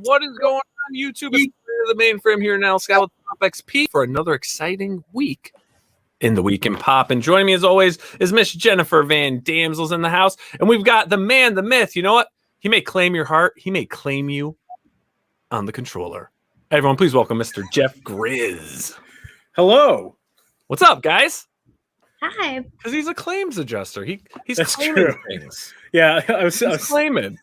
What is going on, YouTube? It's the mainframe here in Nile Scala with POPXP for another exciting week in the Week in Pop. And joining me as always is Miss Jennifer Van Damsel's in the house. And we've got the man, the myth. You know what? He may claim your heart. He may claim you on the controller. Everyone, please welcome Mr. Jeff Grizz. Hello. What's up, guys? Hi. Because he's a claims adjuster. He's That's claiming true. things. Yeah, I was claiming.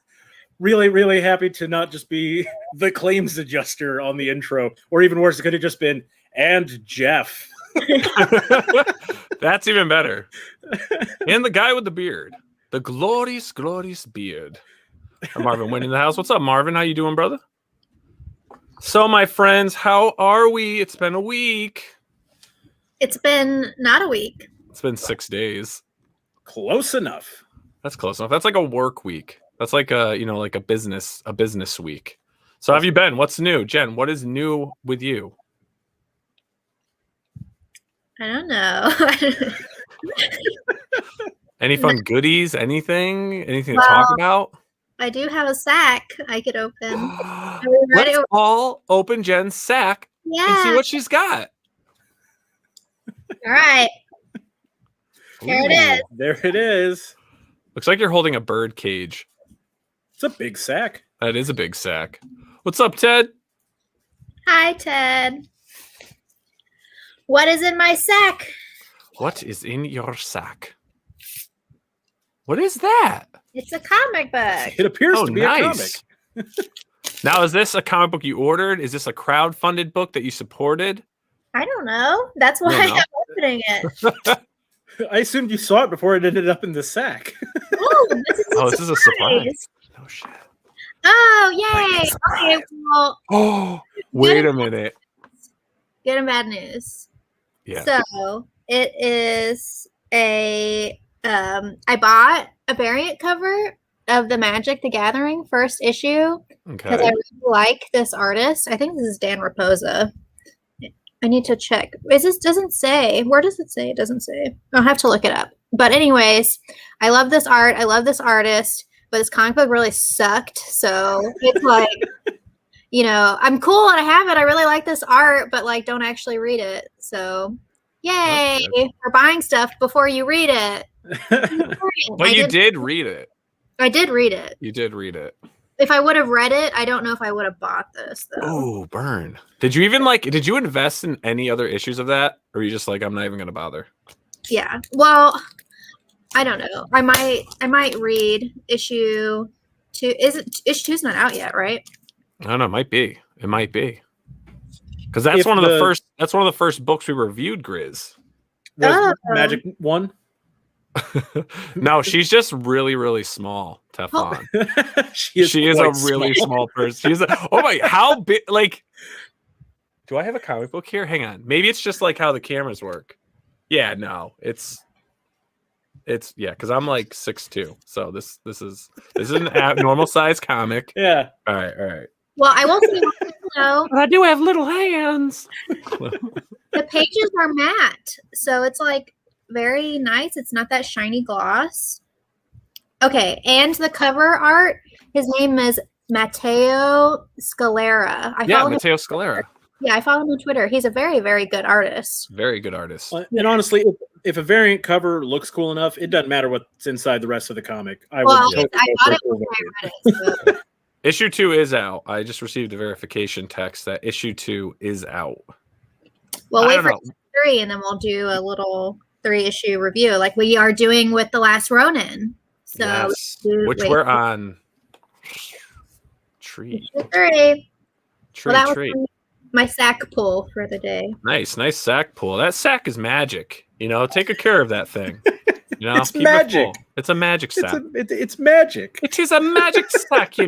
really happy to not just be the claims adjuster on the intro, or even worse, it could have just been and Jeff. That's even better. And the guy with the beard, the glorious beard. And Marvin Wynn in the house. What's up, Marvin? How you doing, brother? So, my friends, how are we? It's been a week. It's been not a week. It's been 6 days. Close enough. That's close enough. That's like a work week. That's like a, like a business week. So, how have you been? What's new, Jen? What is new with you? I don't know. Any fun goodies? Anything to talk about? I do have a sack I could open. Let's all open Jen's sack and see what she's got. All right. Here it is. There it is. Looks like you're holding a bird cage. It's a big sack. That is a big sack. What's up, Ted? Hi, Ted. What is in my sack? What is in your sack? What is that? It's a comic book. It appears to be a comic. Now, is this a comic book you ordered? Is this a crowdfunded book that you supported? I don't know. That's why I'm opening it. I assumed you saw it before it ended up in the sack. Oh, this is a surprise. Oh, shit. Oh, yay. Okay, well. Oh, wait a minute. Good and bad news. Yeah. So it is I bought a variant cover of the Magic the Gathering first issue because I really like this artist. I think this is Dan Raposa. I need to check. Doesn't say. Where does it say? It doesn't say. I'll have to look it up. But anyways, I love this art. I love this artist, but this comic book really sucked. So it's like, I'm cool and I have it. I really like this art, but like, don't actually read it. So yay for buying stuff before you read it. But you did read it. I did read it. You did read it. If I would have read it, I don't know if I would have bought this though. Oh, burn. Did you invest in any other issues of that? Or are you just like, I'm not even gonna bother? Yeah. Well, I don't know. I might read issue 2. Issue 2's not out yet, right? I don't know, it might be. It might be. Because that's one of the first books we reviewed, Grizz. Magic 1? No, she's just really, really small, Teflon. she is a really small person. How big? Like, do I have a comic book here? Hang on. Maybe it's just like how the cameras work. Yeah, no, it's because I'm like 6'2", so this is an normal size comic. Yeah. All right. Well, I will say, I do have little hands. The pages are matte, so it's like very nice. It's not that shiny gloss. Okay, and the cover art, his name is Matteo Scalera. Matteo Scalera. Yeah, I follow him on Twitter. He's a very, very good artist. Very good artist. And honestly, if a variant cover looks cool enough, it doesn't matter what's inside the rest of the comic. I thought it was when I read it. So. Issue 2 is out. I just received a verification text that issue 2 is out. We'll wait for 3, and then we'll do a little 3-issue review like we are doing with The Last Ronin. So yes. Which we're on Tree. 3. Tree. That was my sack pull for the day. Nice sack pull. That sack is magic. Take care of that thing. It's magic. It's a magic sack. It's magic. It is a magic sack, I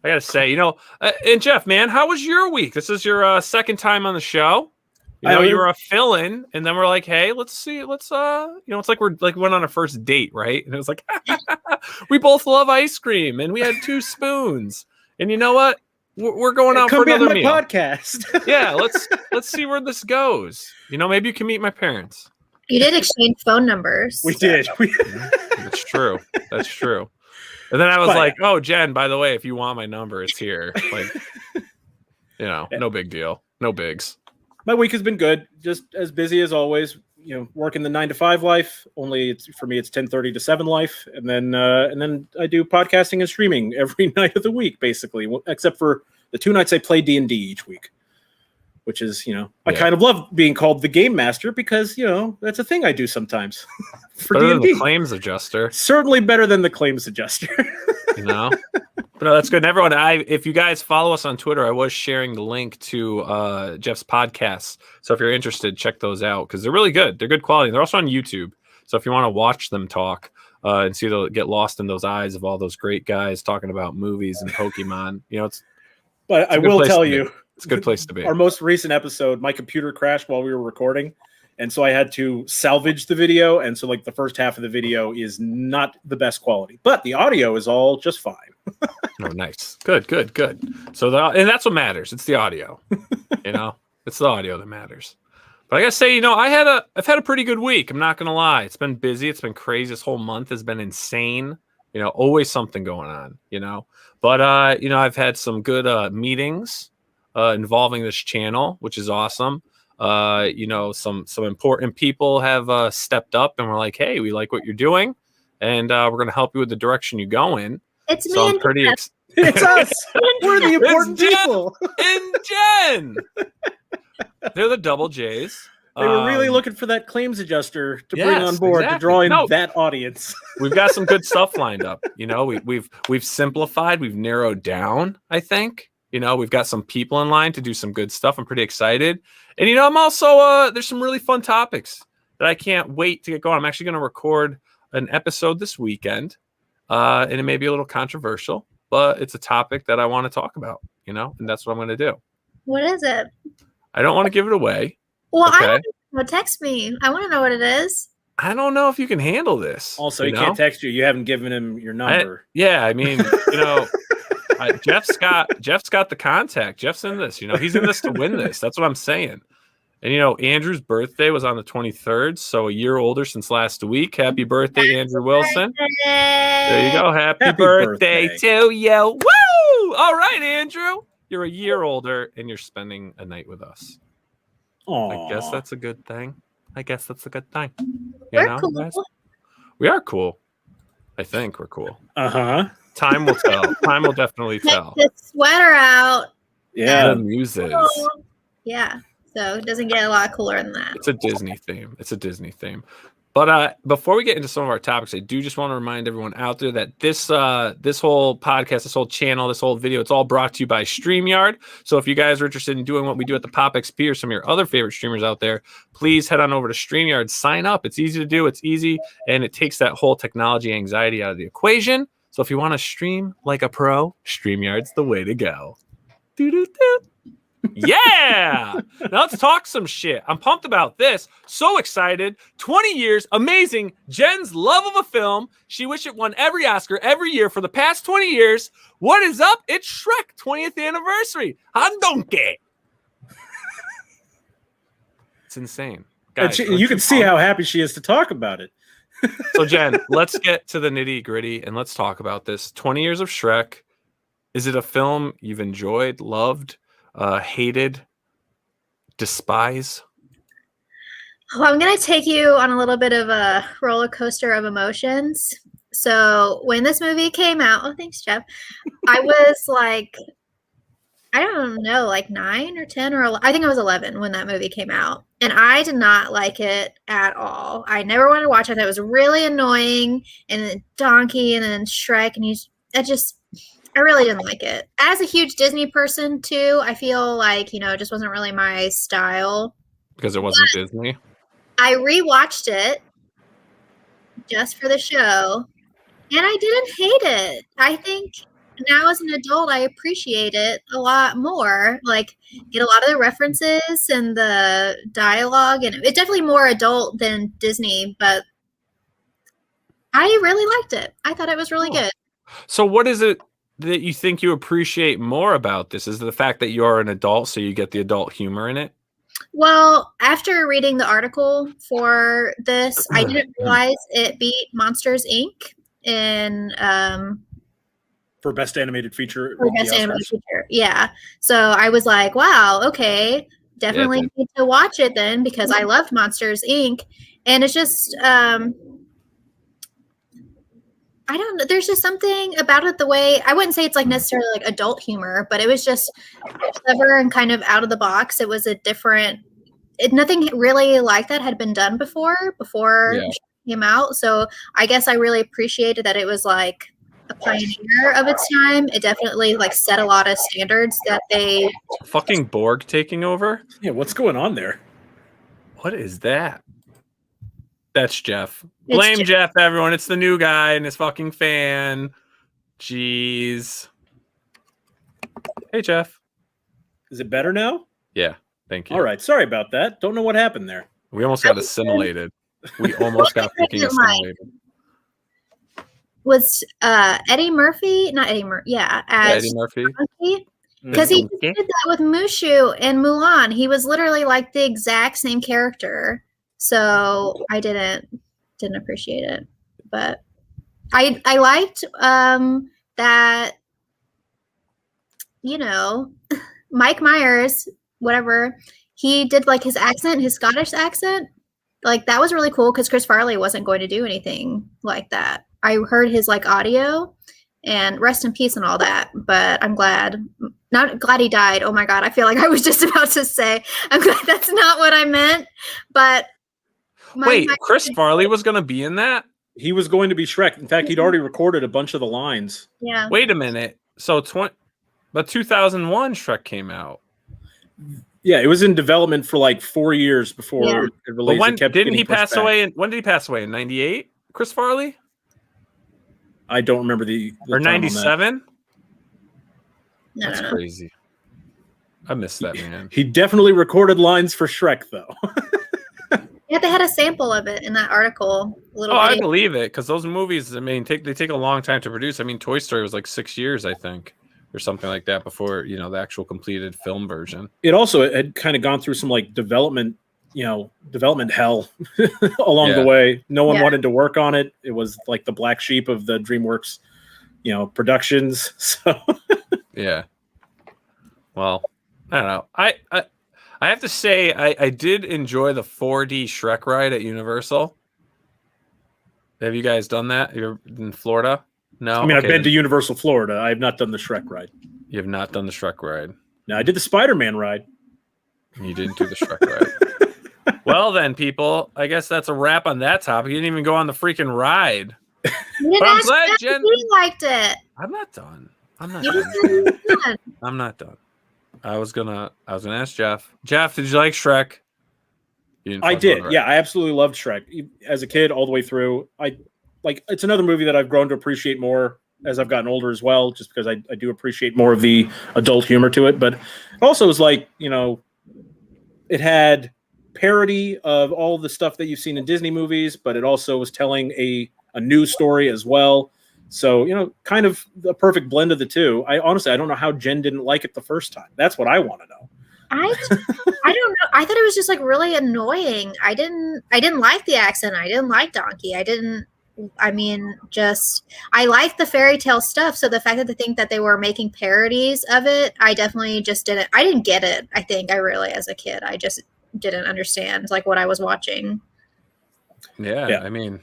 gotta say, and Jeff, man, how was your week? This is your second time on the show. You were a fill-in, and then we're like, hey, let's see, it's like we went on a first date, right? And it was like, we both love ice cream, and we had 2 spoons, and you know what? We're going out for another meal. Podcast. Yeah, let's see where this goes. Maybe you can meet my parents. You did exchange phone numbers. We did. That's true. And then I was like, "Oh, Jen, by the way, if you want my number, it's here." Like, no big deal, no bigs. My week has been good, just as busy as always. Working the 9 to 5 life. Only for me, it's 10:30 to 7 life, and then I do podcasting and streaming every night of the week, basically, except for the 2 nights I play D&D each week. Which is, I kind of love being called the game master because, that's a thing I do sometimes. For better D&D. than the claims adjuster. Certainly better than the claims adjuster. But no, that's good. And everyone, if you guys follow us on Twitter, I was sharing the link to Jeff's podcasts. So if you're interested, check those out because they're really good. They're good quality. They're also on YouTube. So if you want to watch them talk and see them get lost in those eyes of all those great guys talking about movies and Pokemon, But I will tell you. It's a good place to be. Our most recent episode, my computer crashed while we were recording, and so I had to salvage the video, and so the first half of the video is not the best quality, but the audio is all just fine. Oh, nice. Good. So and that's what matters. It's the audio. It's the audio that matters. But I gotta say, I've had a pretty good week. I'm not gonna lie. It's been busy. It's been crazy. This whole month has been insane. Always something going on. But I've had some good meetings. Involving this channel, which is awesome. Some important people have stepped up and we're like, hey, we like what you're doing, and we're going to help you with the direction you go in. It's so me. I'm pretty it's us. We're the important people. And Jen. They're the double J's. They were really looking for that claims adjuster to bring on board to draw in that audience. We've got some good stuff lined up. We've simplified, we've narrowed down, I think. We've got some people in line to do some good stuff. I'm pretty excited. And, I'm also, there's some really fun topics that I can't wait to get going. I'm actually going to record an episode this weekend. And it may be a little controversial, but it's a topic that I want to talk about, and that's what I'm going to do. What is it? I don't want to give it away. Well, okay. I don't know. Text me. I want to know what it is. I don't know if you can handle this. Also, he can't text you. You haven't given him your number. Jeff's got the contact. Jeff's in this. He's in this to win this. That's what I'm saying. And Andrew's birthday was on the 23rd, so a year older since last week. Happy birthday, Andrew Wilson. There you go. Happy birthday to you. Woo! All right, Andrew. You're a year older and you're spending a night with us. Aww. I guess that's a good thing. We're cool. Guys? We are cool. I think we're cool. Uh-huh. Time will tell. Time will definitely tell. Take the sweater out. Yeah. The muses. Yeah. So it doesn't get a lot cooler than that. It's a Disney theme. But before we get into some of our topics, I do just want to remind everyone out there that this whole podcast, this whole channel, this whole video, it's all brought to you by StreamYard. So if you guys are interested in doing what we do at the POPXP or some of your other favorite streamers out there, please head on over to StreamYard, sign up. It's easy to do. It's easy. And it takes that whole technology anxiety out of the equation. So if you want to stream like a pro, StreamYard's the way to go. Doo-doo-doo. Yeah! Now let's talk some shit. I'm pumped about this. So excited. 20 years. Amazing. Jen's love of a film. She wished it won every Oscar every year for the past 20 years. What is up? It's Shrek 20th anniversary. Handonke. It's insane. Guys, you can see how happy she is to talk about it. So, Jen, let's get to the nitty gritty and let's talk about this. 20 years of Shrek. Is it a film you've enjoyed, loved, hated, despise? Well, I'm going to take you on a little bit of a roller coaster of emotions. So when this movie came out, oh, thanks, Jeff. I was like, I don't know, like 9 or 10 or 11, I think I was 11 when that movie came out. And I did not like it at all. I never wanted to watch it. It was really annoying. And then Donkey and then Shrek. And I really didn't like it. As a huge Disney person, too, I feel like, it just wasn't really my style. Because it wasn't Disney? I rewatched it just for the show. And I didn't hate it. I think now as an adult, I appreciate it a lot more. Like, get a lot of the references and the dialogue. And it's definitely more adult than Disney, but I really liked it. I thought it was really good. So what is it that you think you appreciate more about this? Is it the fact that you are an adult, so you get the adult humor in it? Well, after reading the article for this, I didn't realize it beat Monsters, Inc. in for best animated feature. For best animated feature, yeah. So I was like, wow, okay, definitely need to watch it then because I loved Monsters Inc. And it's just, I don't know. There's just something about it. The way I wouldn't say it's like necessarily like adult humor, but it was just clever and kind of out of the box. It was a different. Nothing really like that had been done before it came out. So I guess I really appreciated that it was like a pioneer of its time. It definitely like set a lot of standards that they fucking Borg taking over. Yeah, what's going on there? What is that? That's Jeff. Blame Jeff, everyone. It's the new guy and his fucking fan. Jeez. Hey, Jeff. Is it better now? Yeah. Thank you. All right. Sorry about that. Don't know what happened there. We almost got assimilated. We almost got fucking assimilated. Was Eddie Murphy? Not Eddie Murphy. Yeah. As Eddie Murphy. Because he did that with Mushu and Mulan. He was literally like the exact same character. So I didn't appreciate it, but I liked that, you know, Mike Myers, whatever, he did like his accent, his Scottish accent, like that was really cool because Chris Farley wasn't going to do anything like that. I heard his like audio, and rest in peace and all that, but I'm glad. Not glad he died. Oh my God, I feel like I was just about to say, I'm glad that's not what I meant, but. Wait, Chris Farley was going to be in that? He was going to be Shrek. In fact, he'd already recorded a bunch of the lines. Yeah. Wait a minute. So 2001 Shrek came out. Yeah, it was in development for like 4 years before it released. But when didn't he pass away? When did he pass away? In 98? Chris Farley? I don't remember the or 97? No, That's crazy. I missed that, man. He definitely recorded lines for Shrek, though. Yeah, they had a sample of it in that article. I believe it because those movies, I mean, they take a long time to produce. I mean, Toy Story was like 6 years, I think, or something like that before, you know, the actual completed film version. It also had kind of gone through some like development hell along the way. No one wanted to work on it. It was like the black sheep of the DreamWorks, you know, productions. So yeah. Well, I don't know. I have to say, I did enjoy the 4D Shrek ride at Universal. Have you guys done that? You're in Florida? No? I mean, I've been to Universal Florida. I have not done the Shrek ride. You have not done the Shrek ride? No, I did the Spider-Man ride. You didn't do the Shrek ride. Well, then, people, I guess that's a wrap on that topic. You didn't even go on the freaking ride. But I'm glad Jen liked it. I'm not done. I'm not done. I was gonna ask Jeff. Jeff, did you like Shrek? I did. Yeah, I absolutely loved Shrek as a kid all the way through. It's another movie that I've grown to appreciate more as I've gotten older as well, just because I do appreciate more of the adult humor to it. But also, it was like, you know, it had parody of all the stuff that you've seen in Disney movies, but it also was telling a new story as well. So, you know, kind of the perfect blend of the two. I don't know how Jen didn't like it the first time. That's what I want to know. I don't know. I thought it was just like really annoying. I didn't like the accent. I didn't like Donkey. I like the fairy tale stuff. So the fact that they think that they were making parodies of it, I definitely just didn't. I didn't get it. I think I really, as a kid, I just didn't understand like what I was watching. Yeah. I mean,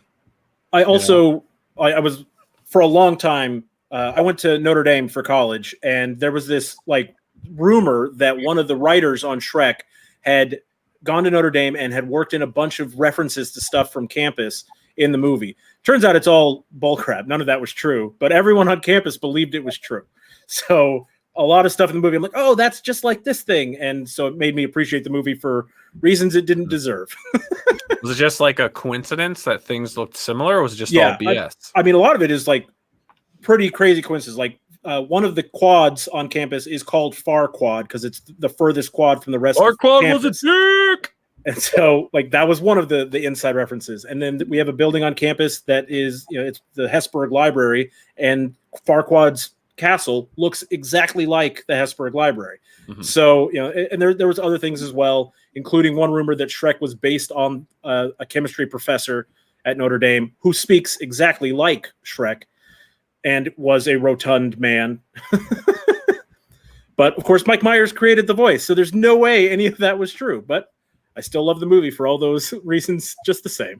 I also, I was, for a long time, I went to Notre Dame for college, and there was this like rumor that one of the writers on Shrek had gone to Notre Dame and had worked in a bunch of references to stuff from campus in the movie. Turns out it's all bullcrap. None of that was true, but everyone on campus believed it was true. So a lot of stuff in the movie, I'm like, oh, that's just like this thing. And so it made me appreciate the movie for reasons it didn't deserve. Was it just like a coincidence that things looked similar, or was it just all BS? I mean, a lot of it is like pretty crazy coincidence. Like one of the quads on campus is called Far Quad because it's the furthest quad from the rest Far of Quad campus. Was a dick! And so like that was one of the inside references. And then we have a building on campus that is, you know, it's the Hesburgh Library, and Far Quad's castle looks exactly like the Hesburgh Library. Mm-hmm. So, you know, and there was other things as well, including one rumor that Shrek was based on a chemistry professor at Notre Dame who speaks exactly like Shrek. and was a rotund man. But of course, Mike Myers created the voice, so there's no way any of that was true. But I still love the movie for all those reasons, just the same.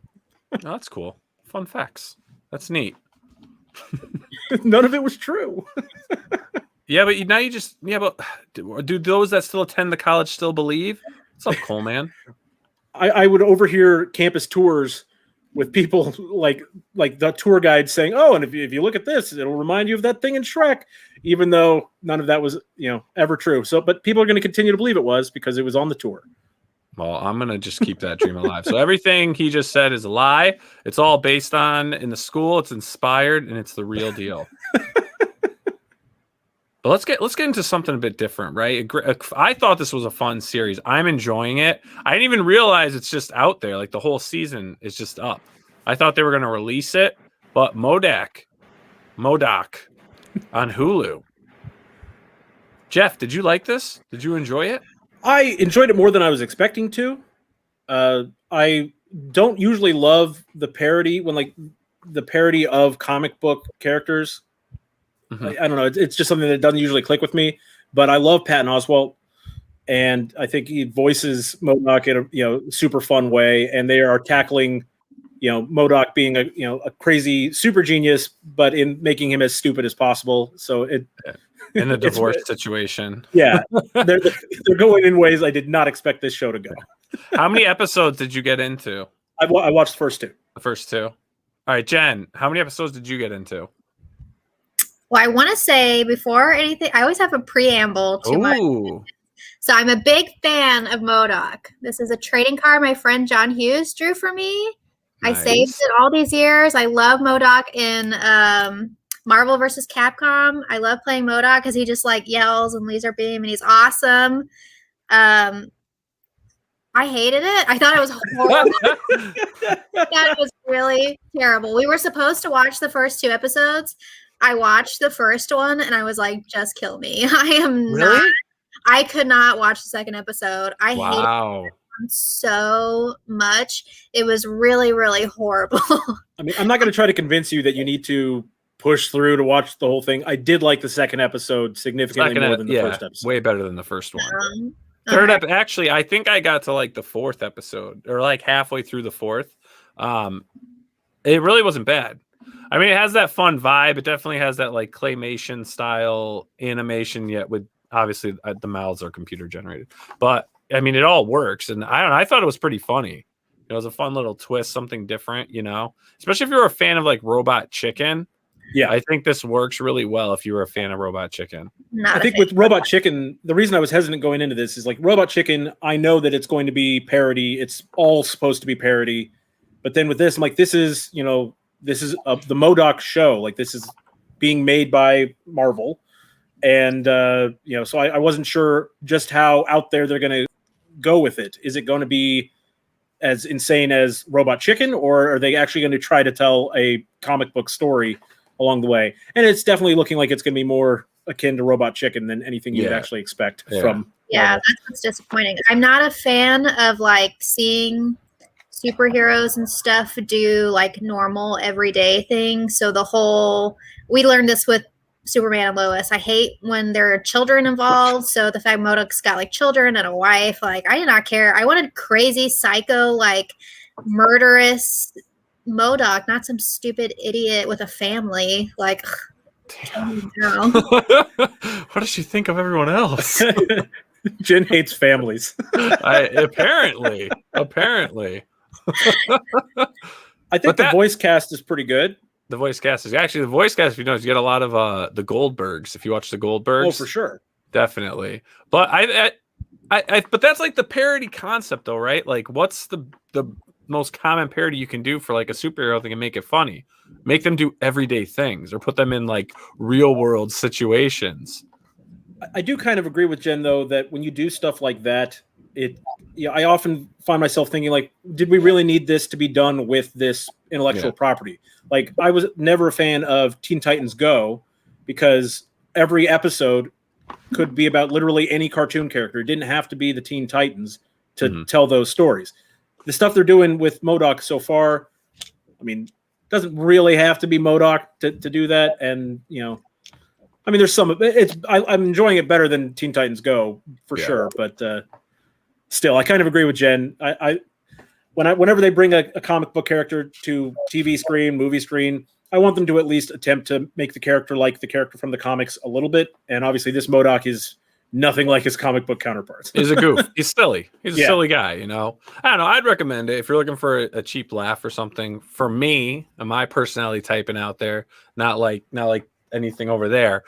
Oh, that's cool. Fun facts. That's neat. None of it was true. Yeah, but now you just but do those that still attend the college still believe? What's up, Coleman? I would overhear campus tours with people like the tour guide saying, "Oh, and if you look at this, it'll remind you of that thing in Shrek," even though none of that was ever true. So, but people are going to continue to believe it was because it was on the tour. Well, I'm going to just keep that dream alive. So everything he just said is a lie. It's all based on in the school. It's inspired and it's the real deal. But let's get into something a bit different, right? I thought this was a fun series. I'm enjoying it. I didn't even realize it's just out there. Like the whole season is just up. I thought they were going to release it, but Modok on Hulu. Jeff, did you like this? Did you enjoy it? I enjoyed it more than I was expecting to. I don't usually love the parody of comic book characters. Mm-hmm. I don't know. It's just something that doesn't usually click with me. But I love Patton Oswalt, and I think he voices Modok in a super fun way. And they are tackling Modok being a crazy super genius, but in making him as stupid as possible. So in the divorce situation. Yeah, they're going in ways I did not expect this show to go. How many episodes did you get into? I watched the first two. The first two. All right, Jen, how many episodes did you get into? Well, I want to say before anything, I always have a preamble to my. So I'm a big fan of Modok. This is a trading card my friend John Hughes drew for me. Nice. I saved it all these years. I love Modok in Marvel vs. Capcom. I love playing Modok because he just yells and laser beam and he's awesome. I hated it. I thought it was horrible. I thought it was really terrible. We were supposed to watch the first 2 episodes. I watched the first one and I was like, just kill me. I could not watch the second episode. I hated it so much. It was really, really horrible. I mean, I'm not going to try to convince you that you need to push through to watch the whole thing. I did like the second episode significantly more than the first episode. Way better than the first one. Third episode, actually, I think I got to the 4th episode or halfway through the 4th. It really wasn't bad. I mean, it has that fun vibe. It definitely has that claymation style animation, yet with obviously the mouths are computer generated. But I mean, it all works, and I thought it was pretty funny. It was a fun little twist, something different, especially if you're a fan of Robot Chicken. Yeah, I think this works really well if you were a fan of Robot Chicken. I think with Robot Chicken, the reason I was hesitant going into this is Robot Chicken, I know that it's going to be parody. It's all supposed to be parody. But then with this, I'm this is, this is the Modok show. This is being made by Marvel. And, so I wasn't sure just how out there they're going to go with it. Is it going to be as insane as Robot Chicken, or are they actually going to try to tell a comic book story along the way? And it's definitely looking like it's going to be more akin to Robot Chicken than anything you'd actually expect from. Yeah, that's what's disappointing. I'm not a fan of seeing superheroes and stuff do normal everyday things. So we learned this with Superman and Lois. I hate when there are children involved. So the fact Modok's got children and a wife, I did not care. I wanted crazy, psycho, murderous Modok, not some stupid idiot with a family. What does she think of everyone else? Jen hates families. Apparently. I think the voice cast is pretty good. The voice cast, if you notice, you get a lot of the Goldbergs. If you watch the Goldbergs, oh, for sure, definitely. But but that's the parody concept, though, right? What's the most common parody you can do for a superhero thing and make it funny? Make them do everyday things or put them in real world situations. I do kind of agree with Jen, though, that when you do stuff like that, I often find myself thinking, did we really need this to be done with this intellectual property? I was never a fan of Teen Titans Go because every episode could be about literally any cartoon character. It didn't have to be the Teen Titans to tell those stories. The stuff they're doing with Modok so far, I mean, doesn't really have to be Modok to do that. And I mean, there's some of it. I'm enjoying it better than Teen Titans Go for sure, but still, I kind of agree with Jen. Whenever they bring a comic book character to TV screen, movie screen, I want them to at least attempt to make the character like the character from the comics a little bit. And obviously, this Modok is nothing like his comic book counterparts. He's a goof. He's silly. He's a silly guy, I don't know. I'd recommend it if you're looking for a cheap laugh or something. For me and my personality typing out there, not like anything over there.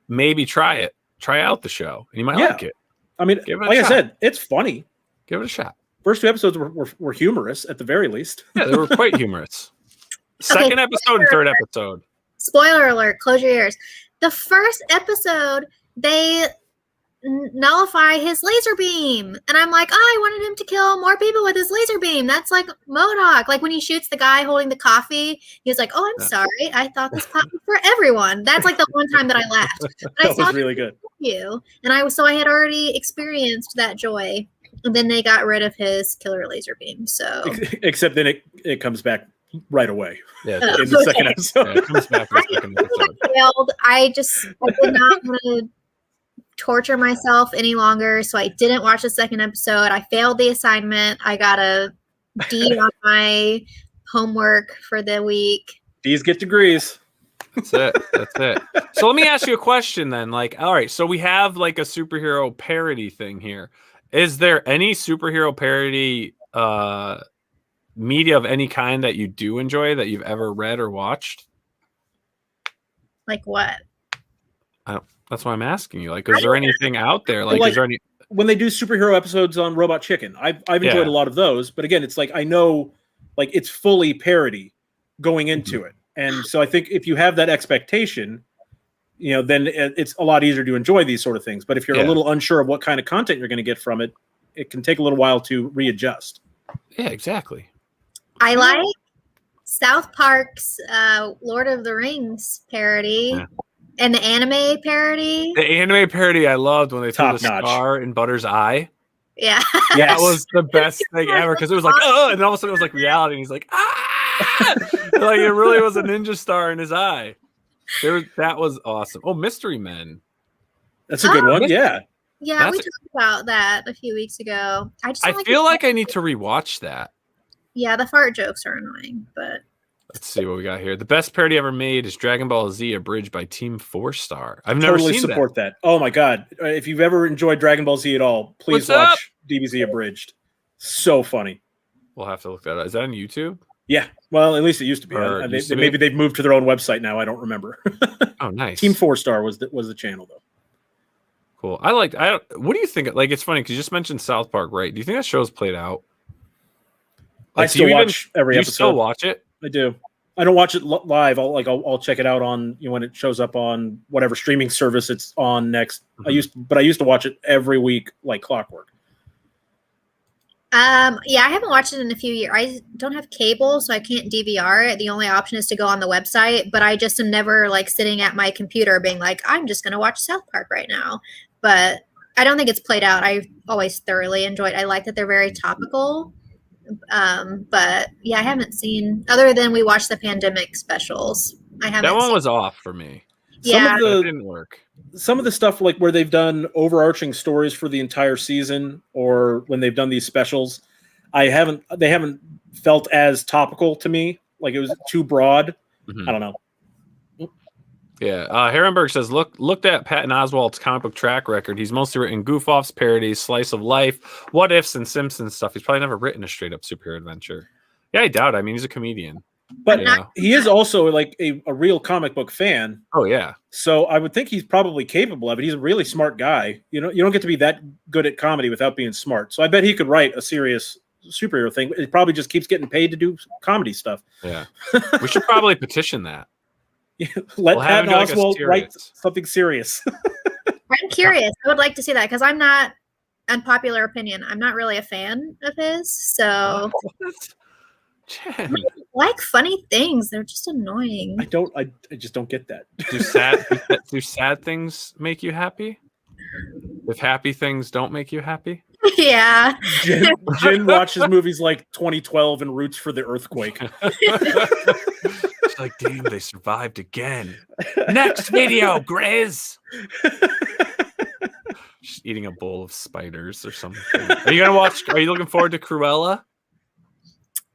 Maybe try it. Try out the show. And you might like it. I mean, like I said, it's funny. Give it a shot. First 2 episodes were humorous at the very least. Yeah, they were quite humorous. Second episode and third episode. Spoiler alert, close your ears. The first episode, they nullify his laser beam. And I'm like, I wanted him to kill more people with his laser beam. That's like Modok. Like when he shoots the guy holding the coffee, he's like, oh, I'm sorry. I thought this pot was for everyone. That's like the one time that I laughed. But that was really good. You. And I had already experienced that joy. And then they got rid of his killer laser beam. So except then it comes back right away. Yeah, in the second episode. Yeah, it comes back in the second episode. I did not want to torture myself any longer, so I didn't watch the second episode. I failed the assignment. I got a D on my homework for the week. D's get degrees. That's it. So let me ask you a question then. Like, all right, so we have like a superhero parody thing here. Is there any superhero parody media of any kind that you do enjoy that you've ever read or watched? Like what? That's why I'm asking you. Like, is there anything out there? Like, is there any? When they do superhero episodes on Robot Chicken, I've enjoyed a lot of those. But again, it's like I know, like it's fully parody going into it, and so I think if you have that expectation, then it's a lot easier to enjoy these sort of things. But if you're a little unsure of what kind of content you're going to get from it, it can take a little while to readjust. Yeah, exactly. I like South Park's Lord of the Rings parody and the anime parody. The anime parody I loved when they threw the scar in Butter's eye. Yeah. That was the best thing ever because it was like, oh, and all of a sudden it was like reality. And he's like, ah! Like it really was a ninja star in his eye. That was awesome. Oh, Mystery Men. That's a good one. Yeah. Yeah, we talked about that a few weeks ago. I feel like I need to rewatch that. Yeah, the fart jokes are annoying, but let's see what we got here. The best parody ever made is Dragon Ball Z Abridged by Team 4-Star. I've never totally seen support that. Oh my god! If you've ever enjoyed Dragon Ball Z at all, please watch DBZ Abridged. So funny. We'll have to look that up. Is that on YouTube? Yeah. Well, at least it used to be. Maybe they've moved to their own website now. I don't remember. Oh, nice. Team 4-Star was the channel though. Cool. What do you think? Like, it's funny because you just mentioned South Park, right? Do you think that show's played out? Like, I still watch every episode. You still watch it? I do. I don't watch it live. I'll check it out on when it shows up on whatever streaming service it's on next. Mm-hmm. I used to watch it every week like clockwork. Yeah, I haven't watched it in a few years. I don't have cable, so I can't DVR it. The only option is to go on the website, but I just am never like sitting at my computer being like, I'm just going to watch South Park right now. But I don't think it's played out. I've always thoroughly enjoyed. I like that they're very topical. But yeah, I haven't seen, other than we watched the pandemic specials. That one was off for me. Yeah. It didn't work. Some of the stuff like where they've done overarching stories for the entire season or when they've done these specials, they haven't felt as topical to me. Like it was too broad. Mm-hmm. I don't know. Yeah. Herrenberg says, looked at Patton Oswalt's comic book track record. He's mostly written goof-offs, parodies, slice of life, what ifs, and Simpsons stuff. He's probably never written a straight up superhero adventure. Yeah, I doubt it. I mean, he's a comedian. But he is also like a real comic book fan. Oh yeah. So I would think he's probably capable of it. He's a really smart guy. You don't get to be that good at comedy without being smart. So I bet he could write a serious superhero thing. It probably just keeps getting paid to do comedy stuff. Yeah. We should probably petition that. Yeah, let Pat Oswalt write something serious. I'm curious. I would like to see that because I'm not, unpopular opinion, I'm not really a fan of his. So I like funny things. They're just annoying. I just don't get that. Do sad things make you happy? If happy things don't make you happy? Yeah. Jen watches movies like 2012 and roots for the earthquake. It's like, damn, they survived again. Next video, Grizz. Just eating a bowl of spiders or something. Are you looking forward to Cruella?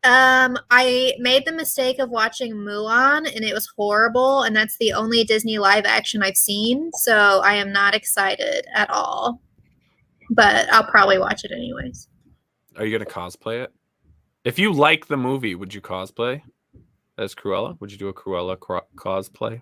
I made the mistake of watching Mulan, and it was horrible, and that's the only Disney live action I've seen, so I am not excited at all. But I'll probably watch it anyways. Are you going to cosplay it? If you like the movie, would you cosplay as Cruella? Would you do a Cruella cosplay?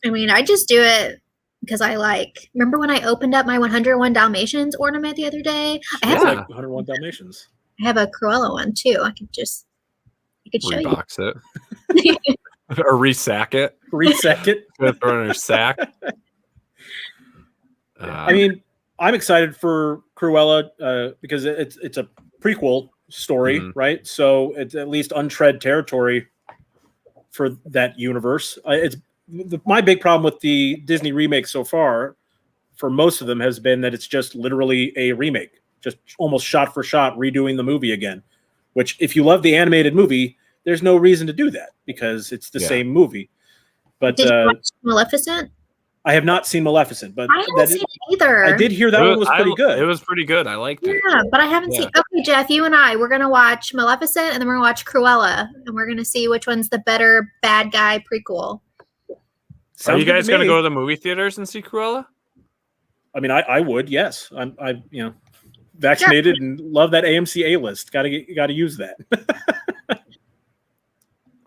I mean, I just do it because I like. Remember when I opened up my 101 Dalmatians ornament the other day? I have like 101 Dalmatians. I have a Cruella one too. I could show Rebox it. Or resack it. Resack it. Throw it in her sack. I mean, I'm excited for Cruella because it's a prequel story, right? So it's at least untread territory for that universe. My big problem with the Disney remake so far, for most of them, has been that it's just literally a remake. Just almost shot for shot redoing the movie again, which if you love the animated movie, there's no reason to do that because it's the same movie. But did you watch Maleficent? I have not seen Maleficent, but I haven't seen it either. I did hear that one was pretty good. It was pretty good. I liked it. Yeah, but I haven't seen. Okay, Jeff, you and we're gonna watch Maleficent, and then we're gonna watch Cruella, and we're gonna see which one's the better bad guy prequel. Are you guys gonna go to the movie theaters and see Cruella? I mean, I would. Yes, I'm vaccinated and love that AMC A list. Got to use that.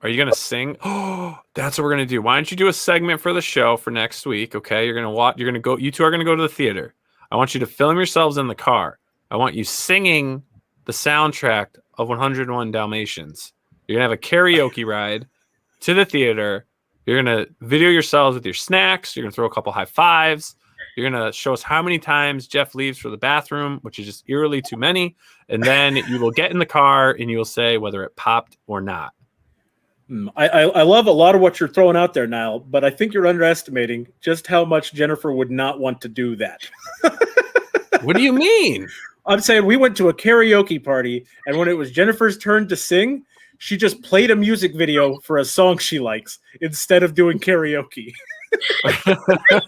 Are you gonna sing? Oh, that's what we're gonna do. Why don't you do a segment for the show for next week? Okay, you're gonna watch. You're gonna go. You two are gonna go to the theater. I want you to film yourselves in the car. I want you singing the soundtrack of 101 Dalmatians. You're gonna have a karaoke ride to the theater. You're gonna video yourselves with your snacks. You're gonna throw a couple high fives. You're going to show us how many times Jeff leaves for the bathroom, which is just eerily too many. And then you will get in the car and you will say whether it popped or not. I love a lot of what you're throwing out there, Nile, but I think you're underestimating just how much Jennifer would not want to do that. What do you mean? I'm saying we went to a karaoke party, and when it was Jennifer's turn to sing, she just played a music video for a song she likes instead of doing karaoke. That's great.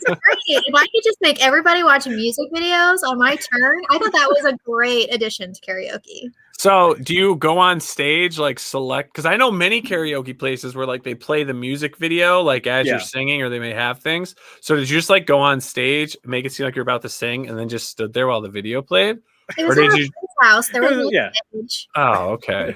If I could just make everybody watch music videos on my turn, I thought that was a great addition to karaoke. So do you go on stage, like select, because I know many karaoke places where like they play the music video like as you're singing, or they may have things. So did you just like go on stage, make it seem like you're about to sing, and then just stood there while the video played? It was at our house. There was no stage. Oh, okay.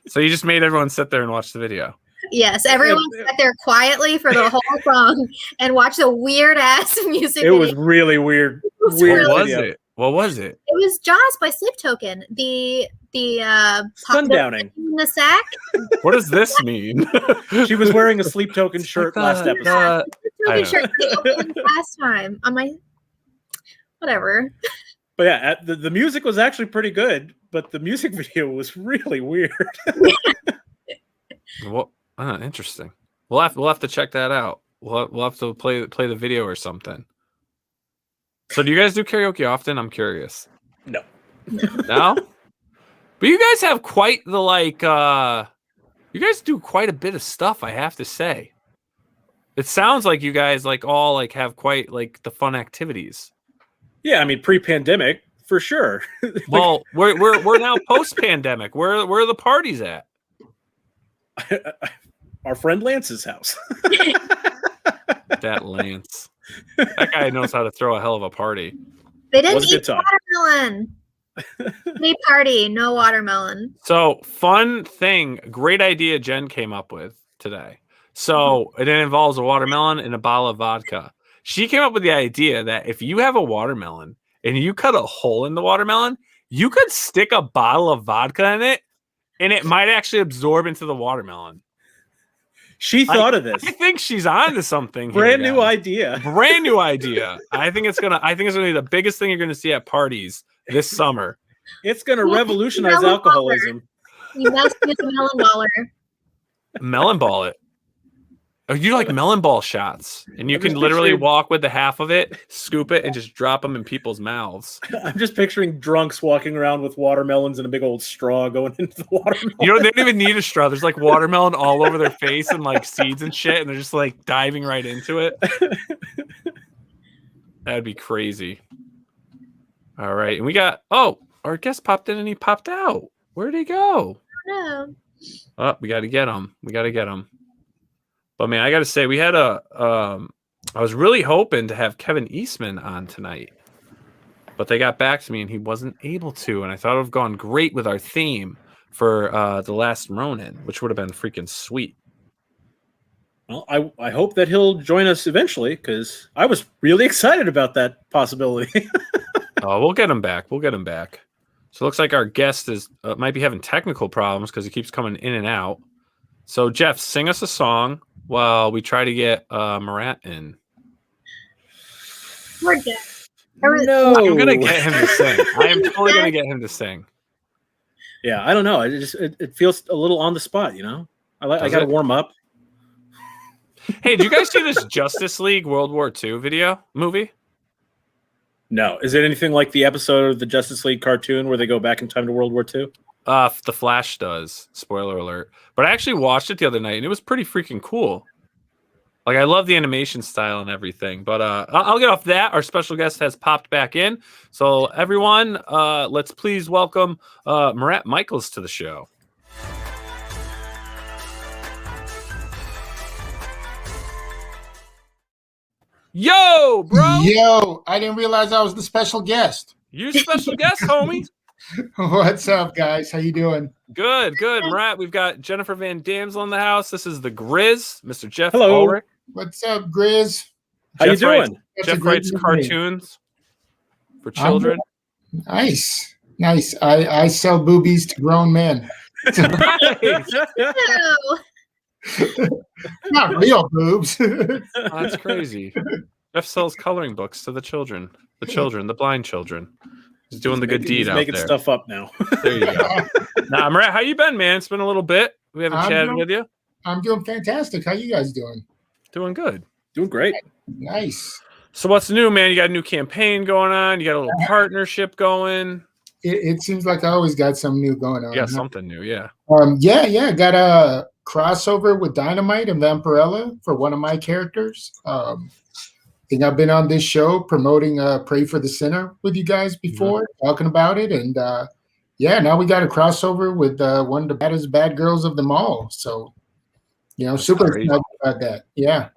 So you just made everyone sit there and watch the video. Yes, everyone sat there quietly for the whole song and watched a weird ass music video. It was really weird. What was it? It was Jaws by Sleep Token. The sundowning in the sack. What does this mean? She was wearing a Sleep Token shirt last episode. Sleep Token shirt last time on my whatever. But yeah, the music was actually pretty good, but the music video was really weird. Well, interesting. We'll have to check that out. We'll have to play the video or something. So do you guys do karaoke often? I'm curious. No. But you guys have quite the you guys do quite a bit of stuff, I have to say. It sounds like you guys all have quite the fun activities. Yeah, I mean pre-pandemic for sure. Well, we're now post-pandemic. Where are the parties at? Our friend Lance's house. That Lance. That guy knows how to throw a hell of a party. They didn't eat watermelon. Me party, no watermelon. So, fun thing, great idea Jen came up with today. So, it involves a watermelon and a bottle of vodka. She came up with the idea that if you have a watermelon and you cut a hole in the watermelon, you could stick a bottle of vodka in it, and it might actually absorb into the watermelon. She thought of this. I think she's on to something. Brand new idea. I think it's gonna be the biggest thing you're gonna see at parties this summer. It's gonna revolutionize alcoholism. You must use a melon baller. Melon ball it. Oh, you like melon ball shots, and you can literally walk with the half of it, scoop it, and just drop them in people's mouths. I'm just picturing drunks walking around with watermelons and a big old straw going into the watermelon. You know, they don't even need a straw. There's like watermelon all over their face and like seeds and shit, and they're just like diving right into it. That'd be crazy. All right, and we got our guest popped in and he popped out. Where'd he go? No. Oh, we got to get him. But man, I got to say, we had I was really hoping to have Kevin Eastman on tonight, but they got back to me and he wasn't able to. And I thought it would have gone great with our theme for The Last Ronin, which would have been freaking sweet. Well, I hope that he'll join us eventually, because I was really excited about that possibility. Oh, we'll get him back. So it looks like our guest is might be having technical problems because he keeps coming in and out. So Jeff, sing us a song while we try to get Marat in. Poor Jeff. No, I'm gonna get him to sing. I am totally gonna get him to sing. Yeah, I don't know. It feels a little on the spot, you know. I got to warm up. Hey, did you guys see this Justice League World War II movie? No. Is it anything like the episode of the Justice League cartoon where they go back in time to World War II? The Flash does. Spoiler alert. But I actually watched it the other night, and it was pretty freaking cool. Like, I love the animation style and everything. But I'll get off that. Our special guest has popped back in. So, everyone, let's please welcome Marat Michaels to the show. Yo, bro. Yo, I didn't realize I was the special guest. You special guest, homie. What's up, guys? How you doing? Good. Marat, we've got Jennifer Van Damsel in the house. This is the Grizz, Mr. Jeff. Hello. Ulrich. What's up, Grizz? How you doing? Jeff writes cartoons for children. Nice. I sell boobies to grown men. No. Not real boobs. Oh, that's crazy. Jeff sells coloring books to the children, the blind children. He's doing the good deed out there. Making stuff up now. There you go. Nah, Marat, how you been, man? It's been a little bit. We haven't chatted with you. I'm doing fantastic. How you guys doing? Doing good. Doing great. Nice. So what's new, man? You got a new campaign going on. You got a little partnership going. It seems like I always got something new going on. Yeah, something new. Yeah. Yeah. Got a crossover with Dynamite and Vampirella for one of my characters. I think I've been on this show promoting Pray for the Sinner with you guys before, talking about it. And now we got a crossover with one of the baddest bad girls of them all. So, that's super excited about that. Yeah.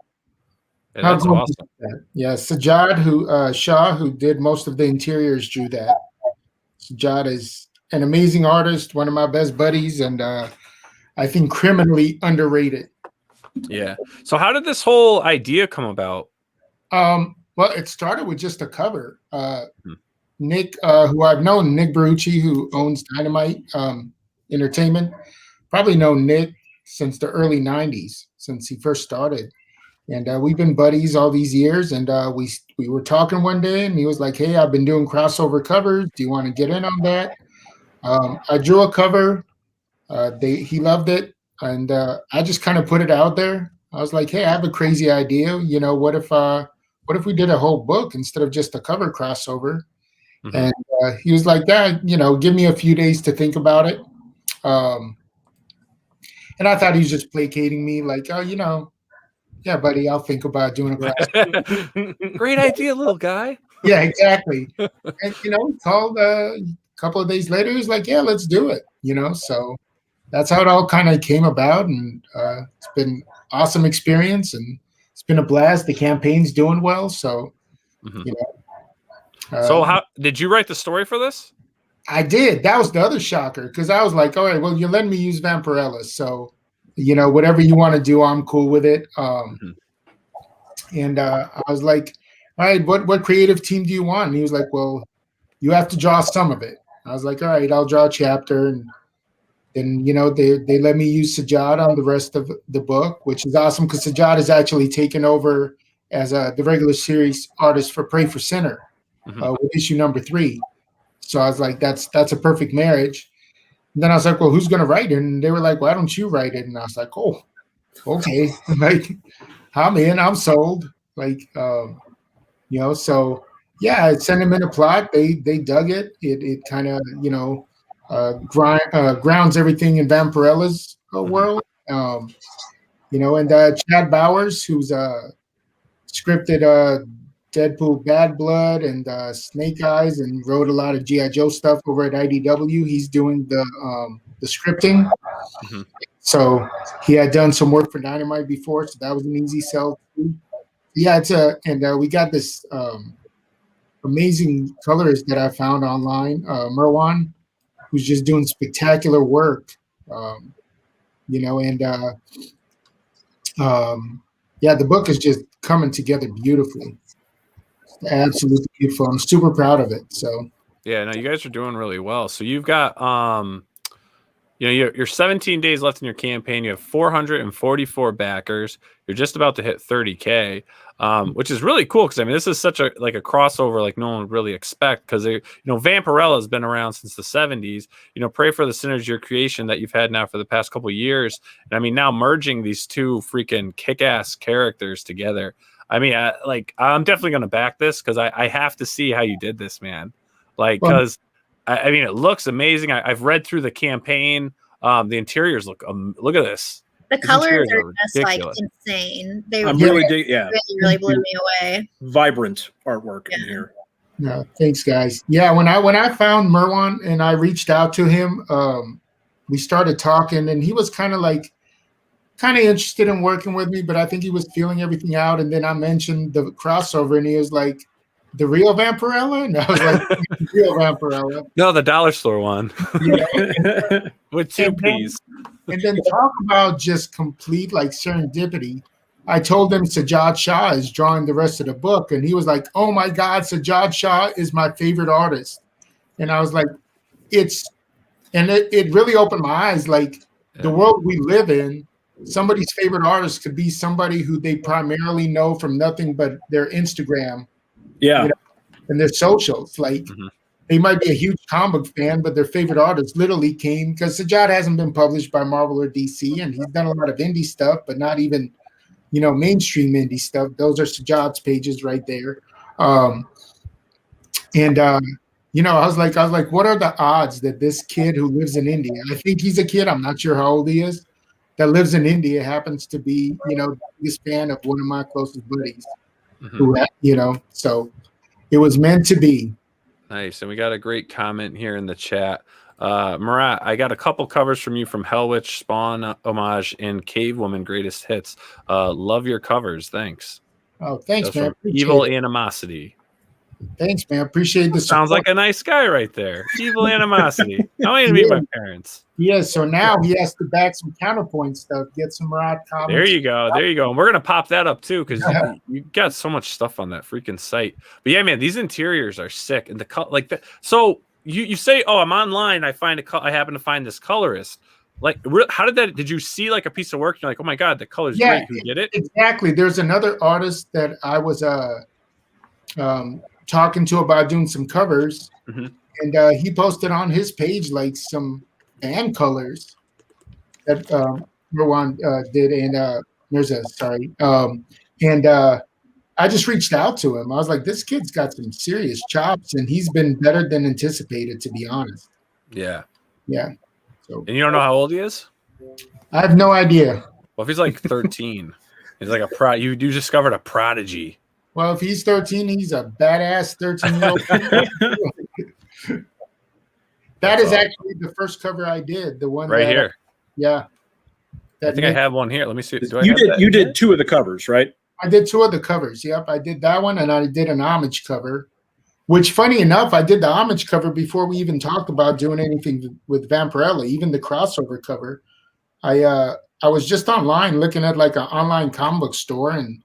That's awesome. Yeah, Sajad Shah, who did most of the interiors, drew that. Sajad is an amazing artist, one of my best buddies, and I think criminally underrated. Yeah. So how did this whole idea come about? Well, it started with just a cover. Nick, who I've known, Nick Barucci, who owns Dynamite Entertainment, probably known Nick since the early 90s, since he first started. And we've been buddies all these years. And we were talking one day, and he was like, "Hey, I've been doing crossover covers. Do you want to get in on that?" I drew a cover. He loved it. And I just kind of put it out there. I was like, "Hey, I have a crazy idea. What if we did a whole book instead of just a cover crossover?" Mm-hmm. And he was like, "Yeah, give me a few days to think about it." And I thought he was just placating me, like, "Oh, yeah, buddy, I'll think about doing a crossover." Great idea, little guy. Yeah, exactly. And he called a couple of days later. He was like, "Yeah, let's do it." So that's how it all kind of came about, and it's been awesome experience, and it's been a blast. The campaign's doing well, so so how did you write the story for this? I did. That was the other shocker, because I was like, all right, well, you're letting me use Vampirella, so whatever you want to do, I'm cool with it. And I was like, all right, what creative team do you want? And he was like, well, you have to draw some of it. I was like, all right, I'll draw a chapter. And then, they let me use Sajad on the rest of the book, which is awesome, because Sajad is actually taken over as the regular series artist for Pray for Sinner with issue number 3. So I was like, that's a perfect marriage. And then I was like, well, who's going to write it? And they were like, why don't you write it? And I was like, oh, okay, like I'm in, I'm sold. Like, so yeah, I sent them in a plot. They dug it. It kind of, grounds everything in Vampirella's world. And Chad Bowers, who's scripted Deadpool Bad Blood and Snake Eyes and wrote a lot of G.I. Joe stuff over at IDW. He's doing the scripting. Mm-hmm. So he had done some work for Dynamite before, so that was an easy sell. Yeah, we got this amazing colorist that I found online, Merwan, who's just doing spectacular work. The book is just coming together beautifully. It's absolutely beautiful. I'm super proud of it. So yeah, no, you guys are doing really well. So you've got you're 17 days left in your campaign. You have 444 backers. You're just about to hit 30K, which is really cool because this is such a crossover like no one would really expect because Vampirella has been around since the 70s. Pray for the synergy or creation that you've had now for the past couple of years. And now merging these two freaking kick-ass characters together. I'm definitely going to back this because I have to see how you did this, man. Because it looks amazing. I've read through the campaign. The interiors look at this. The colors are just insane. They really blew me away. Vibrant artwork in here. Yeah, thanks, guys. Yeah, when I found Merwan and I reached out to him, we started talking, and he was kind of interested in working with me, but I think he was feeling everything out. And then I mentioned the crossover, and he was like, "The real Vampirella?" And I was like, "The real Vampirella." No, the dollar store one. Yeah. With two P's. And then talk about just complete serendipity. I told him Sajjad Shah is drawing the rest of the book, and he was like, "Oh my God, Sajjad Shah is my favorite artist." And I was like, it really opened my eyes. The world we live in, somebody's favorite artist could be somebody who they primarily know from nothing but their Instagram. Yeah. And their socials. They might be a huge comic book fan, but their favorite artist literally came because Sajjad hasn't been published by Marvel or DC, and he's done a lot of indie stuff, but not even, mainstream indie stuff. Those are Sajjad's pages right there. I was like, what are the odds that this kid who lives in India, I think he's a kid, I'm not sure how old he is, that lives in India happens to be, the biggest fan of one of my closest buddies. Mm-hmm. So it was meant to be. Nice. And we got a great comment here in the chat. Marat, I got a couple covers from you from Hellwitch, Spawn, Homage, and Cave Woman Greatest Hits. Love your covers. Thanks. Oh, thanks, man. Evil Animosity. Thanks, man. Appreciate this. Sounds like a nice guy right there. Evil Animosity. I want you to meet my parents. Yeah, so now he has to back some counterpoint stuff, get some Marat comics. There you go. And we're going to pop that up too because you got so much stuff on that freaking site. But yeah, man, these interiors are sick. And so you say, "Oh, I'm online. I happen to find this colorist." How did you see a piece of work? You're like, "Oh my God, the color's great." Who did it? Exactly. There's another artist that I was talking to about doing some covers, and he posted on his page some fan colors that Merwan did, and I just reached out to him. I was like, "This kid's got some serious chops, and he's been better than anticipated, to be honest." Yeah. So, and you don't know how old he is? I have no idea. Well, if he's 13, he's you discovered a prodigy. Well, if he's 13, he's a badass 13-year-old. That is actually the first cover I did. The one right here. Yeah. I think I have one here. Let me see. You did two of the covers, right? I did two of the covers. Yep. I did that one, and I did an homage cover, which, funny enough, I did the homage cover before we even talked about doing anything with Vampirella, even the crossover cover. I was just online looking at an online comic book store, and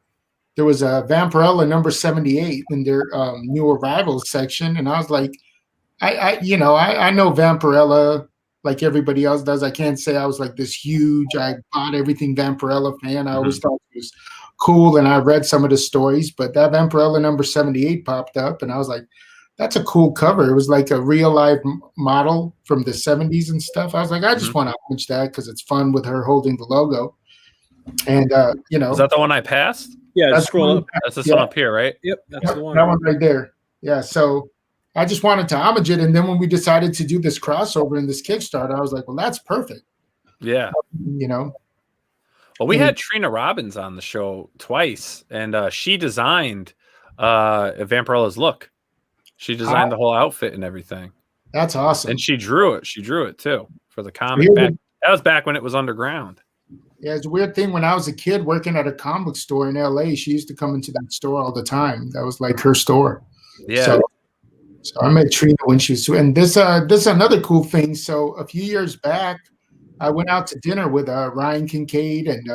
there was a Vampirella number 78 in their new arrivals section. And I was like, I know Vampirella like everybody else does. I can't say I was this huge, I bought everything Vampirella fan. I always thought it was cool, and I read some of the stories, but that Vampirella number 78 popped up, and I was like, that's a cool cover. It was a real life model from the 70s and stuff. I was like, I just want to homage that because it's fun with her holding the logo. And is that the one I passed? Yeah, scroll up. That's this one up here, right? Yep, that's the one. That one right there. Yeah, so I just wanted to homage it, and then when we decided to do this crossover in this Kickstarter, I was like, well, that's perfect. Yeah. Well, we had Trina Robbins on the show twice, and she designed Vampirella's look. She designed the whole outfit and everything. That's awesome. And she drew it. She drew it too for the comic. That was back when it was underground. Yeah, it's a weird thing. When I was a kid working at a comic book store in LA, she used to come into that store all the time. That was like her store. Yeah. So I met Trina when she was, and this is another cool thing. So a few years back, I went out to dinner with Ryan Kincaid and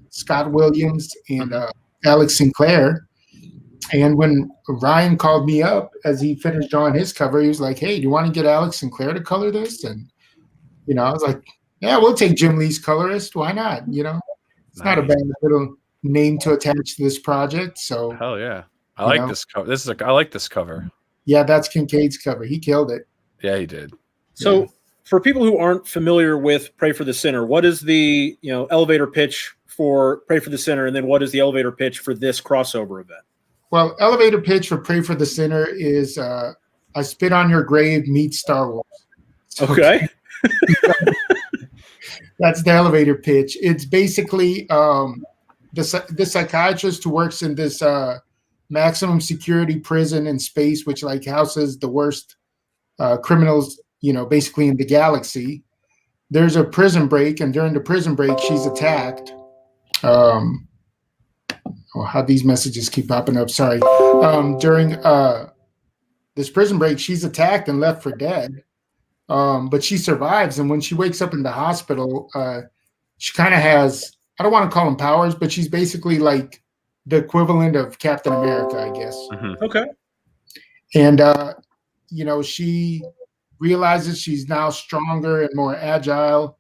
Scott Williams and Alex Sinclair. And when Ryan called me up as he finished drawing his cover, he was like, "Hey, do you want to get Alex Sinclair to color this?" And I was like, "Yeah, we'll take Jim Lee's colorist. Why not? It's not a bad little name to attach to this project." So hell yeah, I like this cover. I like this cover. Yeah, that's Kincaid's cover. He killed it. Yeah, he did. So for people who aren't familiar with Pray for the Sinner, what is the elevator pitch for Pray for the Sinner, and then what is the elevator pitch for this crossover event? Well, elevator pitch for Pray for the Sinner is I Spit on Your Grave meets Star Wars. Okay. That's the elevator pitch. It's basically the psychiatrist who works in this maximum security prison in space, which like houses the worst criminals, basically in the galaxy. There's a prison break, and during the prison break, she's attacked. How these messages keep popping up. Sorry. During this prison break, she's attacked and left for dead. But she survives. And when she wakes up in the hospital, she kind of has, I don't want to call them powers, but she's basically like the equivalent of Captain America, I guess. Mm-hmm. Okay. And, she realizes she's now stronger and more agile.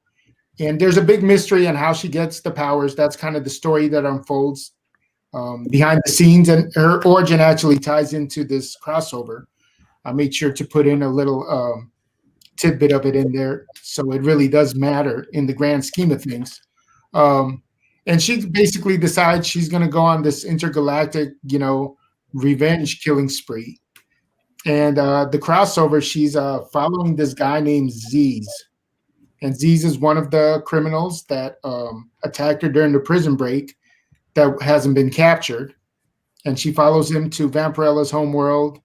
And there's a big mystery on how she gets the powers. That's kind of the story that unfolds behind the scenes, and her origin actually ties into this crossover. I made sure to put in a little tidbit of it in there, so it really does matter in the grand scheme of things. And she basically decides she's going to go on this intergalactic, revenge killing spree. And the crossover, she's following this guy named Z's. And Z's is one of the criminals that attacked her during the prison break that hasn't been captured. And she follows him to Vampirella's homeworld.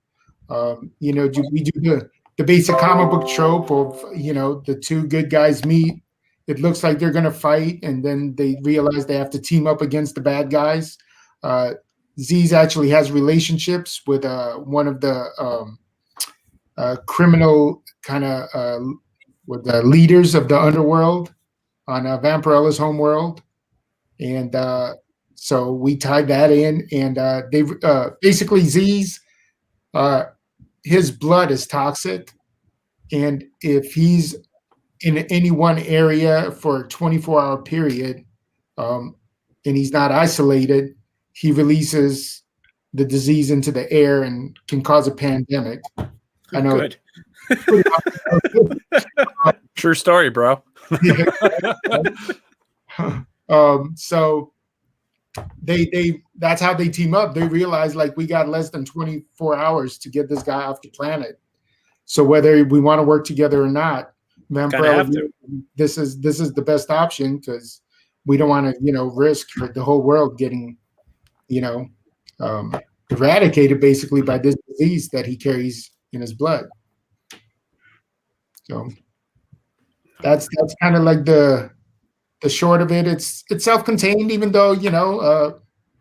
We do the basic comic book trope of, the two good guys meet. It looks like they're going to fight, and then they realize they have to team up against the bad guys. Z's actually has relationships with one of the criminal kind of with the leaders of the underworld on Vampirella's homeworld. And so we tied that in, and they basically Z's his blood is toxic, and if he's in any one area for a 24-hour period, and he's not isolated, he releases the disease into the air and can cause a pandemic. I know. Good. True story, bro. So they that's how they team up. They realize like we got less than 24 hours to get this guy off the planet. So whether we want to work together or not, Vampirella, this is the best option, because we don't want to risk the whole world getting eradicated basically by this disease that he carries in his blood. So that's kind of like the short of it. It's self-contained, even though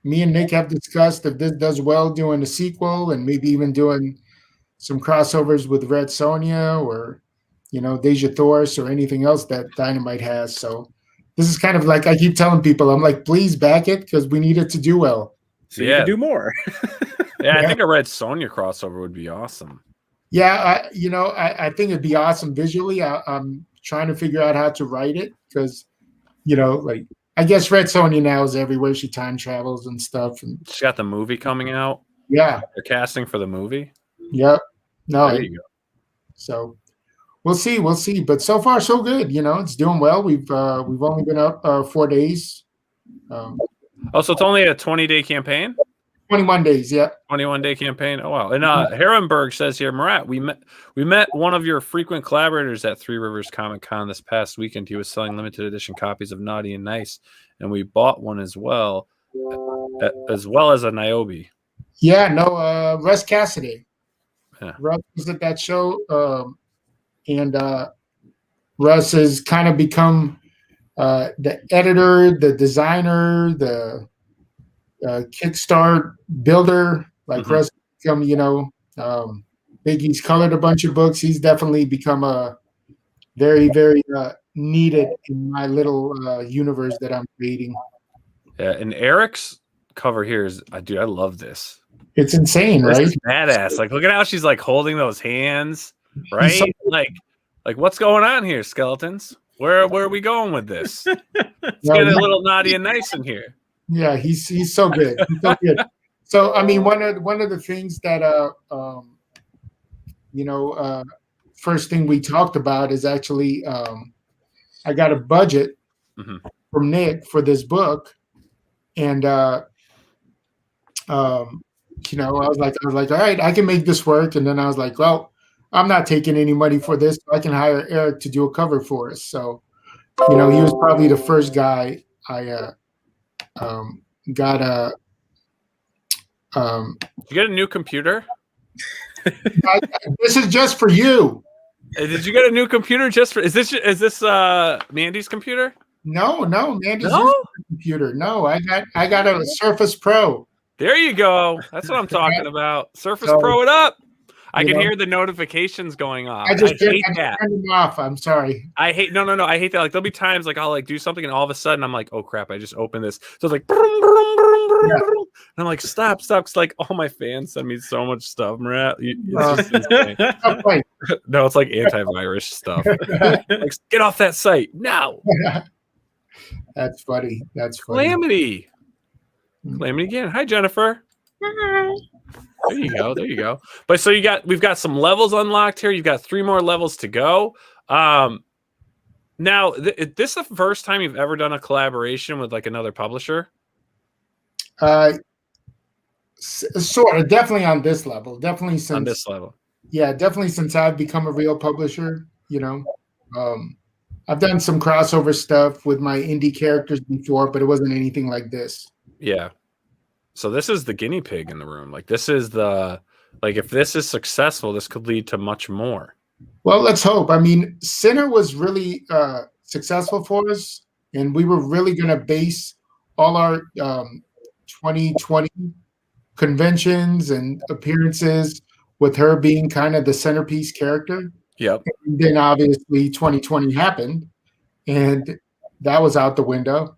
me and Nick have discussed if this does well doing a sequel and maybe even doing some crossovers with Red Sonja or Deja Thors or anything else that Dynamite has. So this is kind of like, I keep telling people, I'm like, please back it, because we need it to do well. So you can do more. Yeah, I think a Red Sonja crossover would be awesome. Yeah, I think it'd be awesome visually. I'm trying to figure out how to write it, because like, I guess Red Sonja now is everywhere. She time travels and stuff. And she's got the movie coming out. Yeah. They're casting for the movie. Yep. No. There you go. So we'll see. But so far, so good. It's doing well. We've only been up 4 days. So it's only a 20-day campaign? 21 days, yeah. 21-day campaign. Oh wow! And Herrenberg says here, Marat, we met one of your frequent collaborators at Three Rivers Comic Con this past weekend. He was selling limited edition copies of Naughty and Nice, and we bought one as well as a Niobe. Yeah, no, Russ Cassidy. Yeah. Russ was at that show, and Russ has kind of become the editor, the designer, the Kickstart builder. Like Russ become, Biggie's colored a bunch of books. He's definitely become a very, very needed in my little universe that I'm creating. Yeah, and Eric's cover here is, dude, I love this. It's insane, right? This is badass. Like, look at how she's like holding those hands, right? So, like what's going on here, skeletons? Where are we going with this? Let's get a little Naughty and Nice in here. Yeah, he's so good. He's so good. So I mean, one of the things that first thing we talked about is actually I got a budget from Nick for this book, and I was like, all right, I can make this work. And then I was like, well, I'm not taking any money for this. So I can hire Eric to do a cover for us. So, he was probably the first guy I got a. Did you get a new computer? This is just for you. Did you get a new computer just for? Is this Mandy's computer? No, Mandy's computer. No, I got a Surface Pro. There you go. That's what I'm talking about. Surface Pro it up. I can hear the notifications going off. I hate that. Turned them off. I'm sorry. I hate no. I hate that. Like there'll be times like I'll like do something and all of a sudden I'm like, oh crap, I just opened this. So it's like brum, brum, brum, brum, Yeah. brum. And I'm like, stop. Cause like all my fans send me so much stuff, Marat. No, it's like antivirus stuff. Like, get off that site now. That's funny. Calamity again. Hi, Jennifer. Hi. There you go. But so we've got some levels unlocked here. You've got 3 more levels to go. Now, this is the first time you've ever done a collaboration with like another publisher? Sort of, definitely on this level. Definitely since on this level. Yeah, definitely since I've become a real publisher. I've done some crossover stuff with my indie characters before, but it wasn't anything like this. Yeah. So this is the guinea pig in the room. Like this is if this is successful, this could lead to much more. Well, let's hope. I mean, Sinner was really successful for us, and we were really going to base all our 2020 conventions and appearances with her being kind of the centerpiece character. Yep. And then obviously 2020 happened, and that was out the window.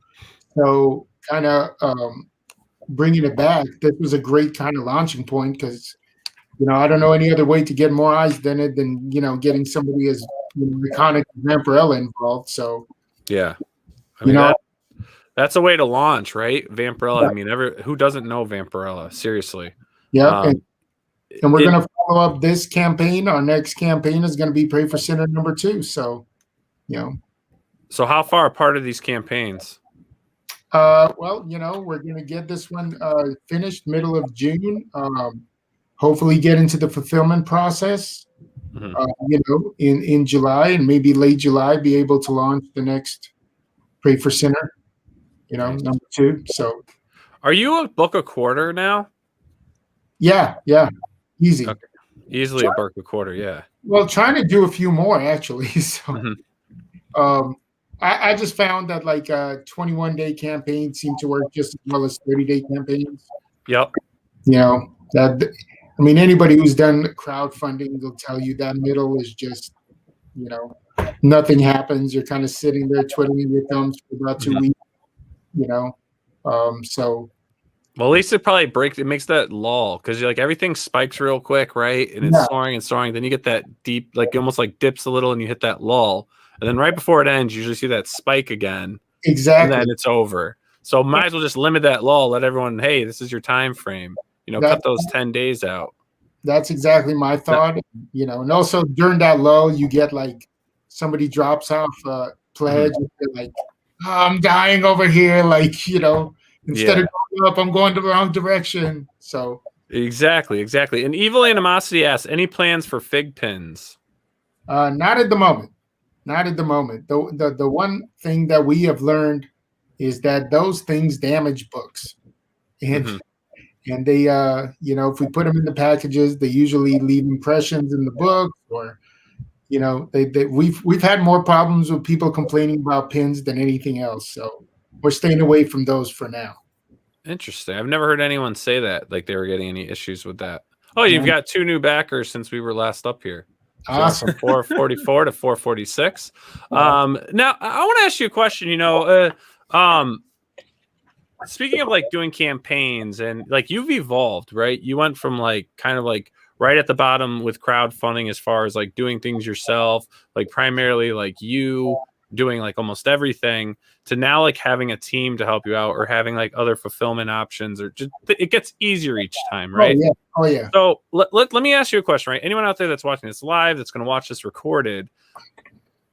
So kind of bringing it back, this was a great kind of launching point because, I don't know any other way to get more eyes than getting somebody as iconic as Vampirella involved. So yeah, that's a way to launch, right? Vampirella. Yeah. I mean, who doesn't know Vampirella? Seriously. Yeah. And we're going to follow up this campaign. Our next campaign is going to be Pray for Sinner #2. So, So how far apart are these campaigns? Well, we're going to get this one finished middle of June. Hopefully get into the fulfillment process, in July and maybe late July, be able to launch the next Pray for Sinner, #2. So are you a book a quarter now? Yeah. Easy. Okay. Easily a book a quarter, yeah. Well, trying to do a few more actually. So I just found that like 21-day campaigns seem to work just as well as 30-day campaigns. Yep. Anybody who's done crowdfunding will tell you that middle is just, nothing happens. You're kind of sitting there twiddling your thumbs for about 2 weeks, so. Well, at least it makes that lull because you're like everything spikes real quick, right? And it's soaring and soaring. Then you get that deep, like almost like dips a little and you hit that lull. And then right before it ends, you usually see that spike again. Exactly. And then it's over. So might as well just limit that lull. Let everyone, hey, this is your time frame. Cut those 10 days out. That's exactly my thought. And also during that lull, you get like somebody drops off a pledge, like I'm dying over here. Like, instead Yeah. of going up, I'm going the wrong direction. So Exactly. And Evil Animosity asks, any plans for fig pins? not at the moment. Not at the moment. The one thing that we have learned is that those things damage books. And and they if we put them in the packages, they usually leave impressions in the book, or we've had more problems with people complaining about pins than anything else. So we're staying away from those for now. Interesting. I've never heard anyone say that, like they were getting any issues with that. Oh, you've got 2 new backers since we were last up here. Awesome. From 444 to 446. Now I want to ask you a question. Speaking of like doing campaigns, and like you've evolved, right? You went from like kind of like right at the bottom with crowdfunding as far as like doing things yourself, like primarily like you doing like almost everything, to now like having a team to help you out, or having like other fulfillment options, or just it gets easier each time, right? Oh yeah. So let me ask you a question, right? Anyone out there that's watching this live, that's going to watch this recorded,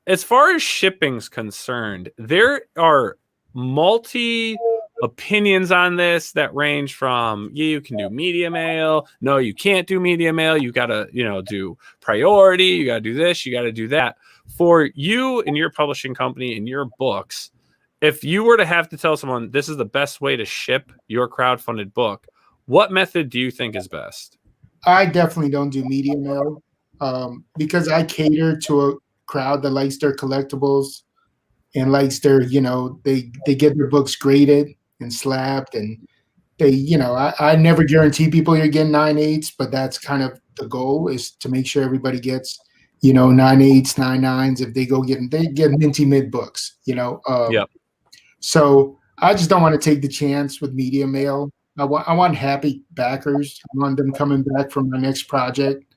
as far as shipping's concerned, there are multi opinions on this that range from you can do media mail, no, you can't do media mail, you gotta do priority, you gotta do this, you gotta do that. For you and your publishing company and your books, if you were to have to tell someone this is the best way to ship your crowdfunded book, what method do you think is best? I definitely don't do media mail because I cater to a crowd that likes their collectibles and likes their, they get their books graded and slabbed, and they, I never guarantee people you're getting 9.8s, but that's kind of the goal, is to make sure everybody gets 9.8s, 9.9s. If they get minty mid books, Yep. So I just don't want to take the chance with media mail. I want happy backers. I want them coming back for my next project.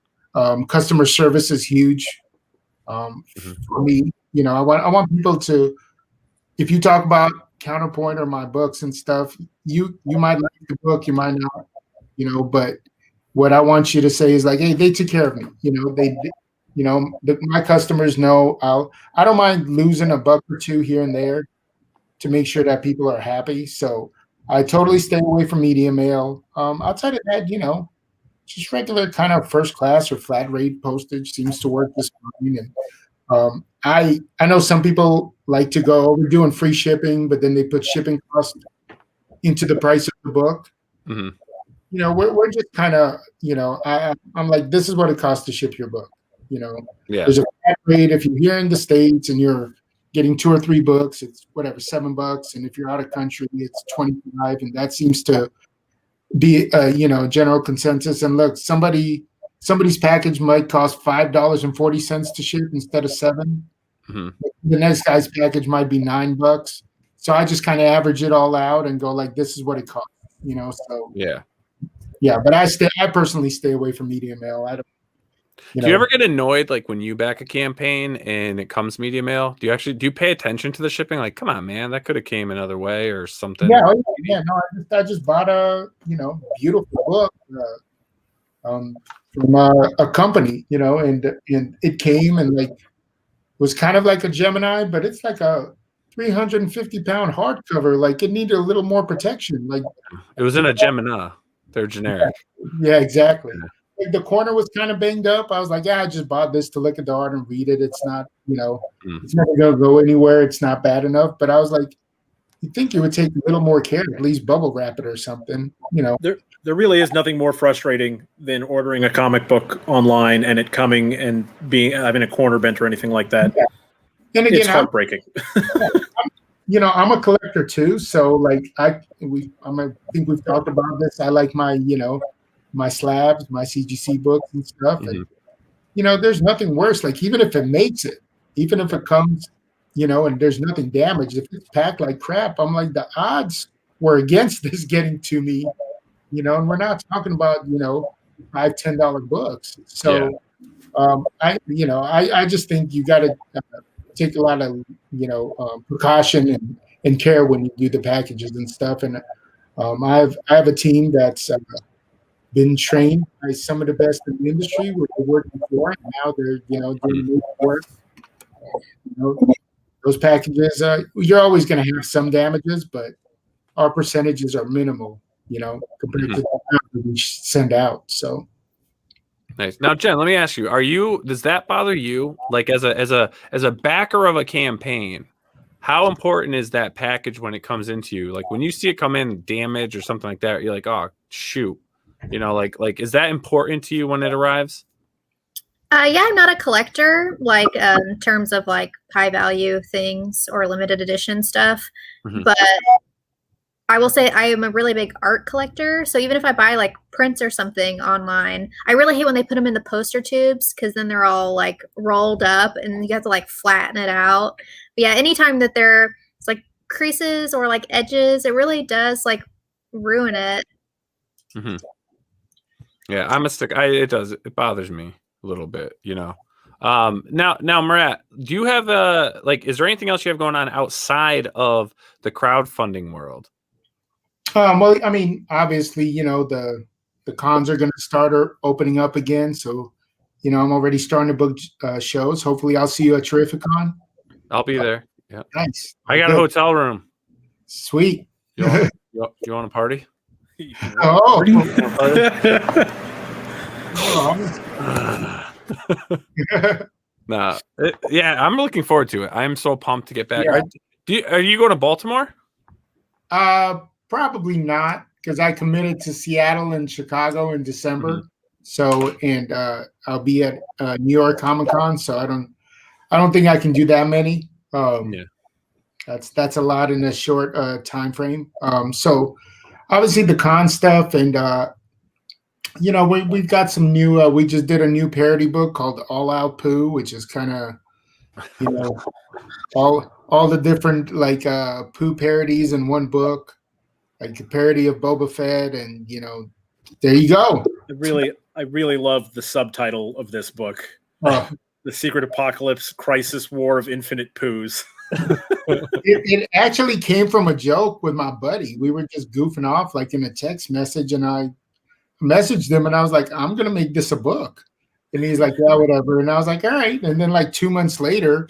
Customer service is huge for me. I want people to, if you talk about Counterpoint or my books and stuff, you might like the book, you might not, but what I want you to say is like, hey, they took care of me. My customers know I don't mind losing a buck or two here and there to make sure that people are happy. So I totally stay away from media mail. Outside of that, just regular kind of first class or flat rate postage seems to work just fine. And I know some people like to go, we're doing free shipping, but then they put shipping costs into the price of the book. We're just kind of, I'm like, this is what it costs to ship your book. There's a flat rate. If you're here in the States and you're getting 2 or 3 books, it's whatever, $7. And if you're out of country, it's 25. And that seems to be general consensus. And look, somebody's package might cost $5.40 to ship instead of $7. The next guy's package might be $9. So I just kind of average it all out and go like, this is what it costs. So yeah. But I personally stay away from media mail. I don't. Do you ever get annoyed like when you back a campaign and it comes media mail? Do you pay attention to the shipping? Like, come on, man, that could have came another way or something. Yeah. No, I just bought a beautiful book from a company, and it came and like was kind of like a Gemini, but it's like a 350-pound hardcover. Like it needed a little more protection. Like it was in a Gemini. They're generic. Yeah, exactly. Like the corner was kind of banged up. I was like, I just bought this to look at the art and read it. It's not, it's never going to go anywhere. It's not bad enough. But I was like, you'd think you would take a little more care, at least bubble wrap it or something, There really is nothing more frustrating than ordering a comic book online and it coming and having a corner bent or anything like that. Yeah. And again, it's heartbreaking. I'm a collector too. So like I think we've talked about this. I like my, my slabs, my CGC books and stuff. And, there's nothing worse. Like even if it makes it, even if it comes, and there's nothing damaged, if it's packed like crap, I'm like, the odds were against this getting to me, and we're not talking about, $5-10 books. So I just think you got to take a lot of, precaution and care when you do the packages and stuff. And I have a team that's been trained by some of the best in the industry where they worked before, and now they're doing new work. those packages, you're always going to have some damages, but our percentages are minimal, compared to the we send out. So nice. Now, Jen, let me ask you: does that bother you? Like as a backer of a campaign, how important is that package when it comes into you? Like when you see it come in damaged or something like that, you're like, oh shoot, like is that important to you when it arrives? Yeah, I'm not a collector, like in terms of like high value things or limited edition stuff. But I will say I am a really big art collector. So even if I buy like prints or something online, I really hate when they put them in the poster tubes because then they're all like rolled up and you have to like flatten it out. But yeah, anytime that there's like creases or like edges, it really does like ruin it. Yeah, I'm a stick. It bothers me a little bit, Now, Marat, do you have is there anything else you have going on outside of the crowdfunding world? Well, I mean, obviously, the cons are going to start opening up again. So, I'm already starting to book shows. Hopefully, I'll see you at Terrificon. I'll be there. Yeah, nice. I got a hotel room. Sweet. You want to party? Oh. Yeah, I'm looking forward to it. I'm so pumped to get back. Yeah. Are you going to Baltimore? Probably not, because I committed to Seattle and Chicago in December. So, and I'll be at New York Comic Con. So I don't think I can do that many. That's a lot in a short time frame. So obviously the con stuff, and we've got some new. We just did a new parody book called All Out Poo, which is kind of all the different like poo parodies in one book. Like a parody of Boba Fett, and there you go. I really love the subtitle of this book. The Secret Apocalypse Crisis War of Infinite Poos. It actually came from a joke with my buddy. We were just goofing off like in a text message, and I messaged him and I was like, I'm gonna make this a book. And he's like, yeah, whatever. And I was like, all right. And then like 2 months later,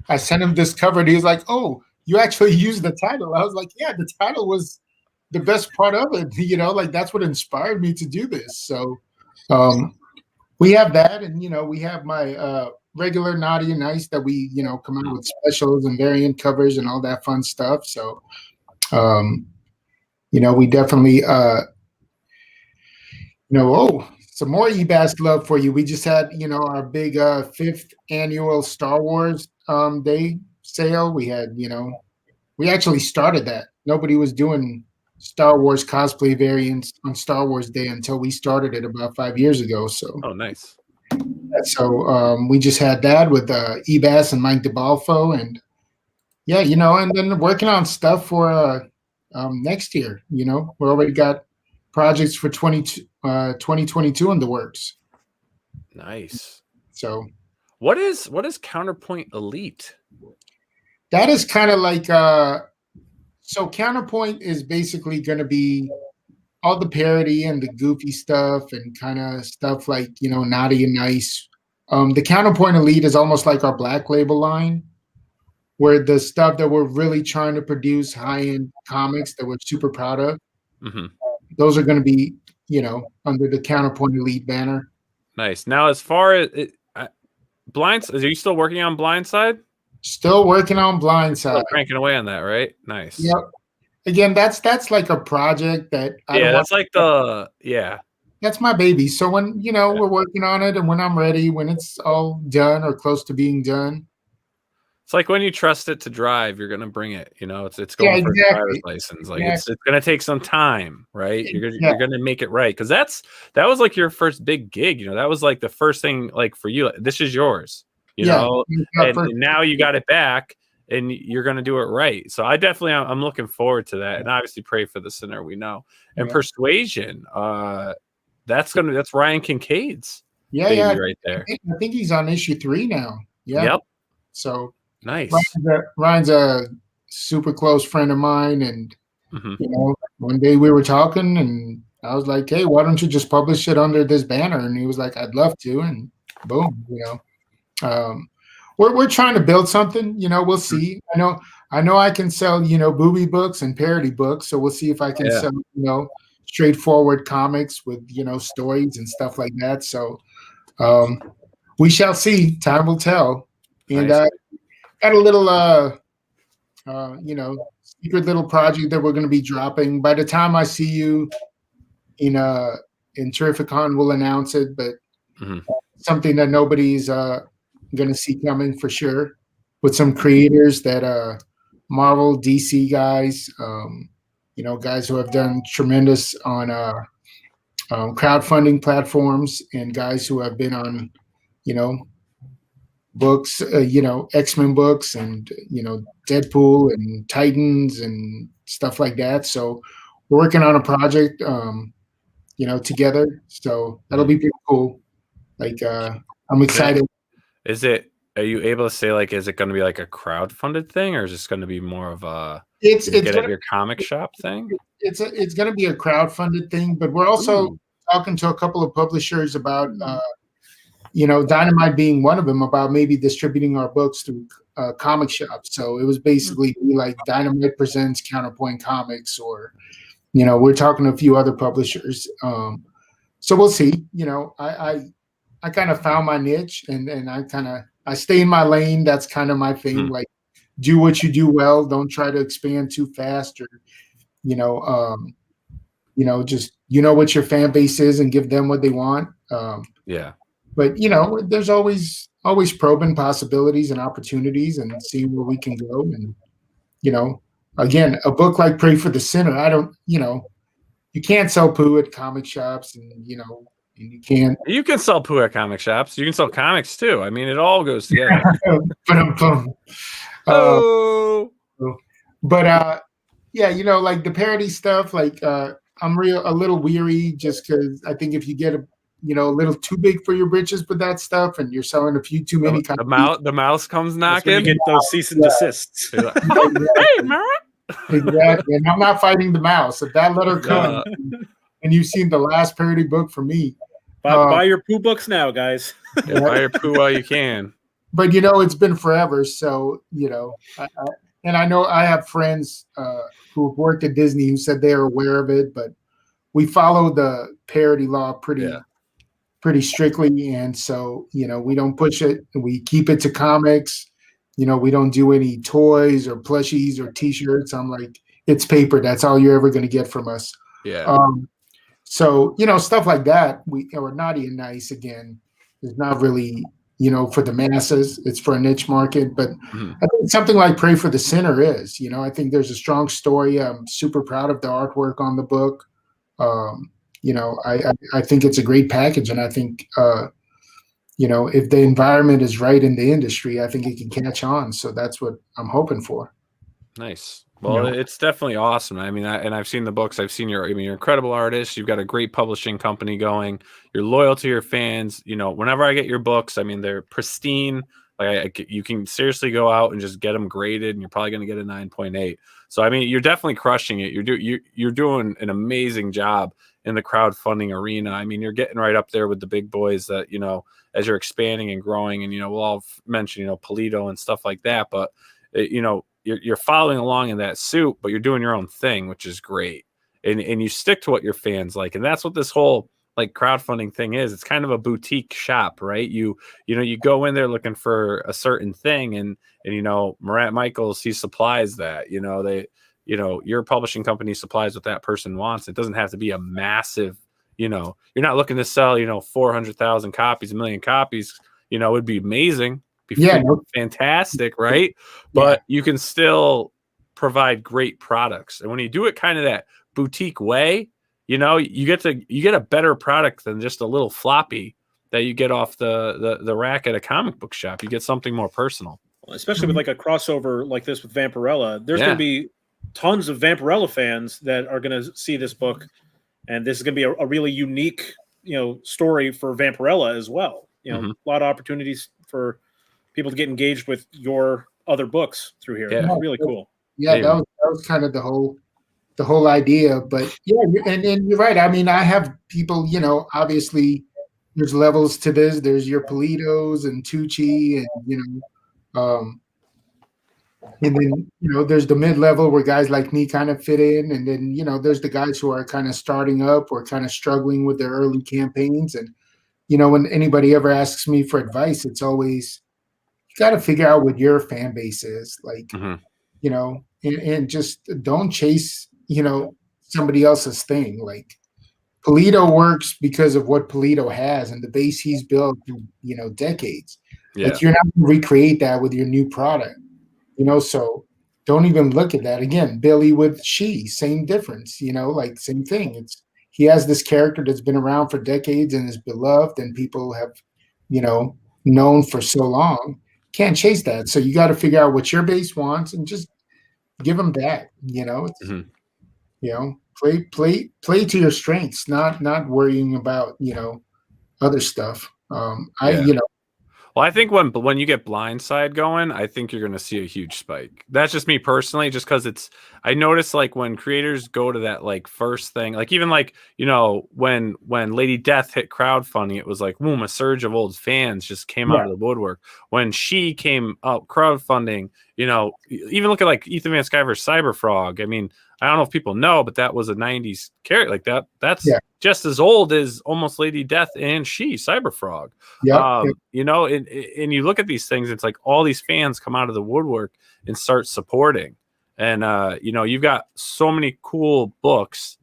I sent him this cover and he was like, oh, you actually used the title. I was like, yeah, the title was the best part of it, like that's what inspired me to do this. So we have that, and we have my regular Naughty and Nice that we come out with specials and variant covers and all that fun stuff. So we definitely some more eBAS love for you. We just had our big 5th annual Star Wars Day sale. We had we actually started that. Nobody was doing Star Wars cosplay variants on Star Wars Day until we started it about 5 years ago. So nice. So we just had that with eBAS and Mike DeBalfo, and and then working on stuff for next year. We already got projects for 2022 in the works. Nice. So what is Counterpoint Elite? That is kind of like so Counterpoint is basically going to be all the parody and the goofy stuff and kind of stuff like, Naughty and Nice. The Counterpoint Elite is almost like our Black Label line, where the stuff that we're really trying to produce high-end comics that we're super proud of, those are going to be, under the Counterpoint Elite banner. Nice. Now, as far as are you still working on Blindside? Still working on Blindside. Still cranking away on that, right? Nice. Yep. Again, that's like a project that that's my baby. So when we're working on it, and when I'm ready, when it's all done or close to being done, it's like when you trust it to drive, you're gonna bring it. It's going for a driver's license. Like it's gonna take some time, right? You're gonna make it right, because that was like your first big gig. That was like the first thing, like for you. This is yours. And now you got it back, and you're going to do it right. So I'm looking forward to that. And obviously pray for the sinner we know. And Persuasion, that's Ryan Kincaid's baby right there. I think he's on issue 3 now. Yeah. Yep. So nice. Ryan's a super close friend of mine. And, one day we were talking and I was like, hey, why don't you just publish it under this banner? And he was like, I'd love to. And boom, we're trying to build something. We'll see. I know I can sell booby books and parody books, so we'll see if I can sell straightforward comics with stories and stuff like that. So we shall see. Time will tell. And Nice. Got a little secret little project that we're going to be dropping. By the time I see you in Terrificon, we'll announce it, but something that nobody's going to see coming for sure, with some creators that Marvel, DC guys, guys who have done tremendous on crowdfunding platforms, and guys who have been on books, X-Men books, and Deadpool and Titans and stuff like that. So we're working on a project together, so that'll be pretty cool. Like I'm excited. Are you able to say, is it going to be like a crowdfunded thing, or is this going to be more of a it's get at your comic shop thing? It's going to be a crowdfunded thing, but we're also talking to a couple of publishers about Dynamite being one of them, about maybe distributing our books through comic shops. So it was basically like Dynamite presents Counterpoint Comics, or we're talking to a few other publishers. So we'll see. I kind of found my niche, and I stay in my lane. That's kind of my thing. Like, do what you do well. Don't try to expand too fast, or just what your fan base is and give them what they want. But there's always probing possibilities and opportunities and seeing where we can go. And again, a book like Pray for the Sinner, I don't, you can't sell poo at comic shops, and you can't. You can sell poo at comic shops. You can sell comics too. I mean, it all goes together. But like the parody stuff, I'm a little weary, just because I think if you get a little too big for your britches with that stuff, and you're selling a few too many copies, the mouse comes knocking. You get those cease and desists. Hey, Marat. Exactly. And I'm not fighting the mouse. If that letter comes, and you've seen the last parody book from me, buy your poo books now, guys. Buy your poo while you can. But it's been forever, so I know I have friends who have worked at Disney who said they are aware of it, but we follow the parody law pretty strictly, and so we don't push it. We keep it to comics. We don't do any toys or plushies or T-shirts. I'm like, it's paper. That's all you're ever going to get from us. So stuff like that. Or Naughty and Nice, again, is not really for the masses. It's for a niche market. But I think something like Pray for the Sinner is. I think there's a strong story. I'm super proud of the artwork on the book. I think it's a great package, and I think if the environment is right in the industry, I think it can catch on. So that's what I'm hoping for. Nice. Well, it's definitely awesome. I mean, I've seen the books. I've seen you're an incredible artist. You've got a great publishing company going. You're loyal to your fans. Whenever I get your books, I mean, they're pristine. You can seriously go out and just get them graded, and you're probably going to get a 9.8. So, I mean, you're definitely crushing it. You're doing an amazing job in the crowdfunding arena. I mean, you're getting right up there with the big boys that, as you're expanding and growing, and, we'll all mention, Polito and stuff like that. But, you're following along in that suit, but you're doing your own thing, which is great. And you stick to what your fans like. And that's what this whole crowdfunding thing is. It's kind of a boutique shop, right? You go in there looking for a certain thing, and Marat Michaels, he supplies that. Your publishing company supplies what that person wants. It doesn't have to be a massive, you're not looking to sell, 400,000 copies, 1 million copies. It would be amazing. Fantastic, right? But you can still provide great products. And when you do it kind of that boutique way, you get a better product than just a little floppy that you get off the rack at a comic book shop. You get something more personal. Especially with a crossover like this with Vampirella. There's going to be tons of Vampirella fans that are going to see this book, and this is going to be a really unique, story for Vampirella as well. A lot of opportunities for people to get engaged with your other books through here. Yeah. Really cool. Yeah, that was kind of the whole idea. But and you're right. I mean, I have people, obviously there's levels to this. There's your Politos and Tucci and Um, and then, there's the mid-level where guys like me kind of fit in. And then, there's the guys who are kind of starting up or kind of struggling with their early campaigns. And, when anybody ever asks me for advice, it's always, you got to figure out what your fan base is. Like, and just don't chase, somebody else's thing. Like, Polito works because of what Polito has and the base he's built through, decades. Yeah. Like, you're not going to recreate that with your new product. So don't even look at that. Again, Billy with She, same difference, like same thing. He has this character that's been around for decades and is beloved and people have, known for so long. Can't chase that. So you got to figure out what your base wants and just give them that, play to your strengths, not worrying about, other stuff. Well, I think when you get Blindside going, I think you're going to see a huge spike. That's just me personally, just because I notice like when creators go to that like first thing, like even like, when Lady Death hit crowdfunding, it was like, boom, a surge of old fans just came out of the woodwork. When She came out crowdfunding, even look at like Ethan Van Sciver's Cyberfrog. I mean, I don't know if people know, but that was a 90s character like that. That's just as old as almost Lady Death and She, Cyberfrog. And you look at these things, it's like all these fans come out of the woodwork and start supporting. And, you've got so many cool books,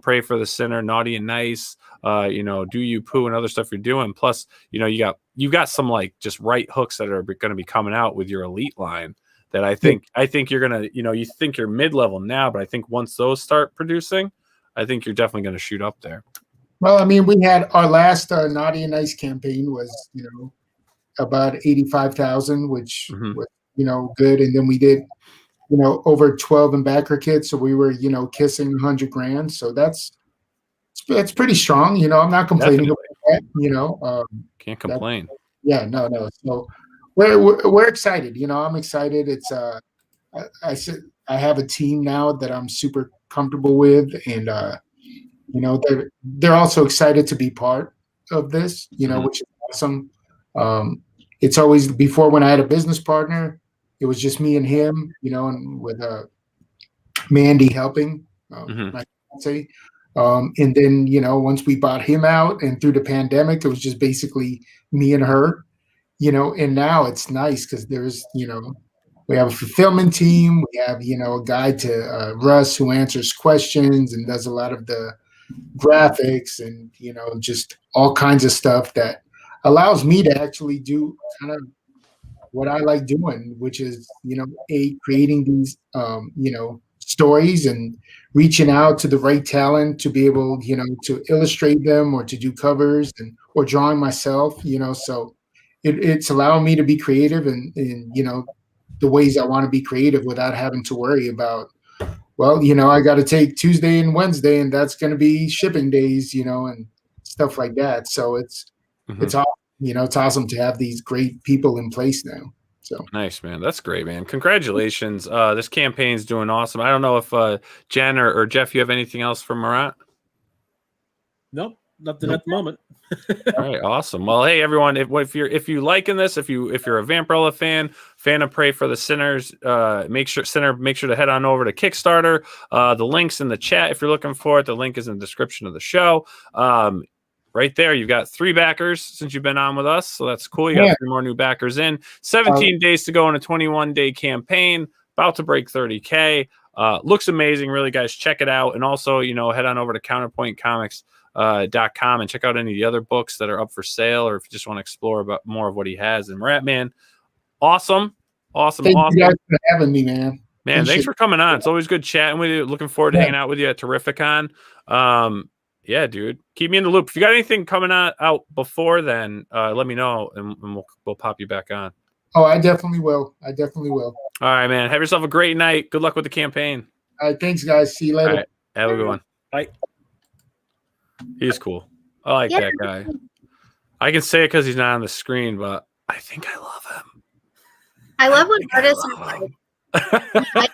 Pray for the Sinner, Naughty and Nice, Do You Poo and other stuff you're doing. Plus, you've got some like just right hooks that are going to be coming out with your Elite line. That I think you're gonna, you think you're mid-level now, but I think once those start producing, I think you're definitely gonna shoot up there. Well, I mean, we had our last Naughty and Nice campaign was, about 85,000, which was, good, and then we did, over 12 in backer kits, so we were, kissing 100 grand. So that's pretty strong. I'm not complaining about that. Can't complain. No. So. We're excited. I'm excited. It's I have a team now that I'm super comfortable with, and they're also excited to be part of this. Which is awesome. It's always before when I had a business partner, it was just me and him. And with Mandy helping, I say. And then once we bought him out, and through the pandemic, it was just basically me and her. And now it's nice because there's, we have a fulfillment team. We have, a guy to Russ who answers questions and does a lot of the graphics and, just all kinds of stuff that allows me to actually do kind of what I like doing, which is, creating these, stories and reaching out to the right talent to be able, to illustrate them or to do covers or drawing myself, so it's allowing me to be creative and the ways I want to be creative without having to worry about, well, I got to take Tuesday and Wednesday and that's going to be shipping days, and stuff like that. So it's awesome. It's awesome to have these great people in place now. So nice, man. That's great, man. Congratulations. This campaign's doing awesome. I don't know if Jen or Jeff, you have anything else for Marat? Nope. Nothing at the moment. All right, awesome. Well, hey everyone, if you're liking this, if you're a Vampirella fan of Pray for the Sinners, make sure to head on over to Kickstarter. The link's in the chat if you're looking for it. The link is in the description of the show. Right there, you've got 3 backers since you've been on with us, so that's cool. You got 3 more new backers in. 17 days to go in a 21-day campaign. About to break 30K. Looks amazing, really, guys. Check it out, and also, head on over to counterpointcomics.com and check out any of the other books that are up for sale, or if you just want to explore about more of what he has. And Marat, man, awesome. Thank you guys for having me, man. Thanks for coming on. It's always good chatting with you. Looking forward to hanging out with you at Terrificon. Yeah, dude. Keep me in the loop. If you got anything coming out before then, let me know, and we'll pop you back on. Oh, I definitely will. All right, man. Have yourself a great night. Good luck with the campaign. All right, thanks, guys. See you later. All right, have a good one. Bye. He's cool. I like that guy. I can say it because he's not on the screen, but I think I love him. I love when artists are like, I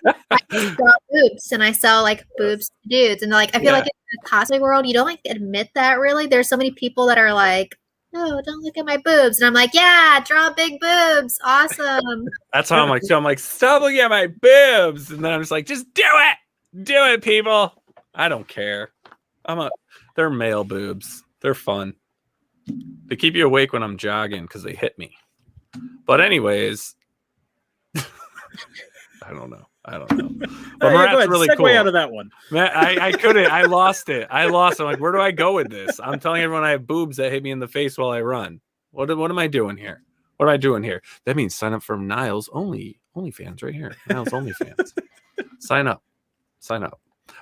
sell boobs and I sell like boobs to dudes, and like I feel like in the cosplay world you don't like admit that really. There's so many people that are like, no, don't look at my boobs. And I'm like, yeah, draw big boobs. Awesome. That's how I'm like, so I'm like, stop looking at my boobs. And then I'm just like, just do it. Do it, people. I don't care. They're male boobs. They're fun. They keep you awake when I'm jogging because they hit me. But anyways, I don't know. But Marat's really cool. Segue out of that one. Man, I couldn't. I lost it. I'm like, where do I go with this? I'm telling everyone I have boobs that hit me in the face while I run. What am I doing here? What am I doing here? That means sign up for Nile's OnlyFans right here. Nile's OnlyFans. Sign up.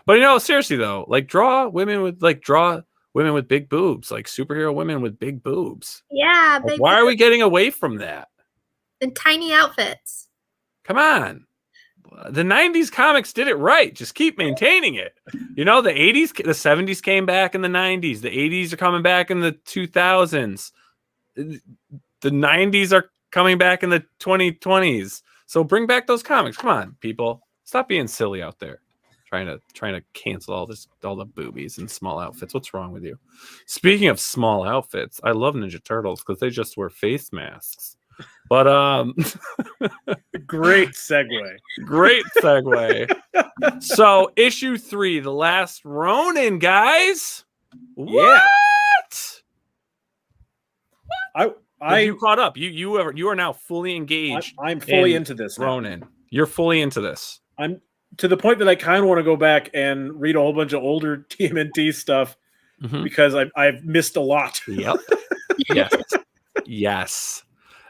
But seriously though, like draw women with big boobs, like superhero women with big boobs. Yeah. Like, why are we getting away from that? And tiny outfits. Come on. The 90s comics did it right. Just keep maintaining it. The 80s, the 70s came back in the 90s. The 80s are coming back in the 2000s. The 90s are coming back in the 2020s. So bring back those comics. Come on, people. Stop being silly out there. Trying to cancel all the boobies and small outfits. What's wrong with you? Speaking of small outfits, I love Ninja Turtles because they just wear face masks. But great segue. So issue 3, The Last Ronin, guys. Yeah. What? You caught up. You are now fully engaged. I'm fully into this. Ronin. You're fully into this. I'm to the point that I kind of want to go back and read a whole bunch of older TMNT stuff because I've missed a lot. Yep. Yes.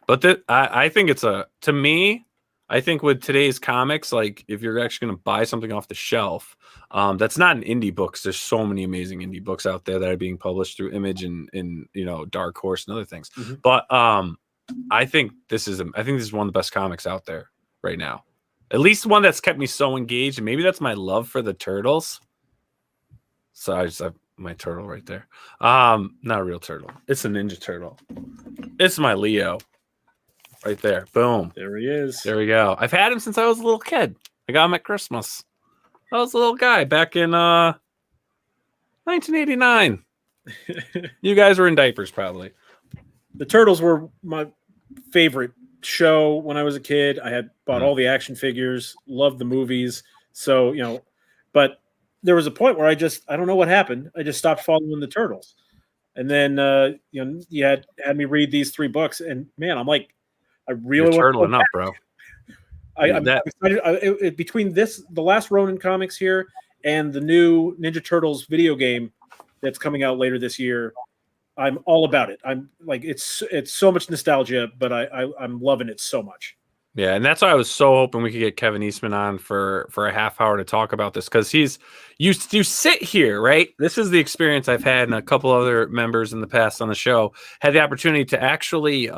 But I think to me, I think with today's comics, like if you're actually going to buy something off the shelf, that's not an indie books. There's so many amazing indie books out there that are being published through Image and Dark Horse and other things. But I think this is one of the best comics out there right now. At least one that's kept me so engaged, and maybe that's my love for the turtles. So I just have my turtle right there. Not a real turtle. It's a Ninja Turtle. It's my Leo. Right there. Boom. There he is. There we go. I've had him since I was a little kid. I got him at Christmas. I was a little guy back in 1989. You guys were in diapers, probably. The Turtles were my favorite show when I was a kid. I had bought all the action figures, loved the movies. So, but there was a point where I don't know what happened. I just stopped following the Turtles. And then, you had me read these 3 books, and man, I'm like, I really want to turtling up, bro. I'm excited. Between the Last Ronin comics here and the new Ninja Turtles video game that's coming out later this year, I'm all about it. I'm like, it's so much nostalgia, but I'm loving it so much. Yeah, and that's why I was so hoping we could get Kevin Eastman on for a half hour to talk about this, because you sit here, right? This is the experience I've had, and a couple other members in the past on the show had the opportunity to actually.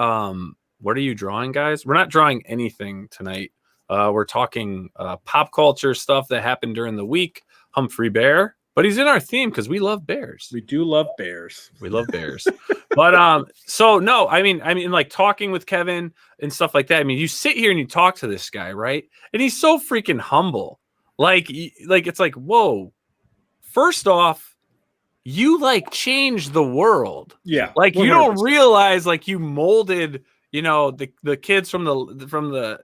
What are you drawing, guys? We're not drawing anything tonight. We're talking pop culture stuff that happened during the week. Humphrey Bear, but he's in our theme because we love bears. We do love bears. We love bears. But so no, I mean, like talking with Kevin and stuff like that. I mean, you sit here and you talk to this guy, right? And he's so freaking humble. Like it's like, whoa. First off, you like changed the world. Yeah. Like 100%. You don't realize like you molded, the kids from the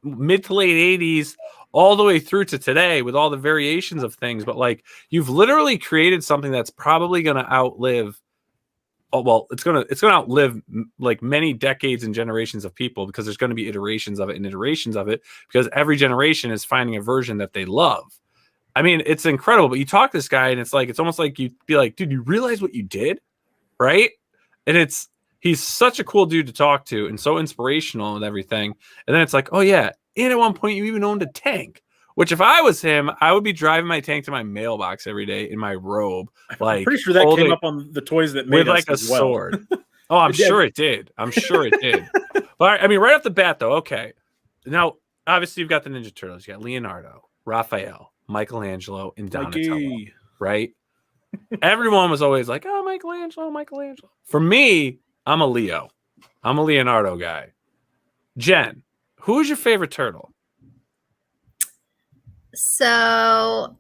mid to late 80s all the way through to today with all the variations of things. But like you've literally created something that's probably going to outlive. Oh, well, it's going to outlive like many decades and generations of people, because there's going to be iterations of it because every generation is finding a version that they love. I mean, it's incredible, but you talk to this guy and it's almost like you'd be like, dude, you realize what you did? Right. And he's such a cool dude to talk to and so inspirational and everything. And then it's like, oh yeah. And at one point you even owned a tank, which if I was him, I would be driving my tank to my mailbox every day in my robe. Like, I'm pretty sure that came up on the Toys That Made with like a sword. Oh, I'm sure it did. But I mean, right off the bat though. Okay. Now, obviously you've got the Ninja Turtles. You got Leonardo, Raphael, Michelangelo, and Donatello, right? Everyone was always like, oh, Michelangelo. For me, I'm a Leo. I'm a Leonardo guy. Jen, who's your favorite turtle? So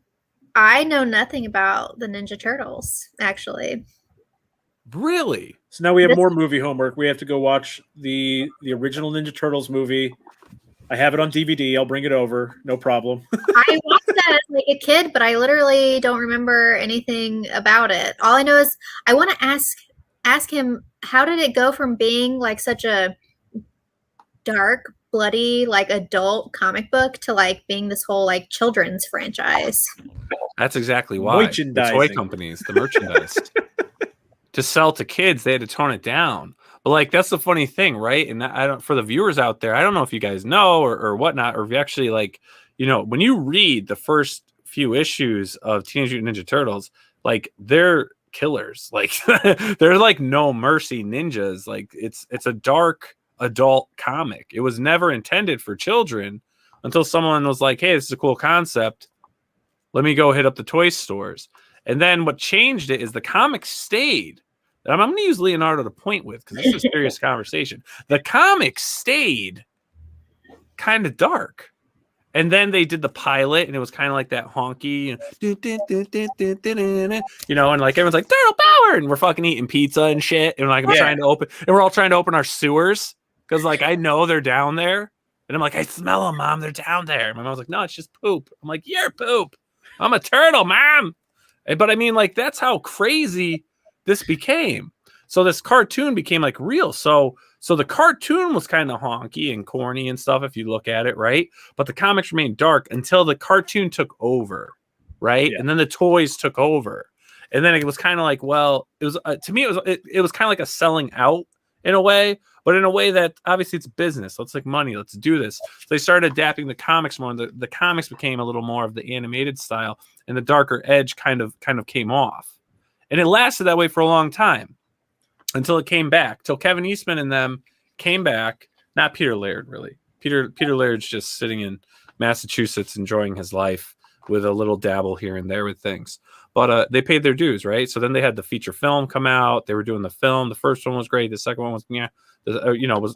I know nothing about the Ninja Turtles, actually. Really? So now we have more movie homework. We have to go watch the original Ninja Turtles movie. I have it on DVD. I'll bring it over. No problem. I watched that as like a kid, but I literally don't remember anything about it. All I know is I want to ask him, how did it go from being like such a dark, bloody, like adult comic book to like being this whole like children's franchise? That's exactly why. The toy companies, the merchandise. To sell to kids, they had to tone it down. But like, that's the funny thing, right? And I don't, for the viewers out there, I don't know if you guys know or whatnot, or if you actually like, you know, when you read the first few issues of Teenage Mutant Ninja Turtles, like they're killers. Like they're like no mercy ninjas. Like it's a dark adult comic. It was never intended for children until someone was like, hey, this is a cool concept. Let me go hit up the toy stores. And then what changed it is the comic stayed. I'm going to use Leonardo to point with because this is a serious conversation. The comic stayed kind of dark. And then they did the pilot, and it was kind of like that honky, you know, and like everyone's like, Turtle Power! And we're fucking eating pizza and shit. And like, we're all trying to open our sewers because like I know they're down there. And I'm like, I smell them, Mom. They're down there. And my mom's like, no, it's just poop. I'm like, you're poop. I'm a turtle, Mom. But I mean, like, that's how crazy this became. So this cartoon became like real. So the cartoon was kind of honky and corny and stuff, if you look at it, right? But the comics remained dark until the cartoon took over, right? Yeah. And then the toys took over. And then it was kind of like, well, it was to me, it was kind of like a selling out in a way, but in a way that obviously it's business. Let's like money. Let's do this. So they started adapting the comics more. And the comics became a little more of the animated style, and the darker edge kind of came off. And it lasted that way for a long time until it came back, till Kevin Eastman and them came back. Not Peter Laird, really. Peter Laird's just sitting in Massachusetts enjoying his life with a little dabble here and there with things. But they paid their dues, right? So then they had the feature film come out. They were doing the film. The first one was great. The second one was,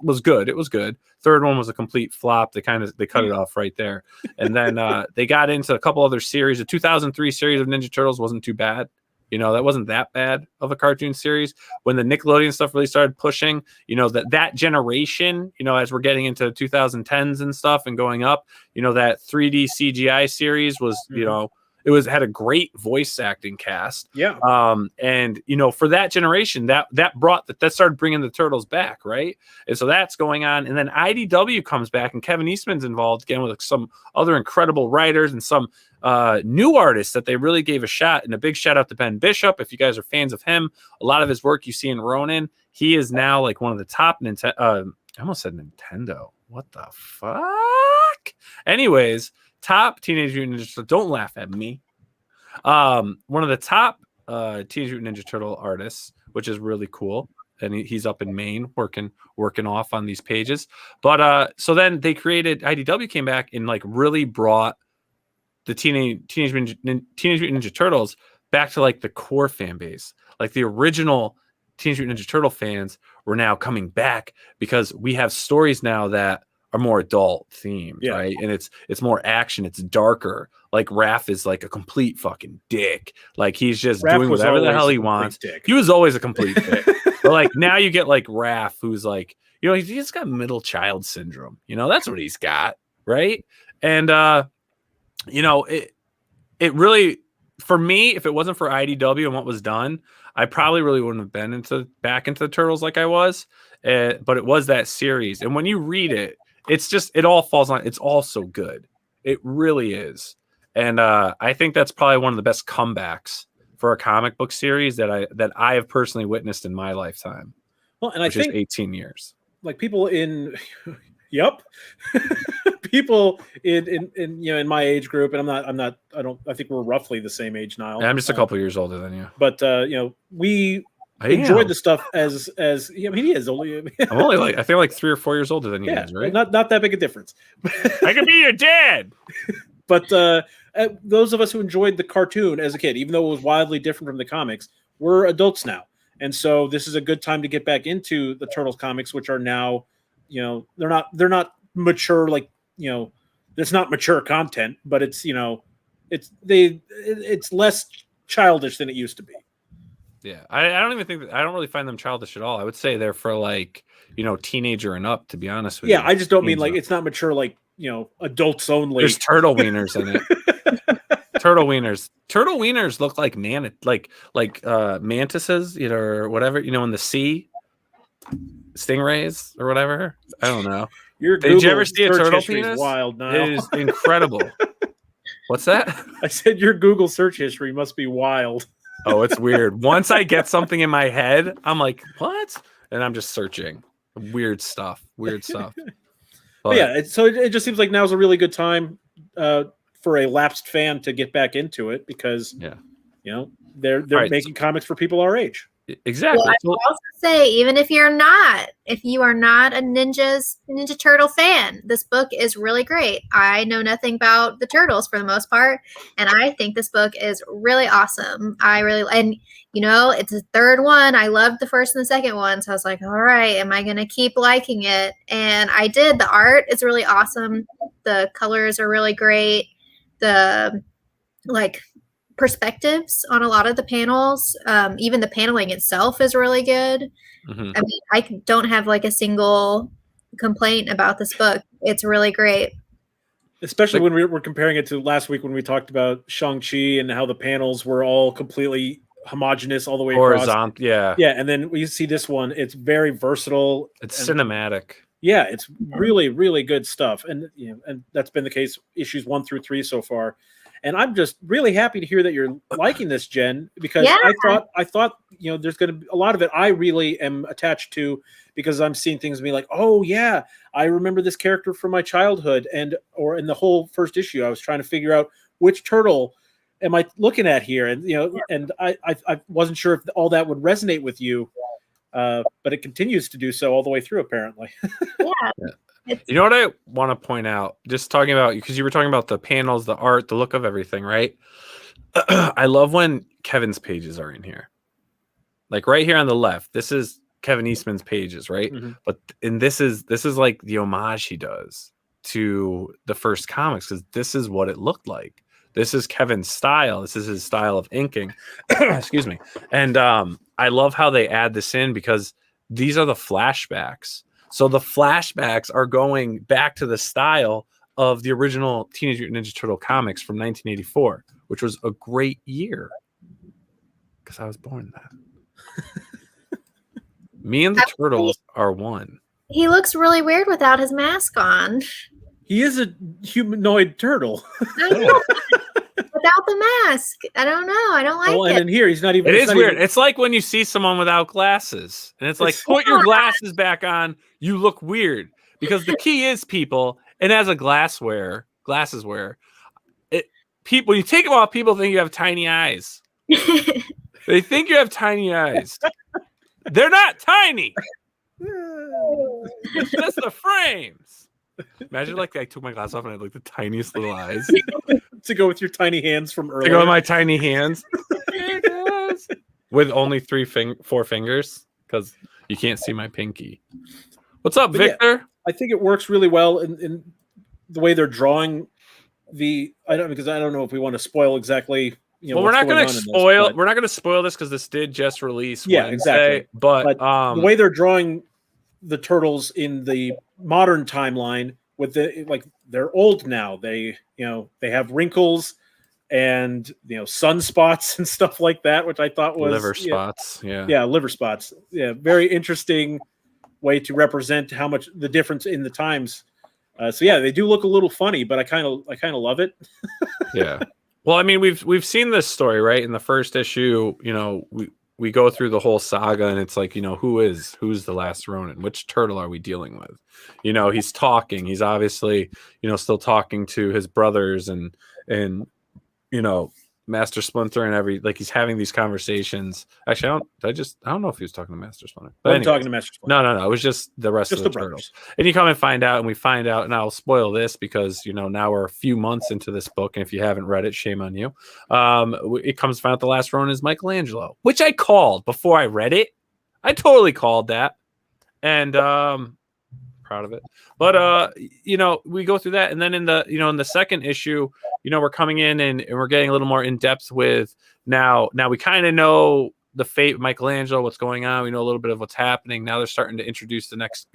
was good. It was good. Third one was a complete flop. They cut it off right there. And then they got into a couple other series. The 2003 series of Ninja Turtles wasn't too bad. You know, that wasn't that bad of a cartoon series. When the Nickelodeon stuff really started pushing, you know, that generation, you know, as we're getting into 2010s and stuff and going up, you know, that 3D CGI series was, you know, had a great voice acting cast. Yeah. And you know, for that generation, that started bringing the Turtles back, right? And so that's going on. And then IDW comes back, and Kevin Eastman's involved again with some other incredible writers and some new artists that they really gave a shot. And a big shout out to Ben Bishop. If you guys are fans of him, a lot of his work you see in Ronin. He is now like one of the top I almost said Nintendo. What the fuck? Anyways, top Teenage Mutant Ninja Turtle. Don't laugh at me. One of the top Teenage Mutant Ninja Turtle artists, which is really cool. And he's up in Maine working off on these pages. But so then they created, IDW came back and like really brought the Teenage Mutant Ninja Turtles back to like the core fan base. Like the original Teenage Mutant Ninja Turtle fans were now coming back because we have stories now that are more adult themed, right? And it's more action, it's darker. Like Raph is like a complete fucking dick. Like he's just doing whatever the hell he wants. He was always a complete dick. But like now you get like Raph, who's like, you know, he's got middle child syndrome. You know, that's what he's got, right? And you know, it really, for me, if it wasn't for IDW and what was done, I probably really wouldn't have been back into the Turtles like I was. But it was that series, and when you read it, it's just, it all falls on. It's all so good. It really is. And I think that's probably one of the best comebacks for a comic book series that I have personally witnessed in my lifetime. Well, and I think 18 years. Like people in, people in you know, in my age group, and I think we're roughly the same age now. Yeah, I'm just a couple years older than you. But you know, we enjoyed the stuff as I mean, he is only. I'm only like, I think like 3 or 4 years older than you guys, right? Not that big a difference. I could be your dad. But those of us who enjoyed the cartoon as a kid, even though it was wildly different from the comics, we're adults now, and so this is a good time to get back into the Turtles comics, which are now, you know, they're not mature, like, you know, it's not mature content, but it's, you know, it's less childish than it used to be. Yeah, I don't even think I don't really find them childish at all. I would say they're for like, teenager and up, to be honest with you. Yeah, I just don't mean like it's not mature, like, adults only. There's turtle wieners in it. Turtle wieners look like mantises, or whatever, in the sea, stingrays or whatever. I don't know. Did you ever see a turtle penis? Wild now. It is incredible. What's that? I said your Google search history must be wild. Oh, it's weird. Once I get something in my head, I'm like, what? And I'm just searching weird stuff. But yeah, so it just seems like now's a really good time for a lapsed fan to get back into it because they're making comics for people our age. Exactly. Well, I will also say, even if you are not a Ninja Turtle fan, this book is really great. I know nothing about the turtles for the most part, and I think this book is really awesome. It's the third one. I loved the first and the second one, so I was like, all right, am I going to keep liking it? And I did. The art is really awesome. The colors are really great. The perspectives on a lot of the panels, even the paneling itself is really good. Mm-hmm. I mean, I don't have a single complaint about this book. It's really great, especially when we're comparing it to last week when we talked about Shang-Chi and how the panels were all completely homogeneous all the way horizontal across. Yeah, and then we see this one, it's very versatile, it's cinematic. Yeah, it's really, really good stuff, and and that's been the case issues 1 through 3 so far. And I'm just really happy to hear that you're liking this, Jen, because I thought there's going to be a lot of it I really am attached to because I'm seeing things be like, oh yeah, I remember this character from my childhood, or in the whole first issue, I was trying to figure out which turtle am I looking at here, and and I wasn't sure if all that would resonate with you, but it continues to do so all the way through, apparently. Yeah. You know what I want to point out, just talking about, because you were talking about the panels, the art, the look of everything, right? I love when Kevin's pages are in here. Like right here on the left, this is Kevin Eastman's pages, right? Mm-hmm. But this is like the homage he does to the first comics, because this is what it looked like. This is Kevin's style. This is his style of inking. Excuse me. And I love how they add this in because these are the flashbacks. So the flashbacks are going back to the style of the original Teenage Mutant Ninja Turtle comics from 1984, which was a great year because I was born then. Me and the Turtles are one. He looks really weird without his mask on. He is a humanoid turtle. Without the mask. I don't know. I don't like it. And in here, he's not even. It is weird. It's like when you see someone without glasses, and it's like, put your glasses back on. You look weird because the key is people, and as a glasses wearer, people, when you take them off, people think you have tiny eyes. They think you have tiny eyes. They're not tiny. It's just the frames. Imagine I took my glasses off and I had the tiniest little eyes. To go with your tiny hands from earlier. To go with my tiny hands. With only 4 fingers because you can't see my pinky. What's up, Victor? Yeah, I think it works really well in the way they're drawing because I don't know if we want to spoil exactly. We're not going to spoil. We're not going to spoil this because this did just release. Yeah, Wednesday, exactly. But the way they're drawing the turtles in the modern timeline, with they're old now. They have wrinkles and sunspots and stuff like that, which I thought was liver spots. Liver spots. Yeah, very interesting way to represent how much the difference in the times. So yeah, they do look a little funny, but I kind of love it. Yeah. Well, I mean, we've seen this story, right? In the first issue, we go through the whole saga, and it's like, who's the Last Ronin? Which turtle are we dealing with? He's talking. He's obviously, still talking to his brothers and Master Splinter and he's having these conversations. Actually, I don't know if he was talking to Master Splinter. But I'm talking to Master Splinter. No. It was just the rest of the turtles. And you come and find out, and I'll spoil this because now we're a few months into this book, and if you haven't read it, shame on you. It comes to find out the Last Ronin is Michelangelo, which I called before I read it. I totally called that, and proud of it. But we go through that, and then in the second issue, we're coming in and we're getting a little more in depth with now we kind of know the fate of Michelangelo, what's going on. We know a little bit of what's happening. Now they're starting to introduce the next,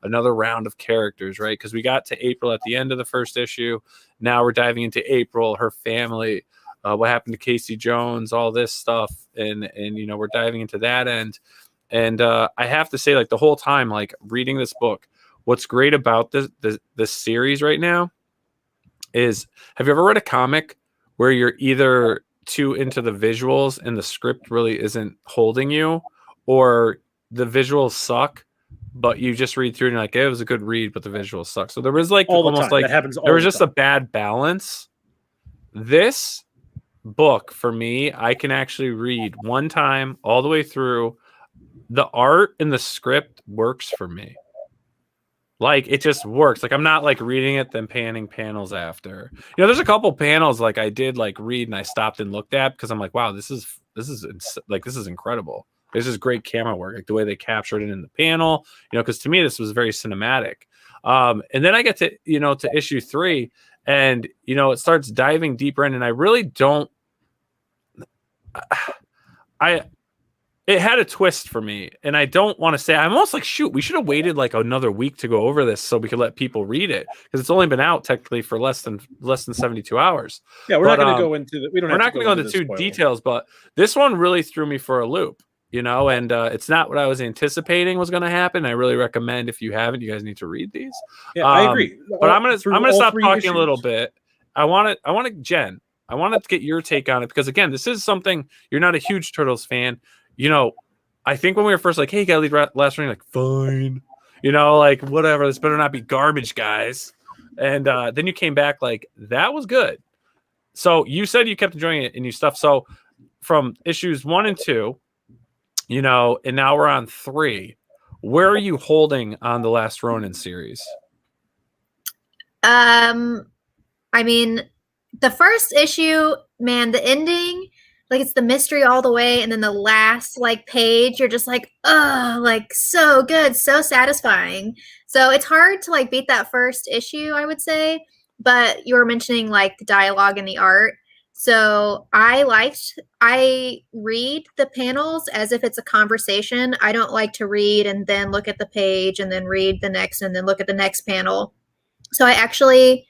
another round of characters, right? Because we got to April at the end of the first issue. Now we're diving into April, her family, what happened to Casey Jones, all this stuff, and we're diving into that end. And I have to say, like, the whole time, like, reading this book, what's great about this series right now is, have you ever read a comic where you're either too into the visuals and the script really isn't holding you, or the visuals suck, but you just read through and you're like, it was a good read, but the visuals suck? So there was like almost like, that happens all there was just a bad balance. This book, for me, I can actually read one time all the way through. The art and the script works for me. Like, it just works. Like, I'm not like reading it then panning panels after. There's a couple panels like I did like read and I stopped and looked at because I'm like, wow, this is incredible. This is great camera work, like the way they captured it in the panel. Because to me this was very cinematic. And then I get to to issue 3, and it starts diving deeper in, and I really don't. It had a twist for me, and I don't want to say. I'm almost like, shoot, we should have waited like another week to go over this so we could let people read it, because it's only been out technically for less than 72 hours. Yeah, we're not going to go into the. We're not going to go into too details, but this one really threw me for a loop. And it's not what I was anticipating was going to happen. I really recommend, if you haven't, you guys need to read these. Yeah, I agree. But I'm gonna stop talking a little bit. I want to Jen. I want to get your take on it, because again, this is something, you're not a huge Turtles fan. I think when we were first like, hey, you gotta leave Last Ronin, like, fine. Like, whatever, this better not be garbage, guys. And then you came back like, that was good. So you said you kept enjoying it and you stuff. So from issues 1 and 2, and now we're on 3. Where are you holding on the Last Ronin series? I mean, the first issue, man, the ending, like, it's the mystery all the way, and then the last like page, you're just like, oh, like, so good, so satisfying. So it's hard to like beat that first issue, I would say. But you were mentioning like the dialogue and the art. So I read the panels as if it's a conversation. I don't like to read and then look at the page and then read the next and then look at the next panel. So I actually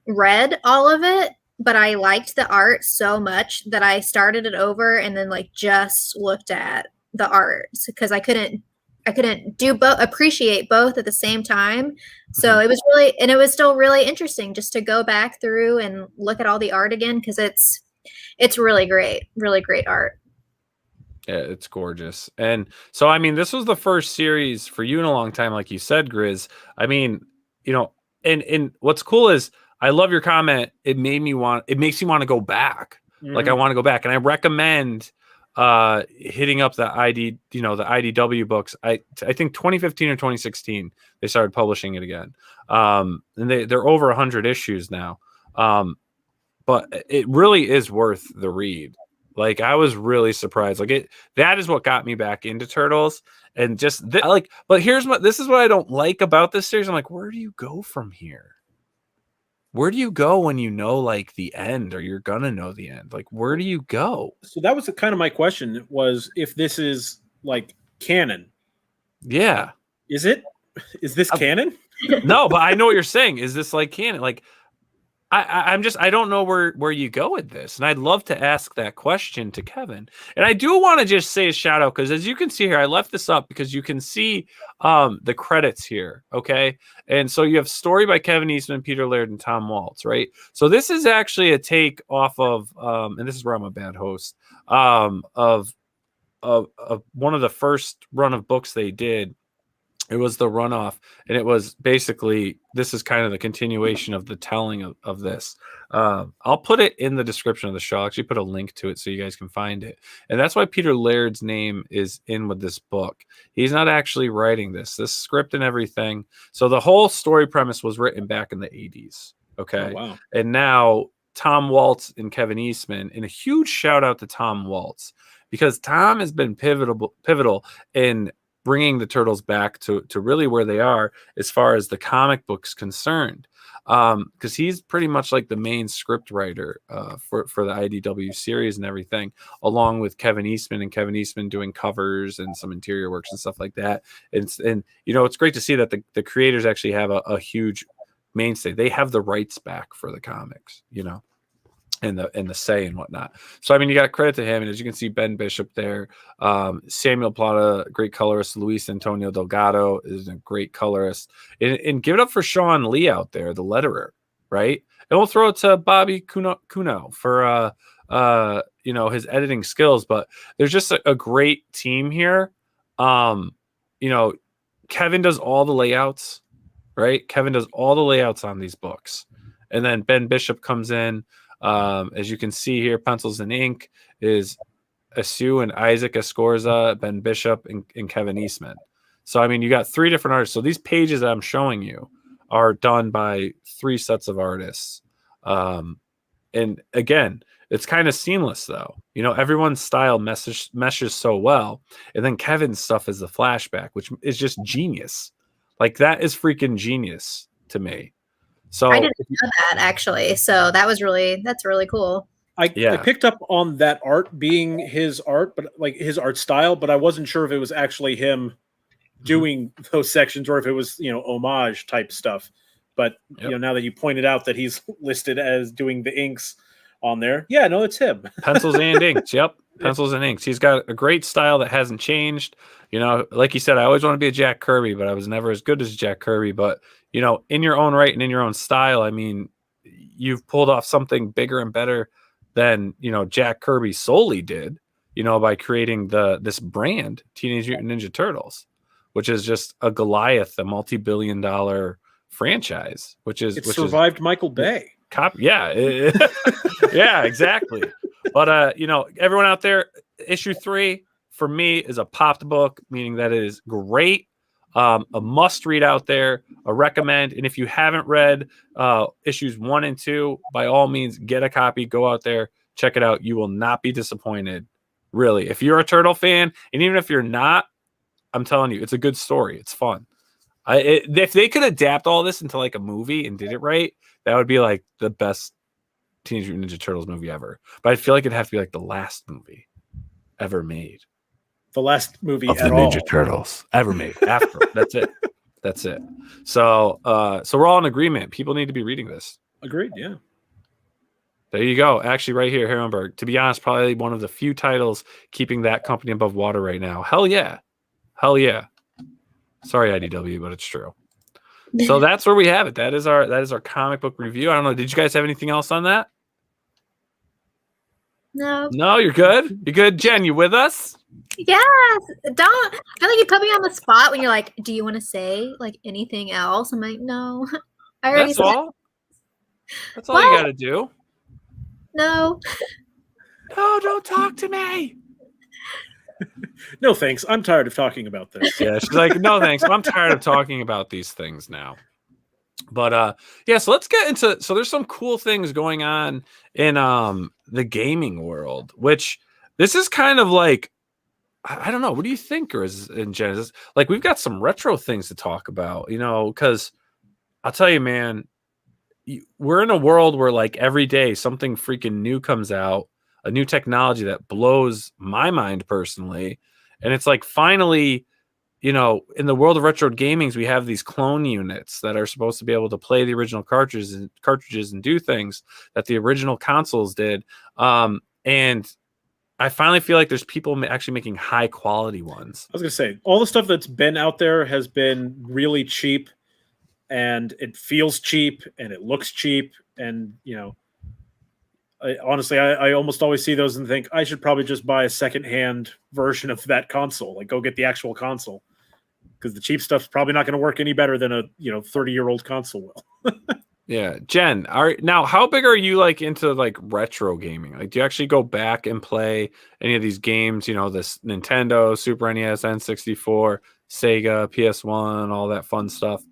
read all of it, but I liked the art so much that I started it over and then like just looked at the art, because I couldn't appreciate both at the same time. So it was still really interesting just to go back through and look at all the art again, because it's really great art. Yeah, it's gorgeous. And so, I mean, this was the first series for you in a long time, like you said, Grizz. I mean, and what's cool is, I love your comment. It makes me want to go back. Mm-hmm. Like, I want to go back, and I recommend hitting up the the IDW books. I think 2015 or 2016 they started publishing it again. And they're over 100 issues now. But it really is worth the read. Like, I was really surprised. Like, that is what got me back into Turtles. And just but this is what I don't like about this series. I'm like, where do you go from here? Where do you go when you know like the end, or you're gonna know the end? Like, where do you go? So that was kind of my question, was if this is like canon. Yeah. Is this canon? No, but I know what you're saying. Is this like canon? Like, I don't know where you go with this, and I'd love to ask that question to Kevin. And I do want to just say a shout out, because as you can see here, I left this up because you can see the credits here. Okay, and so you have story by Kevin Eastman, Peter Laird, and Tom Waltz. Right. So this is actually a take off of, and this is where I'm a bad host, of one of the first run of books they did. It was the runoff, and it was basically, this is kind of the continuation of the telling of this. I'll put it in the description of the show. I'll actually put a link to it so you guys can find it. And that's why Peter Laird's name is in with this book. He's not actually writing this script and everything. So the whole story premise was written back in the 80s. Okay. Oh, wow. And now Tom Waltz and Kevin Eastman, and a huge shout out to Tom Waltz, because Tom has been pivotal in bringing the Turtles back to really where they are as far as the comic book's concerned. Because he's pretty much like the main script writer for the IDW series and everything, along with Kevin Eastman doing covers and some interior works and stuff like that. And it's great to see that the creators actually have a huge mainstay. They have the rights back for the comics, and the say and whatnot. So I mean, you got credit to him, and as you can see, Ben Bishop there, Samuel Plata, great colorist, Luis Antonio Delgado is a great colorist, and give it up for Sean Lee out there, the letterer, right? And we'll throw it to Bobby Kuno for his editing skills, but there's just a great team here. Kevin does all the layouts, right? Kevin does all the layouts on these books, and then Ben Bishop comes in. As you can see here, pencils and ink is Asu and Isaac Escorza, Ben Bishop, and Kevin Eastman. So, I mean, you got 3 different artists. So these pages that I'm showing you are done by 3 sets of artists. And again, it's kind of seamless, though. Everyone's style meshes so well. And then Kevin's stuff is the flashback, which is just genius. Like, that is freaking genius to me. So I didn't know that, actually. So that's really cool. I picked up on that art being his art, but like his art style, but I wasn't sure if it was actually him doing those sections or if it was, homage type stuff. But now that you pointed out that he's listed as doing the inks on there, it's him. Pencils and inks. Yep. Pencils and inks. He's got a great style that hasn't changed. Like you said, I always want to be a Jack Kirby, but I was never as good as Jack Kirby. But in your own right and in your own style, I mean, you've pulled off something bigger and better than, Jack Kirby solely did, by creating this brand, Teenage Mutant Ninja Turtles, which is just a Goliath, a multi-billion-dollar franchise, which survived Michael Bay. Yeah, exactly. But everyone out there, issue 3 for me is a popped book, meaning that it is great. A must read out there, a recommend. And if you haven't read issues 1 and 2, by all means, get a copy, go out there, check it out. You will not be disappointed. Really. If you're a Turtle fan, and even if you're not, I'm telling you, it's a good story. It's fun. If they could adapt all this into like a movie and did it right, that would be like the best Teenage Mutant Ninja Turtles movie ever. But I feel like it'd have to be like the last movie ever made. The last movie of the Ninja Turtles ever made. After that's it. So we're all in agreement. People need to be reading this. Agreed. Yeah. There you go. Actually, right here, Herrenberg. To be honest, probably one of the few titles keeping that company above water right now. Hell yeah. Sorry, IDW, but it's true. So that's where we have it. That is our comic book review. I don't know. Did you guys have anything else on that? No, you're good. You're good, Jen. You with us? Yes. I feel like you put me on the spot when you're like, "Do you want to say like anything else?" I'm like, "No." I already That's all. That's all you got to do. No. No, don't talk to me. No, thanks. I'm tired of talking about this. Yeah, she's like, no, thanks. I'm tired of talking about these things now. But so let's get into. So there's some cool things going on in the gaming world, which this is kind of like, I don't know. What do you think, or is in Genesis? Like, we've got some retro things to talk about, because I'll tell you, man, we're in a world where like every day something freaking new comes out, a new technology that blows my mind personally. And it's like, finally, in the world of retro gamings, we have these clone units that are supposed to be able to play the original cartridges and do things that the original consoles did. And I finally feel like there's people actually making high quality ones. I was going to say, all the stuff that's been out there has been really cheap, and it feels cheap and it looks cheap. And, honestly, I almost always see those and think I should probably just buy a secondhand version of that console. Like, go get the actual console, because the cheap stuff's probably not going to work any better than a 30-year-old console will. Yeah, Jen. Now, how big are you like into like retro gaming? Like, do you actually go back and play any of these games? This Nintendo, Super NES, N64, Sega, PS1, all that fun stuff.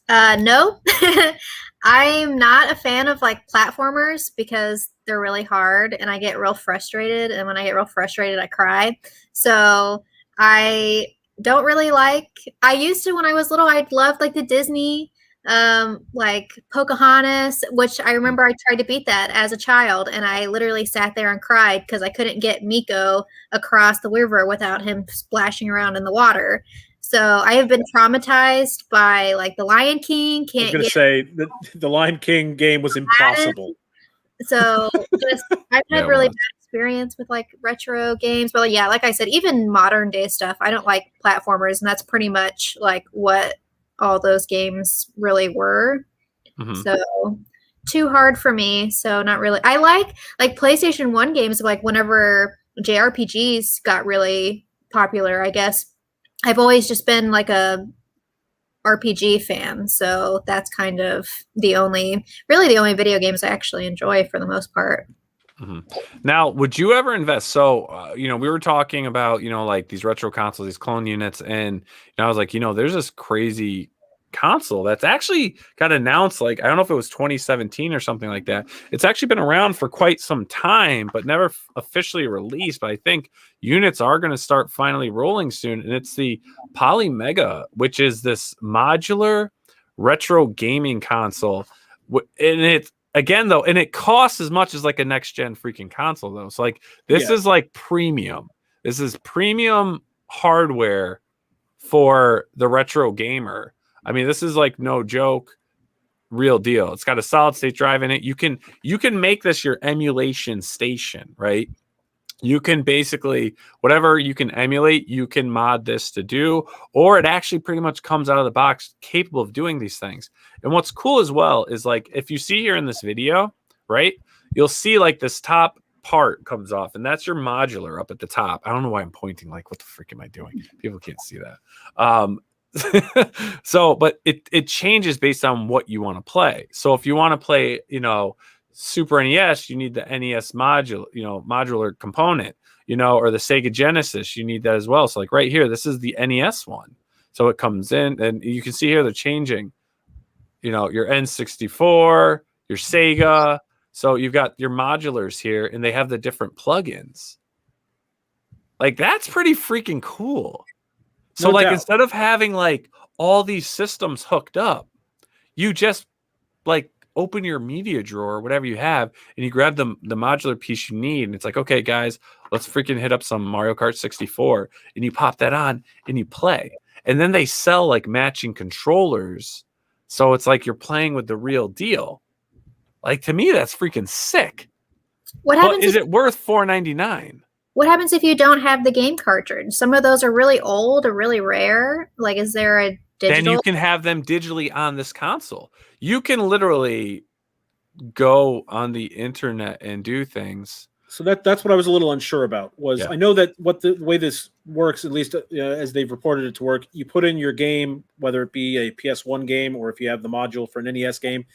No. I'm not a fan of like platformers because they're really hard and I get real frustrated. And when I get real frustrated, I cry. So I don't really like. I used to when I was little. I loved like the Disney, like Pocahontas, which I remember I tried to beat that as a child, and I literally sat there and cried because I couldn't get Miko across the river without him splashing around in the water. So I have been traumatized by like the Lion King. I was going to say the Lion King game was impossible. So just I've had really bad experience with like retro games, but yeah, like I said, even modern day stuff. I don't like platformers, and that's pretty much like what all those games really were. So too hard for me. So not really. I like PlayStation 1 games, like whenever JRPGs got really popular, I guess. I've always just been like a RPG fan, so that's kind of the only video games I actually enjoy for the most part. Now, would you ever invest? So, we were talking about, like these retro consoles, these clone units, and I was like, there's this crazy console that's actually got announced, like I don't know if it was 2017 or something like that. It's actually been around for quite some time but never officially released, but I think units are going to start finally rolling soon, and it's the Polymega, which is this modular retro gaming console, and it again though, and it costs as much as like a next gen freaking console though. So like this is like premium. This is premium hardware for the retro gamer. I mean, this is like no joke, real deal. It's got a solid state drive in it. You can make this your emulation station, right? You can basically, whatever you can emulate, you can mod this to do, or it actually pretty much comes out of the box capable of doing these things. And what's cool as well is like, if you see here in this video, right, you'll see like this top part comes off, and that's your modular up at the top. I don't know why I'm pointing, like, what the frick am I doing? People can't see that. So, but it changes based on what you want to play. So if you want to play, Super NES, you need the NES modular component, or the Sega Genesis, you need that as well. So like right here, this is the NES one. So it comes in, and you can see here they're changing, your N64, your Sega. So you've got your modulars here, and they have the different plugins. Like that's pretty freaking cool. So no doubt. Instead of having like all these systems hooked up, you just like open your media drawer or whatever you have, and you grab the modular piece you need, and it's like, okay, guys, let's freaking hit up some Mario Kart 64, and you pop that on and you play. And then they sell like matching controllers, so it's like you're playing with the real deal. Like to me, that's freaking sick. What happens? Is it worth $4.99? What happens if you don't have the game cartridge? Some of those are really old or really rare. Like, is there a digital? Then you can have them digitally on this console. You can literally go on the internet and do things. So that's what I was a little unsure about. I know that the way this works, at least as they've reported it to work, you put in your game, whether it be a PS1 game or if you have the module for an NES game,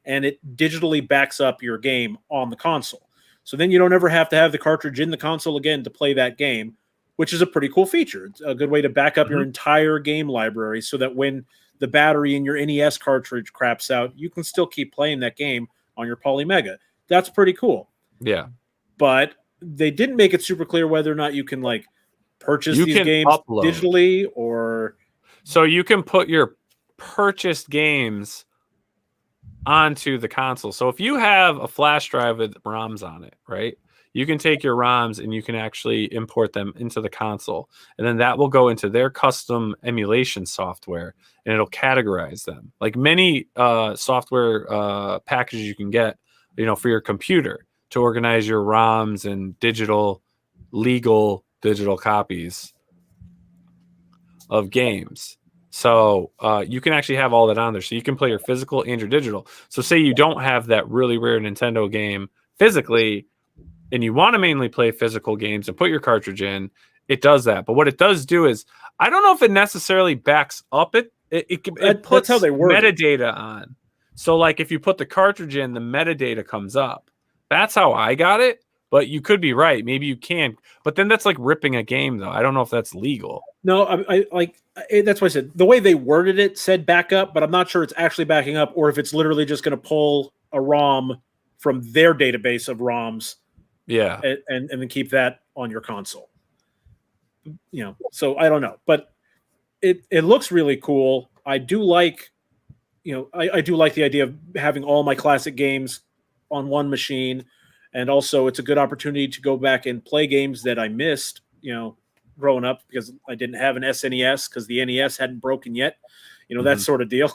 and it digitally backs up your game on the console. So then you don't ever have to have the cartridge in the console again to play that game, which is a pretty cool feature. It's a good way to back up your entire game library so that when the battery in your NES cartridge craps out, you can still keep playing that game on your Polymega. That's pretty cool. Yeah. But they didn't make it super clear whether or not you can like purchase these games digitally or... So you can put your purchased games onto the console. So if you have a flash drive with ROMs on it, right, you can take your ROMs and you can actually import them into the console, and then that will go into their custom emulation software, and it'll categorize them like many software packages you can get, for your computer to organize your ROMs and legal digital copies of games. So you can actually have all that on there. So you can play your physical and your digital. So say you don't have that really rare Nintendo game physically, and you want to mainly play physical games and put your cartridge in, it does that. But what it does do is, I don't know if it necessarily backs up it puts that's how they work metadata on. So like if you put the cartridge in, the metadata comes up. That's how I got it. But you could be right. Maybe you can. But then that's like ripping a game, though. I don't know if that's legal. No, I that's why I said the way they worded it said backup, but I'm not sure it's actually backing up or if it's literally just going to pull a ROM from their database of ROMs. Yeah. And then keep that on your console. So I don't know, but it looks really cool. I do like, I do like the idea of having all my classic games on one machine, and also it's a good opportunity to go back and play games that I missed, growing up, because I didn't have an SNES because the NES hadn't broken yet, that sort of deal.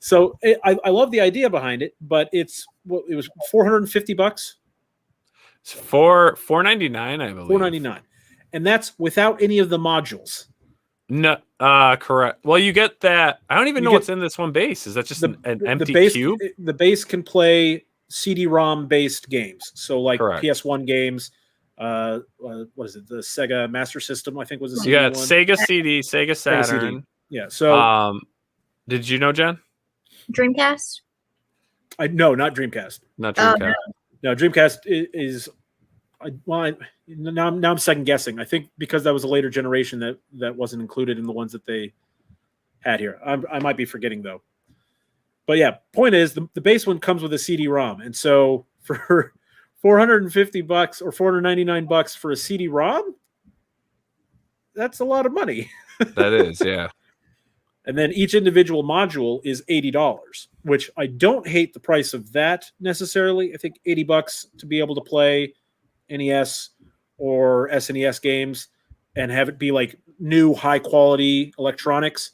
So I love the idea behind it, but it was $450. It's $499, I believe. $499, and that's without any of the modules. No, correct. Well, you get that. I don't even know what's in this one base. Is that just an empty cube? The base can play CD-ROM based games, so like Correct. PS1 games. What is it? The Sega Master System, I think, was a CD. You got Sega CD, Sega Saturn. Sega CD. Yeah. So, did you know, Jen? Dreamcast? No, not Dreamcast. Not Dreamcast. No, Dreamcast is. Now I'm second guessing. I think because that was a later generation that wasn't included in the ones that they had here. I might be forgetting though. But yeah, point is the base one comes with a CD-ROM, and so for $450 or $499 for a CD-ROM, that's a lot of money. That is, yeah. And then each individual module is $80, which I don't hate the price of that necessarily. I think $80 to be able to play NES or SNES games and have it be like new high quality electronics,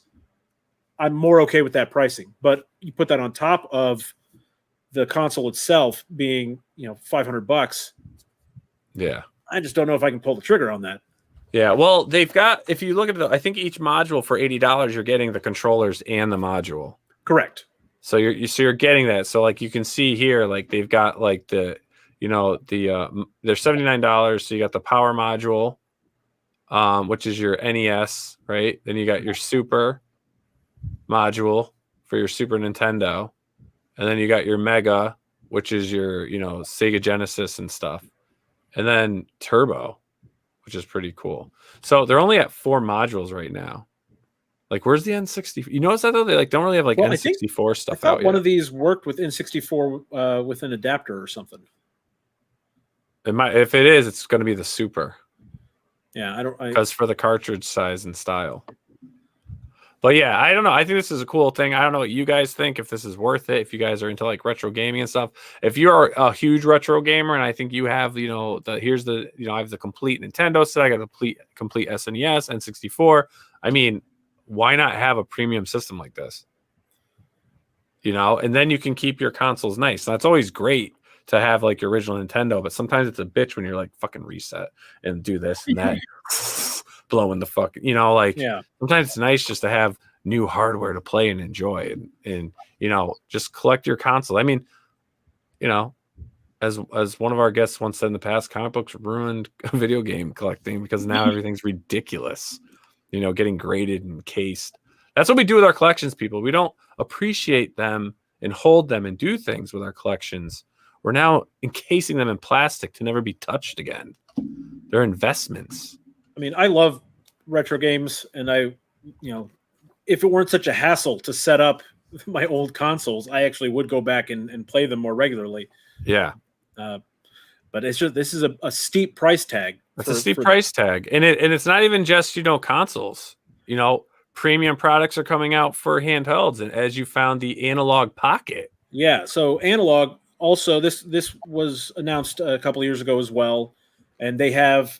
I'm more okay with that pricing. But you put that on top of the console itself being, $500. Yeah. I just don't know if I can pull the trigger on that. Yeah, well, they've got, if you look at I think each module for $80, you're getting the controllers and the module. Correct. So you're getting that. So like you can see here, like they've got like they're $79. So you got the power module, which is your NES, right? Then you got your Super module for your Super Nintendo, and then you got your Mega, which is your Sega Genesis and stuff, and then Turbo, which is pretty cool. So they're only at 4 modules right now. Like, where's the N64? You notice that though? They don't really have N64 stuff I thought out one yet. of these worked with N64 with an adapter or something. It might. If it is, it's going to be the Super. Yeah, because for the cartridge size and style. But yeah, I don't know. I think this is a cool thing. I don't know what you guys think, if this is worth it, if you guys are into like retro gaming and stuff. If you're a huge retro gamer, and I think you have, I have the complete Nintendo set, I got the complete SNES, N64. I mean, why not have a premium system like this? And then you can keep your consoles nice. That's always great to have like your original Nintendo, but sometimes it's a bitch when you're like fucking reset and do this and that. Blowing the fucking, yeah. Sometimes it's nice just to have new hardware to play and enjoy and just collect your console. I mean, as one of our guests once said in the past, comic books ruined video game collecting because now everything's ridiculous, getting graded and cased. That's what we do with our collections, people. We don't appreciate them and hold them and do things with our collections. We're now encasing them in plastic to never be touched again. They're investments. I mean, I love retro games, and if it weren't such a hassle to set up my old consoles, I actually would go back and play them more regularly. Yeah. But it's just, this is a steep price tag. It's a steep price tag. And it's not even just, consoles. Premium products are coming out for handhelds, and as you found the Analog Pocket. Yeah, so Analog also, this was announced a couple of years ago as well, and they have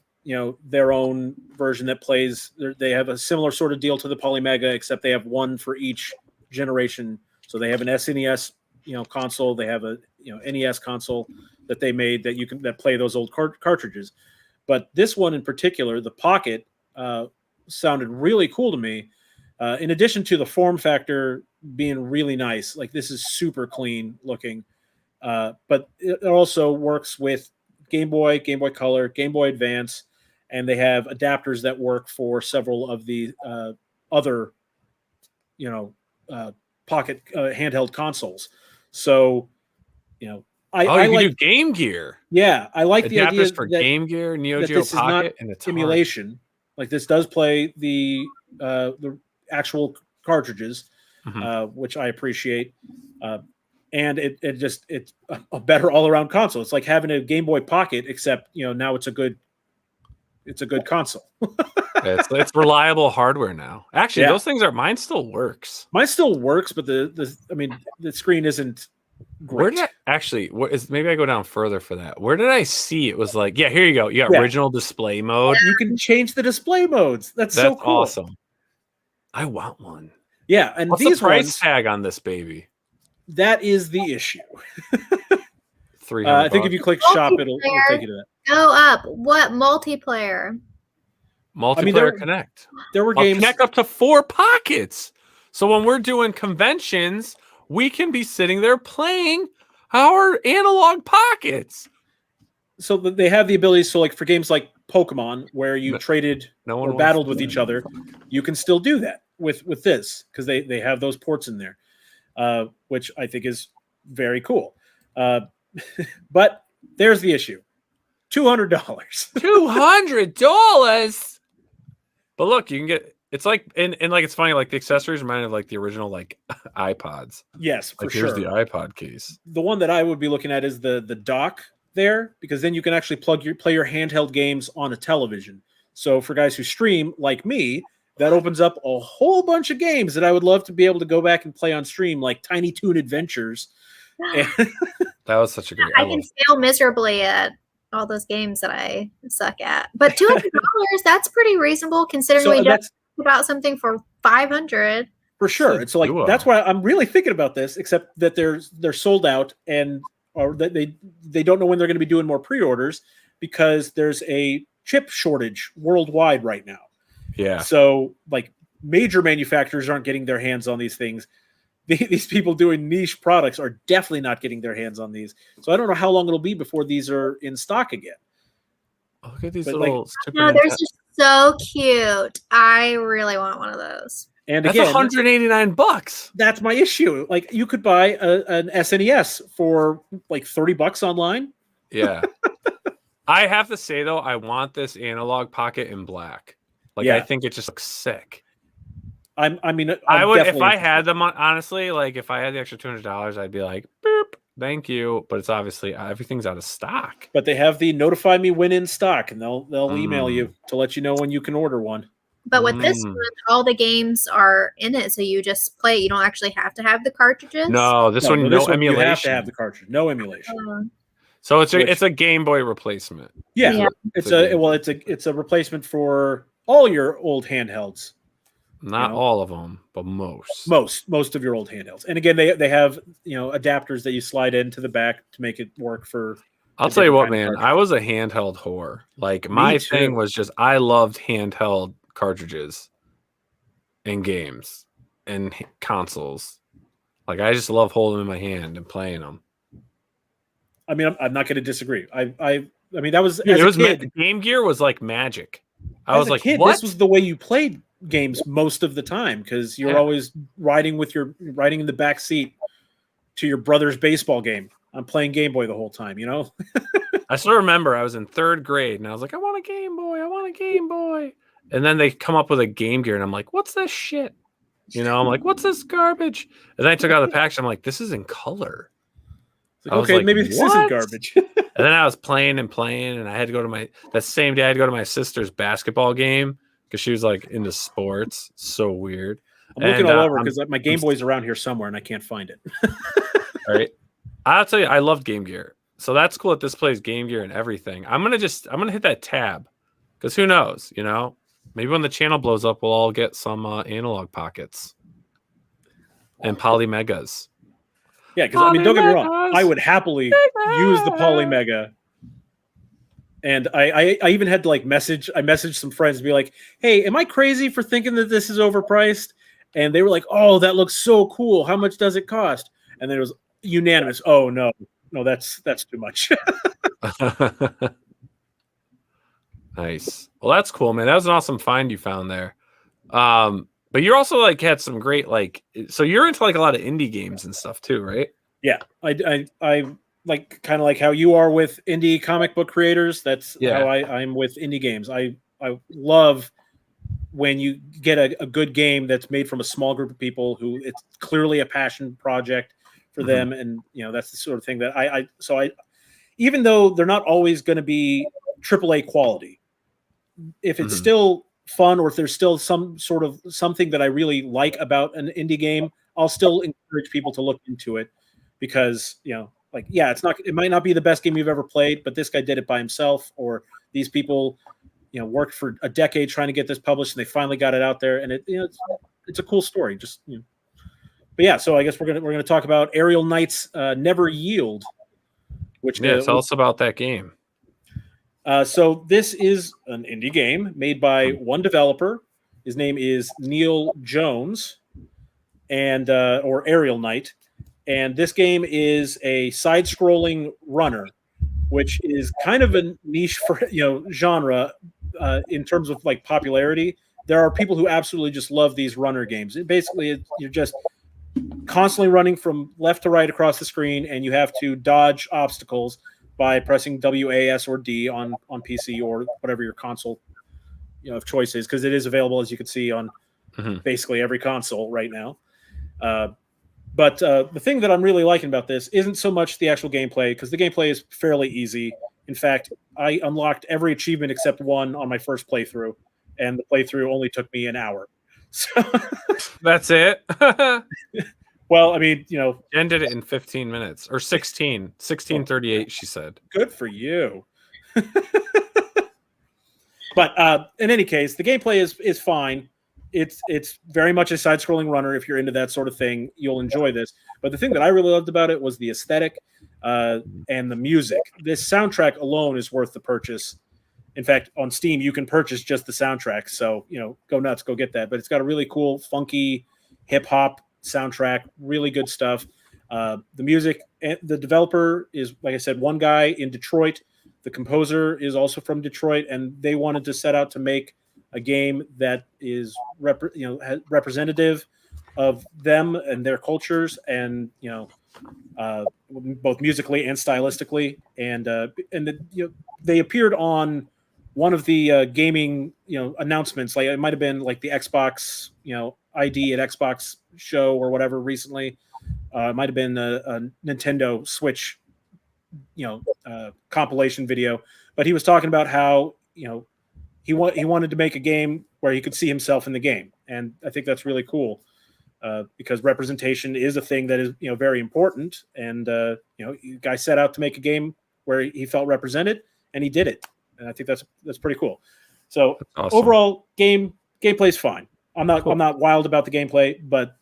their own version that plays. They have a similar sort of deal to the Polymega, except they have one for each generation. So they have an SNES console, they have a NES console that they made that play those old cartridges. But this one in particular, the Pocket, sounded really cool to me. In addition to the form factor being really nice, like this is super clean looking, but it also works with Game Boy Color, Game Boy Advance, and they have adapters that work for several of the other, Pocket handheld consoles. So, I like do Game Gear. Yeah, I like the idea for Game Gear, Neo Geo Pocket, and the emulation. Like this does play the actual cartridges, which I appreciate. And it's a better all around console. It's like having a Game Boy Pocket, except now it's a good it's a good console. it's reliable hardware now. Actually, those things are mine still works. Mine still works, but the screen isn't great. Maybe I go down further for that. Where did I see it was like, here you go. You got original display mode. You can change the display modes. That's so cool. Awesome. I want one. Yeah, and what's the price tag on this baby? That is the issue. $300. I think if you click shop, it'll take you to that. Go up. What multiplayer? Multiplayer Connect. There were games Connect up to 4 pockets. So when we're doing conventions, we can be sitting there playing our analog pockets. So they have the ability. So like for games like Pokemon, where you traded or battled with each other, you can still do that with this because they have those ports in there, which I think is very cool. But there's the issue: $200. $200. But look, you can get. It's like and like it's funny. Like the accessories remind me of like the original like iPods. Yes, for sure. Here's the iPod case. The one that I would be looking at is the dock there, because then you can actually play your handheld games on a television. So for guys who stream like me, that opens up a whole bunch of games that I would love to be able to go back and play on stream, like Tiny Toon Adventures. That was such a great. I can fail miserably at all those games that I suck at, but $200 that's pretty reasonable considering we just about something for $500 for sure. It's like that's why I'm really thinking about this, except that they're sold out and or that they don't know when they're going to be doing more pre-orders because there's a chip shortage worldwide right now. Yeah. So like major manufacturers aren't getting their hands on these things. These people doing niche products are definitely not getting their hands on these. So I don't know how long it'll be before these are in stock again. Look at these little. No, they're just so cute. I really want one of those. And that's again, $189. That's my issue. Like you could buy an SNES for like $30 online. Yeah. I have to say though, I want this analog pocket in black. Like I think it just looks sick. I would if I had them honestly, like if I had the extra $200, I'd be like, boop, thank you. But it's obviously everything's out of stock. But they have the notify me when in stock, and they'll email you to let you know when you can order one. But with this one, all the games are in it, so you just play. You don't actually have to have the cartridges. No, this one emulation. You have to have the cartridge, no emulation. So it's a Game Boy replacement. Yeah. It's a replacement for all your old handhelds. Not all of them, but most of your old handhelds. And again, they have adapters that you slide into the back to make it work for. I'll tell you what, man. I was a handheld whore. Like my thing was just I loved handheld cartridges and games and consoles. Like I just love holding them in my hand and playing them. I mean, I'm not going to disagree. I mean, that was Game Gear was like magic. I was like, kid, what? This was the way you played games most of the time because you're always riding in the back seat to your brother's baseball game. I'm playing Game Boy the whole time, I still remember I was in 3rd grade and I was like, I want a Game Boy. I want a Game Boy. And then they come up with a Game Gear and I'm like, what's this shit? I'm like, what's this garbage? And then I took out the package. I'm like, this is in color. Like, okay, maybe this isn't garbage. And then I was playing and I had to go to that same day I had to go to my sister's basketball game because she was like into sports. So weird. I'm looking all over because my Game Boy's around here somewhere and I can't find it. All right. I'll tell you, I loved Game Gear. So that's cool that this plays Game Gear and everything. I'm gonna hit that tab because who knows, Maybe when the channel blows up, we'll all get some analog pockets and Polymegas. Yeah, because I mean, don't get me wrong, I would happily use the Polymega. And I even had to messaged some friends and be like, hey, am I crazy for thinking that this is overpriced? And they were like, oh, that looks so cool. How much does it cost? And then it was unanimous. Oh, no, that's too much. Nice. Well, that's cool, man. That was an awesome find you found there. But you're also had some great so you're into a lot of indie games and stuff too, right? Yeah, I like kind of like how you are with indie comic book creators. That's how I'm with indie games. I love when you get a good game that's made from a small group of people who it's clearly a passion project for them, and that's the sort of thing that I even though they're not always going to be AAA quality. if it's still fun, or if there's still some sort of something that I really like about an indie game, I'll still encourage people to look into it, because it might not be the best game you've ever played, but this guy did it by himself, or these people worked for a decade trying to get this published, and they finally got it out there, and it's a cool story. But yeah, so I guess we're gonna talk about Aerial Knight's Never Yield, which tell us about that game. So this is an indie game made by one developer. His name is Neil Jones, and or Aerial Knight, and this game is a side-scrolling runner, which is kind of a niche for genre in terms of like popularity. There are people who absolutely just love these runner games. You're just constantly running from left to right across the screen, and you have to dodge obstacles by pressing W, A, S, or D on PC or whatever your console of choice is, because it is available, as you can see, on basically every console right now. But the thing that I'm really liking about this isn't so much the actual gameplay, because the gameplay is fairly easy. In fact, I unlocked every achievement except one on my first playthrough, and the playthrough only took me an hour. So that's it. Well, I mean, ended it in 15 minutes or 16:38. She said, "Good for you." But in any case, the gameplay is fine. It's very much a side-scrolling runner. If you're into that sort of thing, you'll enjoy this. But the thing that I really loved about it was the aesthetic and the music. This soundtrack alone is worth the purchase. In fact, on Steam, you can purchase just the soundtrack. So, go nuts, go get that. But it's got a really cool, funky, hip-hop soundtrack, really good stuff. The music, the developer is, like I said, one guy in Detroit. The composer is also from Detroit, and they wanted to set out to make a game that is representative of them and their cultures, and both musically and stylistically. And they appeared on one of the gaming announcements, like it might have been like the Xbox ID at Xbox show or whatever recently. It might have been a Nintendo Switch compilation video, but he was talking about how he wanted to make a game where he could see himself in the game, and I think that's really cool, because representation is a thing that is very important, and the guy set out to make a game where he felt represented, and he did it, and I think that's pretty cool. So awesome. Overall, gameplay is fine. I'm not wild about the gameplay, but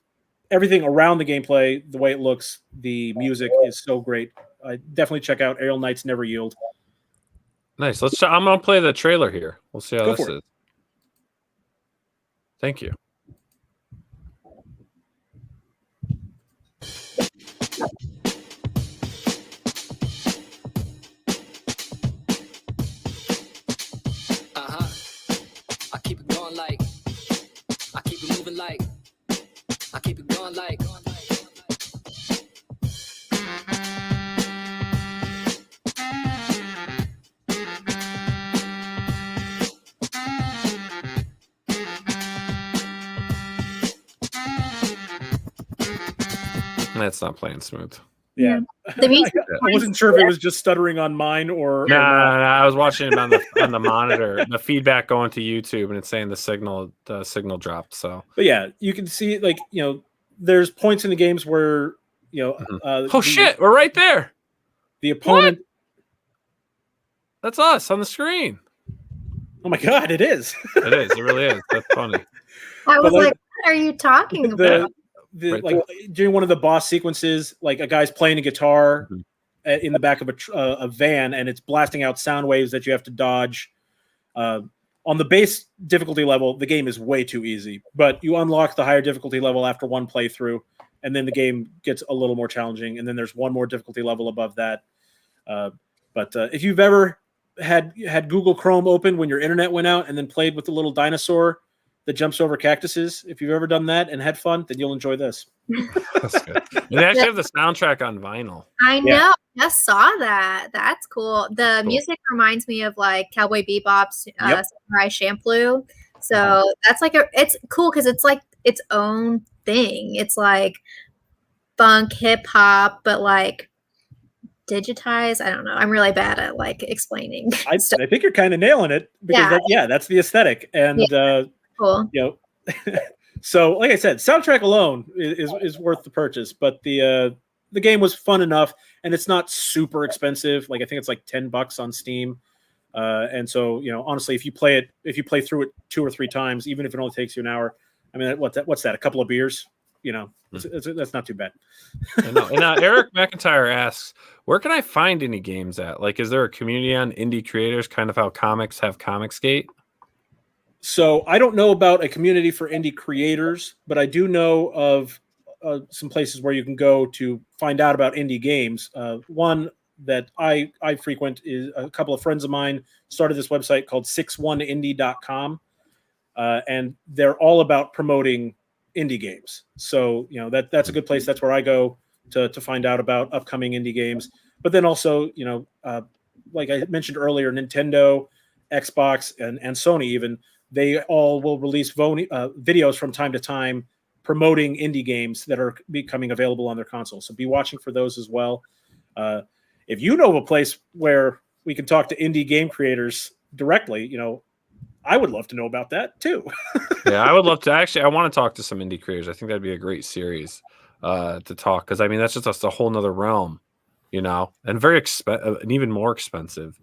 everything around the gameplay, the way it looks, the music is so great. I definitely check out Aerial Knight's Never Yield. Nice. I'm gonna play the trailer here. We'll see how this is. Thank you. I keep it going like, I keep it moving like, I keep it going like. That's not playing smooth. Yeah, I wasn't sure if it was just stuttering on mine or. No, I was watching it on the monitor. The feedback going to YouTube, and it's saying the signal dropped. So, but yeah, you can see there's points in the games where shit, we're right there. The opponent. What? That's us on the screen. Oh my god, it is. It is. It really is. That's funny. I was like, what are you talking about? During one of the boss sequences, like a guy's playing a guitar in the back of a van, and it's blasting out sound waves that you have to dodge. On the base difficulty level, the game is way too easy, but you unlock the higher difficulty level after one playthrough, and then the game gets a little more challenging, and then there's one more difficulty level above that. But if you've ever had Google Chrome open when your internet went out and then played with the little dinosaur that jumps over cactuses, if you've ever done that and had fun, then you'll enjoy this. That's good. They actually have the soundtrack on vinyl. I know. I just saw that. That's cool. The music reminds me of like Cowboy Bebop's Samurai Champloo. So that's like it's cool because it's like its own thing. It's like funk, hip hop, but like digitize. I don't know. I'm really bad at like explaining. I think you're kind of nailing it because that's the aesthetic. And cool. You know, so like I said, soundtrack alone is worth the purchase, but the game was fun enough, and it's not super expensive. Like I think it's like $10 on Steam. And so, you know, honestly, if you play through it 2 or 3 times, even if it only takes you an hour, I mean, what's that? A couple of beers, you know, that's not too bad. And Eric McIntyre asks, where can I find indie games at? Like, is there a community on indie creators, kind of how comics have Comicsgate? So I don't know about a community for indie creators, but I do know of some places where you can go to find out about indie games. One that I frequent is a couple of friends of mine started this website called 61indie.com. And they're all about promoting indie games. So, you know, that's a good place. That's where I go to find out about upcoming indie games. But then also, you know, like I mentioned earlier, Nintendo, Xbox, and Sony even, they all will release videos from time to time promoting indie games that are becoming available on their console. So be watching for those as well. If you know of a place where we can talk to indie game creators directly, you know, I would love to know about that too. Yeah, I would love to. Actually, I want to talk to some indie creators. I think that'd be a great series to talk, because I mean that's just a whole nother realm, you know, and and even more expensive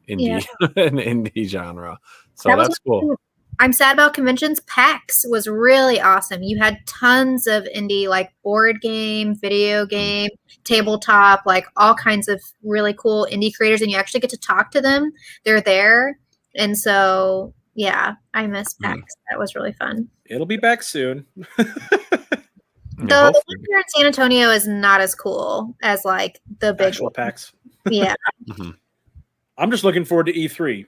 indie an indie genre. So that's cool. I'm sad about conventions. PAX was really awesome. You had tons of indie, like board game, video game, tabletop, like all kinds of really cool indie creators, and you actually get to talk to them. They're there. And so, yeah, I miss PAX. That was really fun. It'll be back soon. The one here in San Antonio is not as cool as like the big actual PAX. Yeah. I'm just looking forward to E3,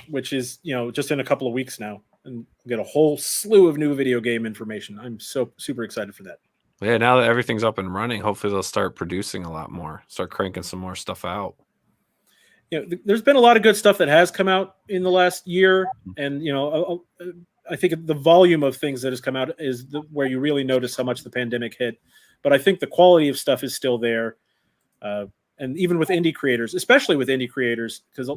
which is, you know, just in a couple of weeks now, and get a whole slew of new video game information. I'm so super excited for that. Yeah, now that everything's up and running, hopefully they'll start producing a lot more, start cranking some more stuff out. You know, there's been a lot of good stuff that has come out in the last year, and you know, I think the volume of things that has come out is where you really notice how much the pandemic hit. But I think the quality of stuff is still there, and even with indie creators, especially with indie creators, because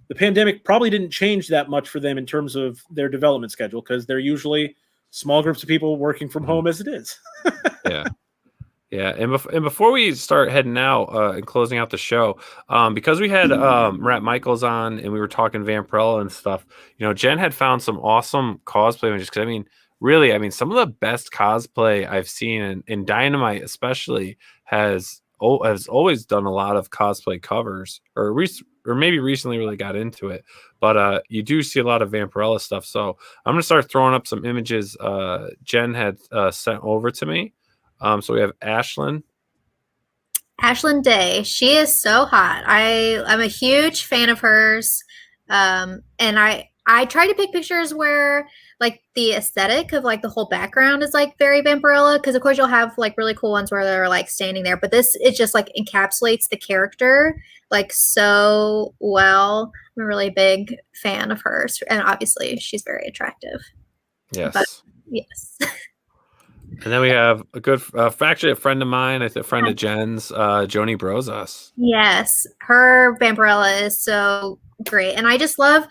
the pandemic probably didn't change that much for them in terms of their development schedule, because they're usually small groups of people working from home as it is. Yeah. And before we start heading out and closing out the show, because we had Marat Michaels on and we were talking Vampirella and stuff, you know, Jen had found some awesome cosplay images. Because I mean, really, I mean, some of the best cosplay I've seen, and Dynamite especially has always done a lot of cosplay covers, or maybe recently really got into it. But you do see a lot of Vampirella stuff. So I'm gonna start throwing up some images Jen had sent over to me. So we have Ashlyn Day. She is so hot. I'm a huge fan of hers. And I try to pick pictures where like the aesthetic of like the whole background is like very Vampirella, because of course you'll have like really cool ones where they're like standing there, but this it just like encapsulates the character like so well. I'm a really big fan of hers, and obviously she's very attractive. Yes. But, yes. And then we have actually a friend of mine, a friend of Jen's, Joni Brozas. Yes, her Vampirella is so great, and I just love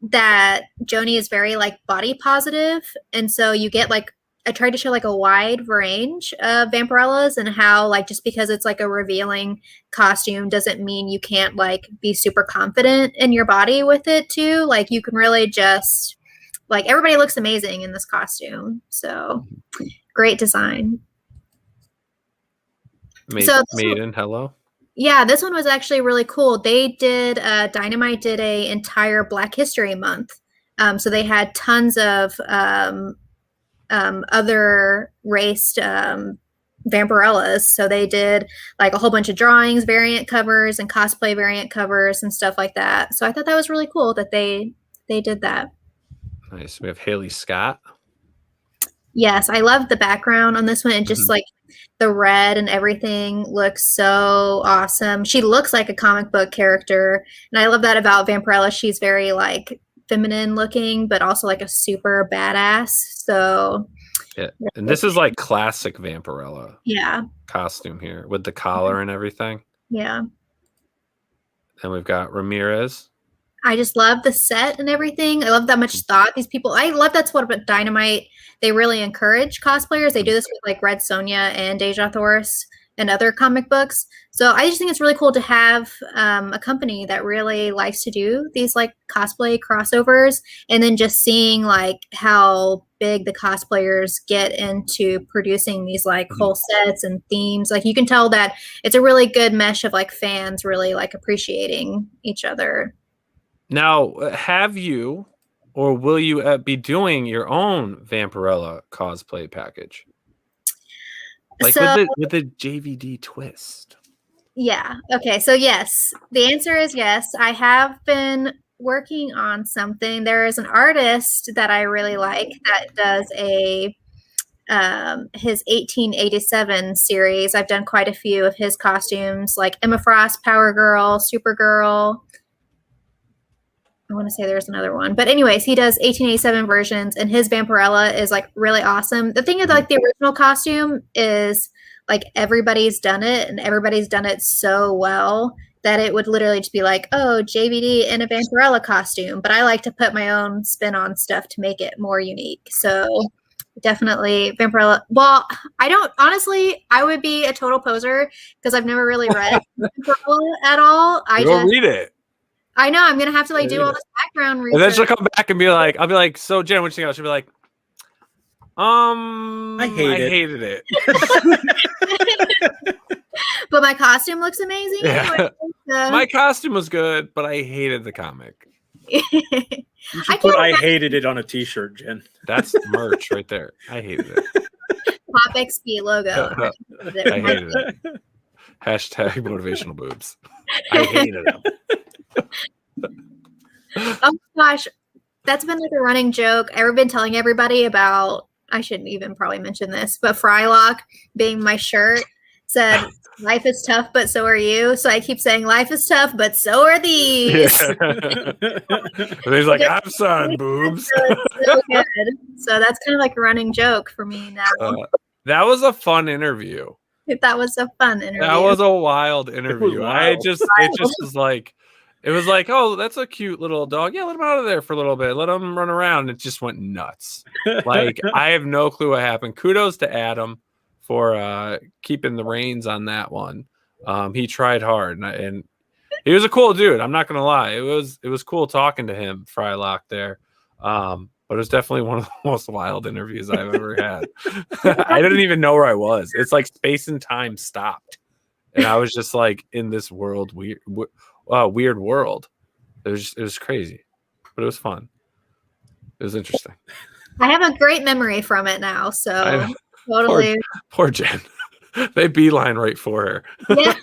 that Joni is very like body positive, and so you get like I tried to show like a wide range of Vampirellas, and how like just because it's like a revealing costume doesn't mean you can't like be super confident in your body with it too. Like you can really just like everybody looks amazing in this costume. So great design. Maiden, hello. Yeah, this one was actually really cool. They did Dynamite did a entire Black History Month. So they had tons of other raced Vampirellas. So they did like a whole bunch of drawings, variant covers, and cosplay variant covers and stuff like that. So I thought that was really cool that they did that. Nice. We have Haley Scott. Yes, I love the background on this one, and just like the red and everything looks so awesome. She looks like a comic book character, and I love that about Vampirella. She's very like feminine looking, but also like a super badass. So yeah, and this is like classic Vampirella. Yeah. Costume here with the collar and everything. Yeah. Then we've got Ramirez. I just love the set and everything. I love that much thought. These people, I love that's what about Dynamite. They really encourage cosplayers. They do this with like Red Sonja and Deja Thoris and other comic books. So I just think it's really cool to have a company that really likes to do these like cosplay crossovers, and then just seeing like how big the cosplayers get into producing these like whole sets and themes. Like you can tell that it's a really good mesh of like fans really like appreciating each other. Now, have you or will you be doing your own Vampirella cosplay package? Like So, with the JVD twist. yeah. Okay. So yes, the answer is yes. I have been working on something. There is an artist that I really like that does a his 1887 series. I've done quite a few of his costumes, like Emma Frost, Power Girl, Supergirl. I want to say there's another one, but anyways, he does 1887 versions, and his Vampirella is like really awesome. The thing is, like the original costume is like everybody's done it, and everybody's done it so well that it would literally just be like, oh, JVD in a Vampirella costume. But I like to put my own spin on stuff to make it more unique. So definitely Vampirella. Well, I don't honestly. I would be a total poser because I've never really read Vampirella at all. I Go just read it. I know I'm gonna have to like do all this background research. And then she'll come back and be like, I'll be like, so Jen, what'd you think? She'll be like, I hated it. But my costume looks amazing. Yeah. My costume was good, but I hated the comic. You should put I hated it on a t-shirt, Jen. That's merch right there. I hated it. POPXP logo. I hated it. Hashtag motivational boobs. I hated them. Oh my gosh, that's been like a running joke. I've been telling everybody about, I shouldn't even probably mention this, but Frylock being my shirt said, life is tough, but so are you. So I keep saying life is tough, but so are these. Yeah. And he's like, I'm sorry, boobs. So good. So that's kind of like a running joke for me now. That was a fun interview. That was a fun interview. That was a wild interview. It just was like, it was like, oh, that's a cute little dog. Yeah, let him out of there for a little bit. Let him run around. It just went nuts. Like, I have no clue what happened. Kudos to Adam for keeping the reins on that one. He tried hard, and he was a cool dude. I'm not gonna lie. It was cool talking to him, Frylock there. But it was definitely one of the most wild interviews I've ever had. I didn't even know where I was. It's like space and time stopped, and I was just like in this weird world. It was crazy, but it was fun. It was interesting. I have a great memory from it now, so totally. Poor Jen. They beeline right for her. Yeah.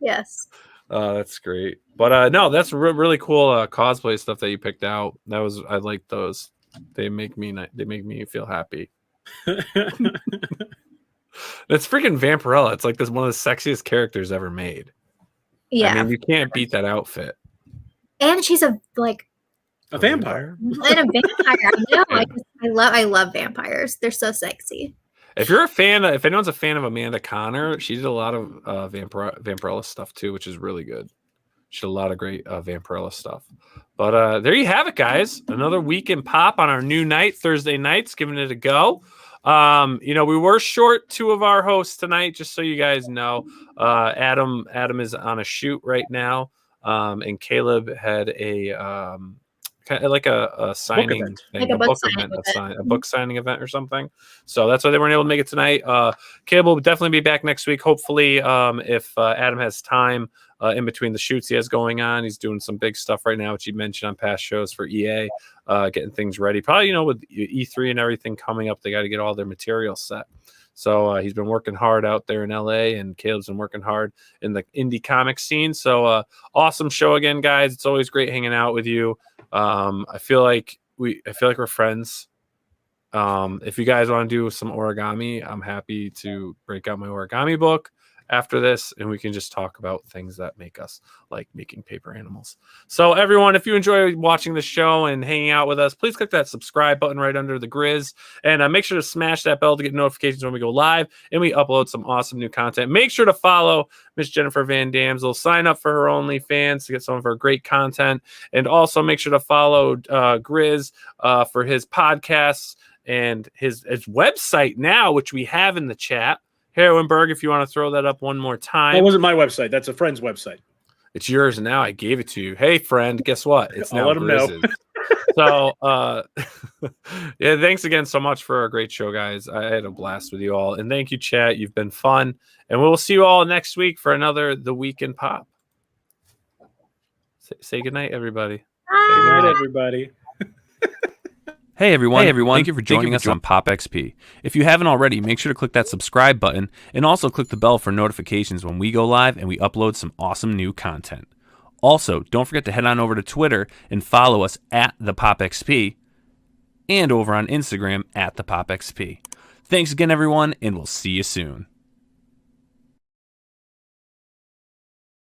Yes. That's great. But no, that's really cool cosplay stuff that you picked out. I like those. They make me feel happy. It's freaking Vampirella. It's like one of the sexiest characters ever made. Yeah. I mean, you can't beat that outfit. And she's a vampire. And a vampire. I know. I love vampires. They're so sexy. If anyone's a fan of Amanda Connor, she did a lot of Vampirella stuff too, which is really good. She did a lot of great Vampirella stuff. But there you have it, guys. Another week in pop on our new night, Thursday nights, giving it a go. We were short 2 of our hosts tonight, just so you guys know. Adam is on a shoot right now, and Caleb had a kind of like a signing thing, a book signing event or something. So that's why they weren't able to make it tonight. Caleb will definitely be back next week, hopefully. If Adam has time in between the shoots he has going on, he's doing some big stuff right now, which he mentioned on past shows for EA, getting things ready. Probably, with E3 and everything coming up, they got to get all their material set. So he's been working hard out there in LA, and Caleb's been working hard in the indie comic scene. So awesome show again, guys. It's always great hanging out with you. I feel like we're friends. If you guys want to do some origami, I'm happy to break out my origami book after this, and we can just talk about things that make us like making paper animals. So everyone, if you enjoy watching the show and hanging out with us, please click that subscribe button right under the Grizz, and make sure to smash that bell to get notifications when we go live and we upload some awesome new content. Make sure to follow Miss Jennifer Van Damsel, sign up for her OnlyFans to get some of her great content, and also make sure to follow Grizz for his podcasts and his website now, which we have in the chat. Heroinberg, if you want to throw that up one more time. That wasn't my website. That's a friend's website. It's yours now. I gave it to you. Hey, friend, guess what? It's now I'll let him know. So, yeah, thanks again so much for a great show, guys. I had a blast with you all. And thank you, chat. You've been fun. And we'll see you all next week for another The Week in Pop. Say goodnight, everybody. Say goodnight, everybody. Hey everyone. Thank you for joining us on POPXP. If you haven't already, make sure to click that subscribe button and also click the bell for notifications when we go live and we upload some awesome new content. Also, don't forget to head on over to Twitter and follow us at the POPXP and over on Instagram at the POPXP. Thanks again, everyone, and we'll see you soon.